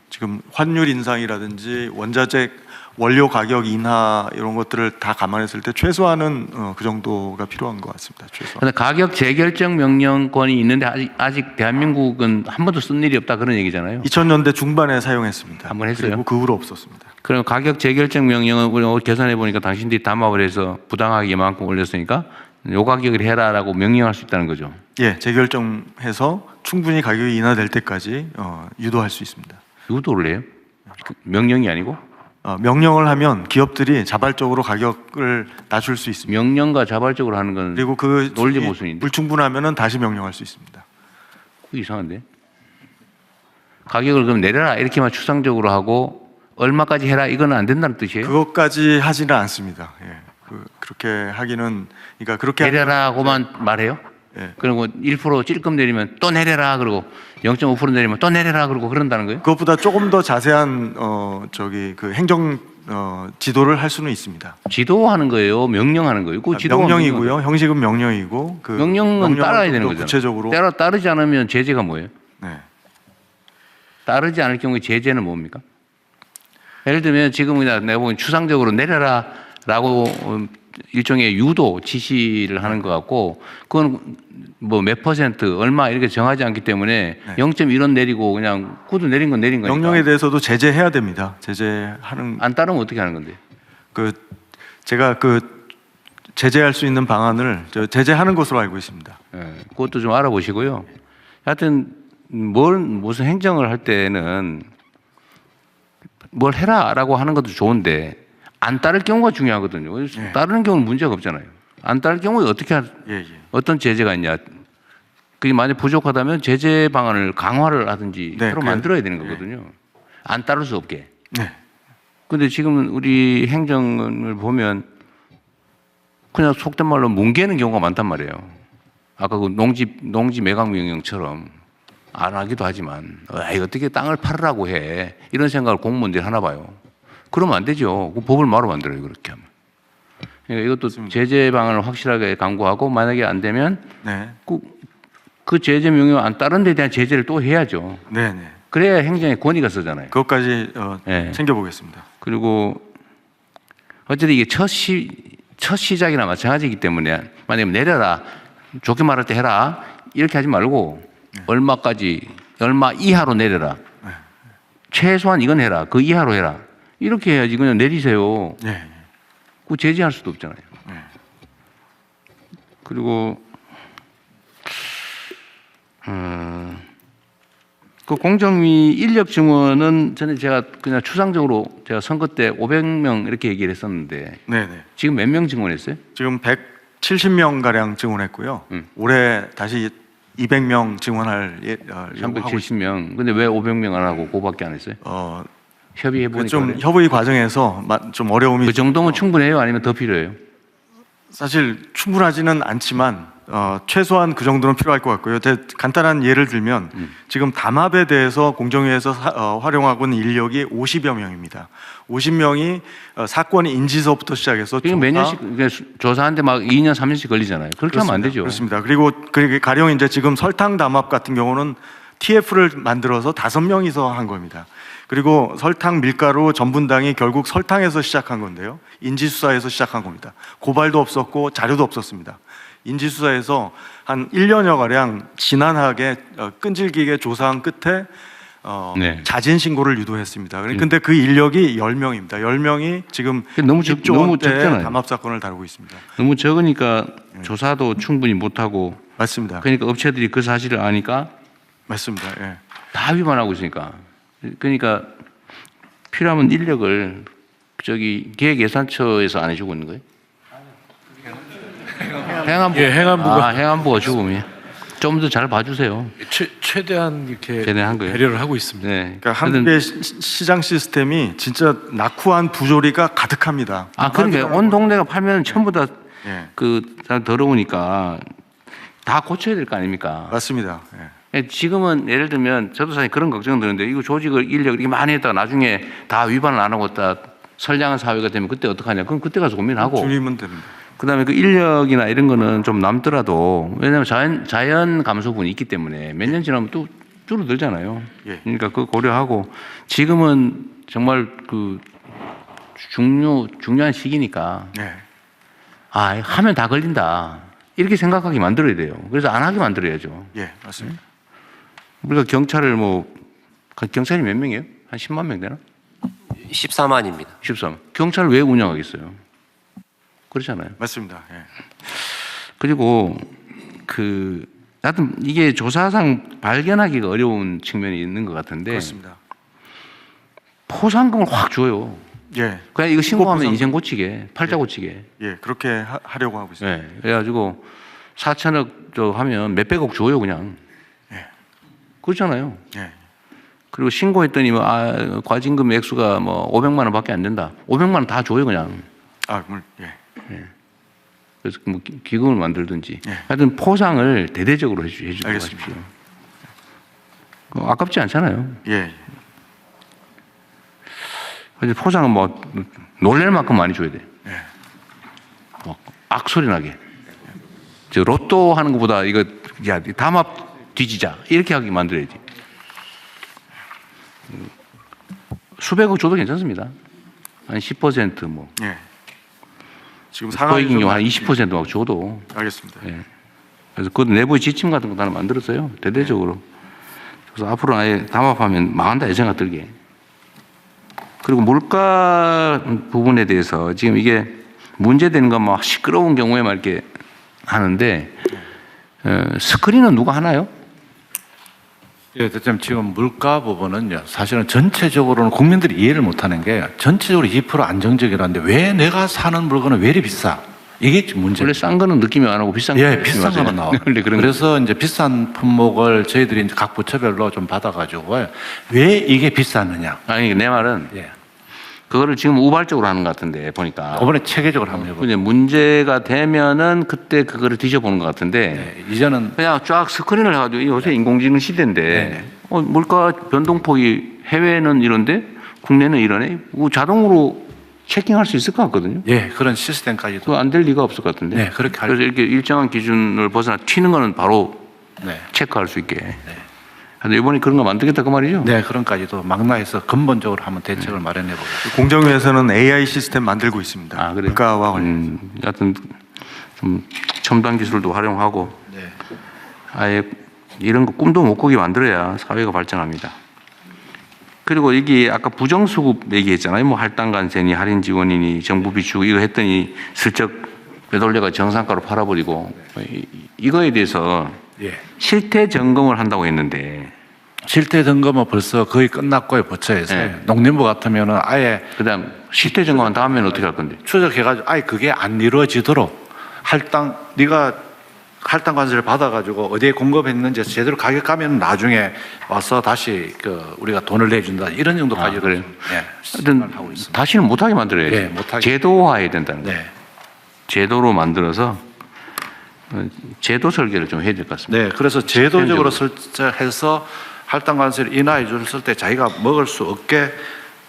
O: 지금 환율 인상이라든지 원자재 원료 가격 인하 이런 것들을 다 감안했을 때 최소한은 그 정도가 필요한 것 같습니다. 최소한.
B: 그런데 가격 재결정 명령권이 있는데 아직 대한민국은 한 번도 쓴 일이 없다 그런 얘기잖아요.
O: 2000년대 중반에 사용했습니다.
B: 한번 했어요?
O: 그리고 그 후로 없었습니다.
B: 그럼 가격 재결정 명령은 우리 계산해 보니까 당신들이 담합을 해서 부당하게 이만큼 올렸으니까 요 가격을 해라라고 명령할 수 있다는 거죠.
O: 예, 재결정해서 충분히 가격이 인하될 때까지 유도할 수 있습니다.
B: 유도를 해요? 명령이 아니고?
O: 명령을 하면 기업들이 자발적으로 가격을 낮출 수 있습니다.
B: 명령과 자발적으로 하는 건
O: 그리고 그
B: 논리 모순인데.
O: 불충분하면은 다시 명령할 수 있습니다.
B: 이상한데? 가격을 그럼 내려라 이렇게만 추상적으로 하고 얼마까지 해라 이거는 안 된다는 뜻이에요?
O: 그것까지 하지는 않습니다. 예. 그렇게 하기는 그러니까 그렇게
B: 내려라고만 말해요?
O: 예.
B: 그리고 1% 찔끔 내리면 또 내려라 그러고 0.5% 내리면 또 내려라 그러고 그런다는 거예요?
O: 그것보다 조금 더 자세한 그 행정 지도를 할 수는 있습니다.
B: 지도하는 거예요, 명령하는 거예요? 그 지도가
O: 명령이고요. 형식은 명령이고 그
B: 명령은 따라야 되는
O: 좀 더
B: 거잖아요.
O: 구체적으로
B: 따르지 않으면 제재가 뭐예요?
O: 네.
B: 따르지 않을 경우에 제재는 뭡니까? 예를 들면 지금 그냥 내가 보기엔 추상적으로 내려라라고 일종의 유도 지시를 하는 것 같고 그건 뭐 몇 퍼센트 얼마 이렇게 정하지 않기 때문에
O: 네.
B: 0.1원 내리고 그냥 구두 내린 건 내린 거니까.
O: 명령에 대해서도 제재해야 됩니다. 제재하는
B: 안 따르면 어떻게 하는 건데?
O: 제가 제재할 수 있는 방안을 제재하는 것으로 알고 있습니다.
B: 예, 그것도 좀 알아보시고요. 하여튼 무슨 행정을 할 때는 뭘 해라라고 하는 것도 좋은데 안 따를 경우가 중요하거든요. 따르는 경우는 문제가 없잖아요. 안 따를 경우에 어떻게 어떤 제재가 있냐? 그게 만약 부족하다면 제재 방안을 강화를 하든지 새로 만들어야 되는 거거든요. 안 따를 수 없게. 그런데 지금 우리 행정을 보면 그냥 속된 말로 뭉개는 경우가 많단 말이에요. 아까 그 농지 매각 명령처럼 안 하기도 하지만 어떻게 땅을 팔으라고 해 이런 생각을 공무원들이 하나 봐요. 그러면 안 되죠. 그 법을 마로 만들어요. 그렇게 하면. 그러니까 이것도 제재 방안을 확실하게 강구하고 만약에 안 되면 그 제재 명령 안 따른 데 대한 제재를 또 해야죠.
O: 네네.
B: 그래야 행정의 권위가 쓰잖아요.
O: 그것까지 챙겨보겠습니다.
B: 그리고 어쨌든 이게 첫 시작이나 마찬가지이기 때문에 만약에 내려라 좋게 말할 때 해라 이렇게 하지 말고 얼마까지 얼마 이하로 내려라. 최소한 이건 해라. 그 이하로 해라. 이렇게 해야지 그냥 내리세요. 그 제재할 수도 없잖아요. 그리고 그 공정위 인력 증원은 전에 제가 그냥 추상적으로 제가 선거 때 500명 이렇게 얘기를 했었는데 지금 몇 명 증원했어요?
O: 지금 170명 가량 증원했고요. 올해 다시 200명 증원할 예정하고
B: 370명. 근데 왜 500명 안 하고 그거밖에 안 했어요? 협의해 보니까
O: 좀 협의 과정에서 좀 어려움이
B: 그 정도면 충분해요? 아니면 더 필요해요?
O: 사실 충분하지는 않지만 최소한 그 정도는 필요할 것 같고요. 간단한 예를 들면 지금 담합에 대해서 공정위에서 활용하고 있는 인력이 50여 명입니다. 50명이 사건 인지서부터 시작해서
B: 몇 년씩 조사하는데 막 2년, 3년씩 걸리잖아요. 그렇게 하면 안 되죠.
O: 그렇습니다. 그리고 가령 이제 지금 설탕 담합 같은 경우는 TF를 만들어서 5명이서 한 겁니다. 그리고 설탕, 밀가루, 전분당이 결국 설탕에서 시작한 건데요. 인지수사에서 시작한 겁니다. 고발도 없었고 자료도 없었습니다. 인지수사에서 한 1년여 가량 지난하게 끈질기게 조사한 끝에 자진 신고를 유도했습니다. 근데 그 인력이 10명입니다. 10명이 지금
B: 너무
O: 10조 원대
B: 적잖아요.
O: 담합 사건을 다루고 있습니다.
B: 너무 적으니까 조사도 충분히 못하고
O: 맞습니다.
B: 그러니까 업체들이 그 사실을 아니까
O: 맞습니다.
B: 다 위반하고 있으니까 그러니까 필요하면 인력을 기획예산처에서 안 해주고 있는 거예요? 행안부. 행안부가 죽으면 좀 더 잘 봐주세요.
J: 최대한 이렇게
B: 최대한 거예요.
J: 배려를 하고 있습니다.
O: 그러니까 한국의 시장 시스템이 진짜 낙후한 부조리가 가득합니다.
B: 그러니까 온 동네가 팔면 전부 다 더러우니까 다 고쳐야 될 거 아닙니까?
O: 맞습니다.
B: 지금은 예를 들면 저도 사실 그런 걱정 드는데 이거 조직을 인력 이렇게 많이 했다가 나중에 다 위반을 안 하고 다 선량한 사회가 되면 그때 어떡하냐? 그럼 그때 가서 고민하고.
O: 줄이면 됩니다.
B: 그다음에 그 인력이나 이런 거는 좀 남더라도 왜냐하면 자연 감소분이 있기 때문에 몇 년 지나면 또 줄어들잖아요. 그러니까 그거 고려하고 지금은 정말 그 중요한 시기니까 하면 다 걸린다 이렇게 생각하게 만들어야 돼요. 그래서 안 하게 만들어야죠.
O: 맞습니다.
B: 우리가 경찰을 경찰이 몇 명이에요? 한 10만 명 되나?
P: 14만입니다.
B: 13. 경찰을 왜 운영하겠어요? 그렇잖아요.
O: 맞습니다.
B: 그리고 하여튼 이게 조사상 발견하기가 어려운 측면이 있는 것 같은데.
O: 그렇습니다.
B: 포상금을 확 줘요. 그냥 이거 신고하면 인생 고치게, 팔자 고치게.
O: 그렇게 하려고 하고 있습니다.
B: 그래가지고 4천억 하면 몇백억 줘요, 그냥. 그렇잖아요. 그리고 신고했더니 뭐 과징금 액수가 뭐 500만 원밖에 안 된다. 500만 원 다 줘요 그냥.
O: 예.
B: 그래서 뭐 기금을 만들든지.
O: 예.
B: 하여튼 포상을 대대적으로 해주고
O: 알겠습니다.
B: 하십시오. 아깝지 않잖아요.
O: 예.
B: 근데 포상은 뭐 놀랄 만큼 많이 줘야 돼.
O: 예.
B: 뭐 악소리 나게. 저 로또 하는 것보다 이거 야 담합 뒤지자 이렇게 하게 만들어야지. 수백억 줘도 괜찮습니다. 한 10% 뭐.
O: 예. 지금 상황이
B: 소액인용 한 20% 막 줘도.
O: 알겠습니다.
B: 예. 그래서 그 내부의 지침 같은 것도 하나 만들었어요. 대대적으로. 그래서 앞으로 아예 담합하면 망한다 이 생각 들게. 그리고 물가 부분에 대해서 지금 이게 문제되는 건 막 시끄러운 경우에만 이렇게 하는데 스크린은 누가 하나요?
F: 예, 대표님 지금 물가 부분은요. 사실은 전체적으로는 국민들이 이해를 못하는 게 전체적으로 2% 안정적이라는데 왜 내가 사는 물건은 왜 이리 비싸? 이게 문제.
B: 원래 싼 거는 느낌이 안 오고 비싼 거
F: 비싼 거만 나와. 그래서 이제 비싼 품목을 저희들이 이제 각 부처별로 좀 받아가지고 왜 이게 비쌌느냐.
B: 아니 내 말은 그거를 지금 우발적으로 하는 것 같은데 보니까.
F: 이번에 체계적으로 한번 해보죠.
B: 이제 문제가 되면은 그때 그거를 뒤져보는 것 같은데
F: 이제는
B: 그냥 쫙 스크린을 해가지고 요새 인공지능 시대인데 물가 변동폭이 해외는 이런데 국내는 이러네. 자동으로 체킹할 수 있을 것 같거든요.
F: 예, 그런 시스템까지도.
B: 그거 안 될 리가 없을 것 같은데.
F: 네, 그렇게
B: 그래서 이렇게 일정한 기준을 벗어나 튀는 거는 바로
F: 네.
B: 체크할 수 있게. 그래서 이번에 그런 거 만들겠다 그 말이죠?
F: 네, 그런까지도 망라해서 근본적으로 한번 대책을 마련해 보겠습니다.
O: 공정위에서는 AI 시스템 만들고 있습니다.
B: 아, 그래요?
O: 물가와 관련해서.
B: 하여튼 좀 첨단 기술도 활용하고 아예 이런 거 꿈도 못 꾸게 만들어야 사회가 발전합니다. 그리고 이게 아까 부정수급 얘기했잖아요. 뭐 할당간세니 할인 지원이니 정부 비축 이거 했더니 슬쩍 되돌려가 정상가로 팔아버리고 이거에 대해서 실태 점검을 한다고 했는데
F: 실태 점검은 벌써 거의 끝났고요. 부처에서 농림부 같으면은 아예
B: 그다음 실태 점검한 다음에는 어떻게 할 건데?
F: 추적해가지고 아예 그게 안 이루어지도록 네가 할당 관세를 받아가지고 어디에 공급했는지 제대로 가격 가면 나중에 와서 다시 우리가 돈을 내준다 이런 정도까지도
B: 그래요?
F: 하여튼 하고 있습니다.
B: 다시는 못하게 만들어야지.
F: 못하게.
B: 제도화해야 된다는 거예요. 제도로 만들어서 제도 설계를 좀 해야 될 것 같습니다.
F: 네, 그래서 제도적으로 설정해서 할당 관세를 인하해 줬을 때 자기가 먹을 수 없게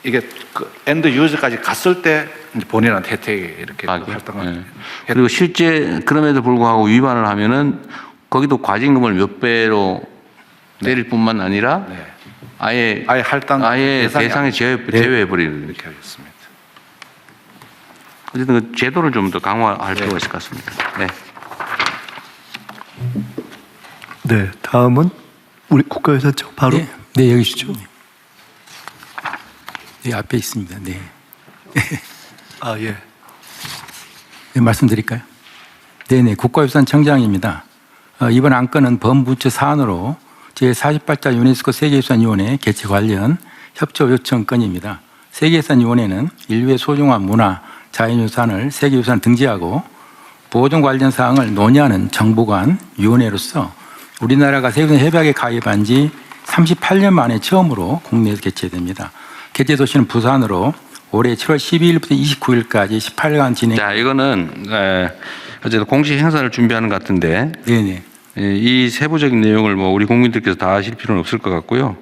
F: 이게 엔드 유저까지 갔을 때 본인한테 혜택이 이렇게 할당 관세.
B: 그리고 실제 그럼에도 불구하고 위반을 하면은 거기도 과징금을 몇 배로 내릴 뿐만 아니라 아예 대상에 제외해 버리는
F: 이렇게 하겠습니다.
B: 어쨌든 그 제도를 좀 더 강화할 필요가 있을 것 같습니다. 네.
C: 네, 다음은 우리 국가유사 쪽 바로.
Q: 네, 여기 있죠. 네, 앞에 있습니다. 네.
C: 아, 예.
Q: 네, 말씀드릴까요? 네네, 국가유산청장입니다. 이번 안건은 범부처 사안으로 제48자 유네스코 세계유산위원회 개최 관련 협조 요청 건입니다. 세계유산위원회는 인류의 소중한 문화, 자연유산을 세계유산 등재하고 보존 관련 사항을 논의하는 정보관 위원회로서 우리나라가 세계유산 협약에 가입한 지 38년 만에 처음으로 국내에서 개최됩니다. 개최 도시는 부산으로 올해 7월 12일부터 29일까지 18간 진행.
B: 자, 이거는 어쨌든 공식 행사를 준비하는 것 같은데.
Q: 네네.
B: 이 세부적인 내용을 뭐 우리 국민들께서 다 아실 필요는 없을 것 같고요.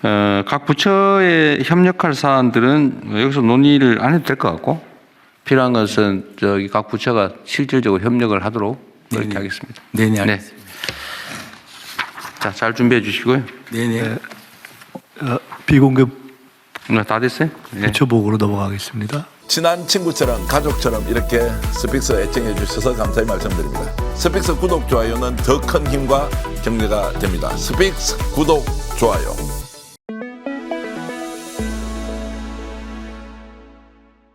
B: 각 부처에 협력할 사안들은 여기서 논의를 안 해도 될 것 같고 필요한 것은 저기 각 부처가 실질적으로 협력을 하도록 그렇게 하겠습니다.
Q: 네네. 알겠습니다.
B: 네. 자, 잘 준비해 주시고요.
Q: 네네.
C: 비공개
B: 다 됐어요?
C: 부처 보고로 넘어가겠습니다.
R: 친한 친구처럼 가족처럼 이렇게 스픽스 애청해 주셔서 감사히 말씀드립니다. 스픽스 구독, 좋아요는 더 큰 힘과 격려가 됩니다. 스픽스 구독, 좋아요.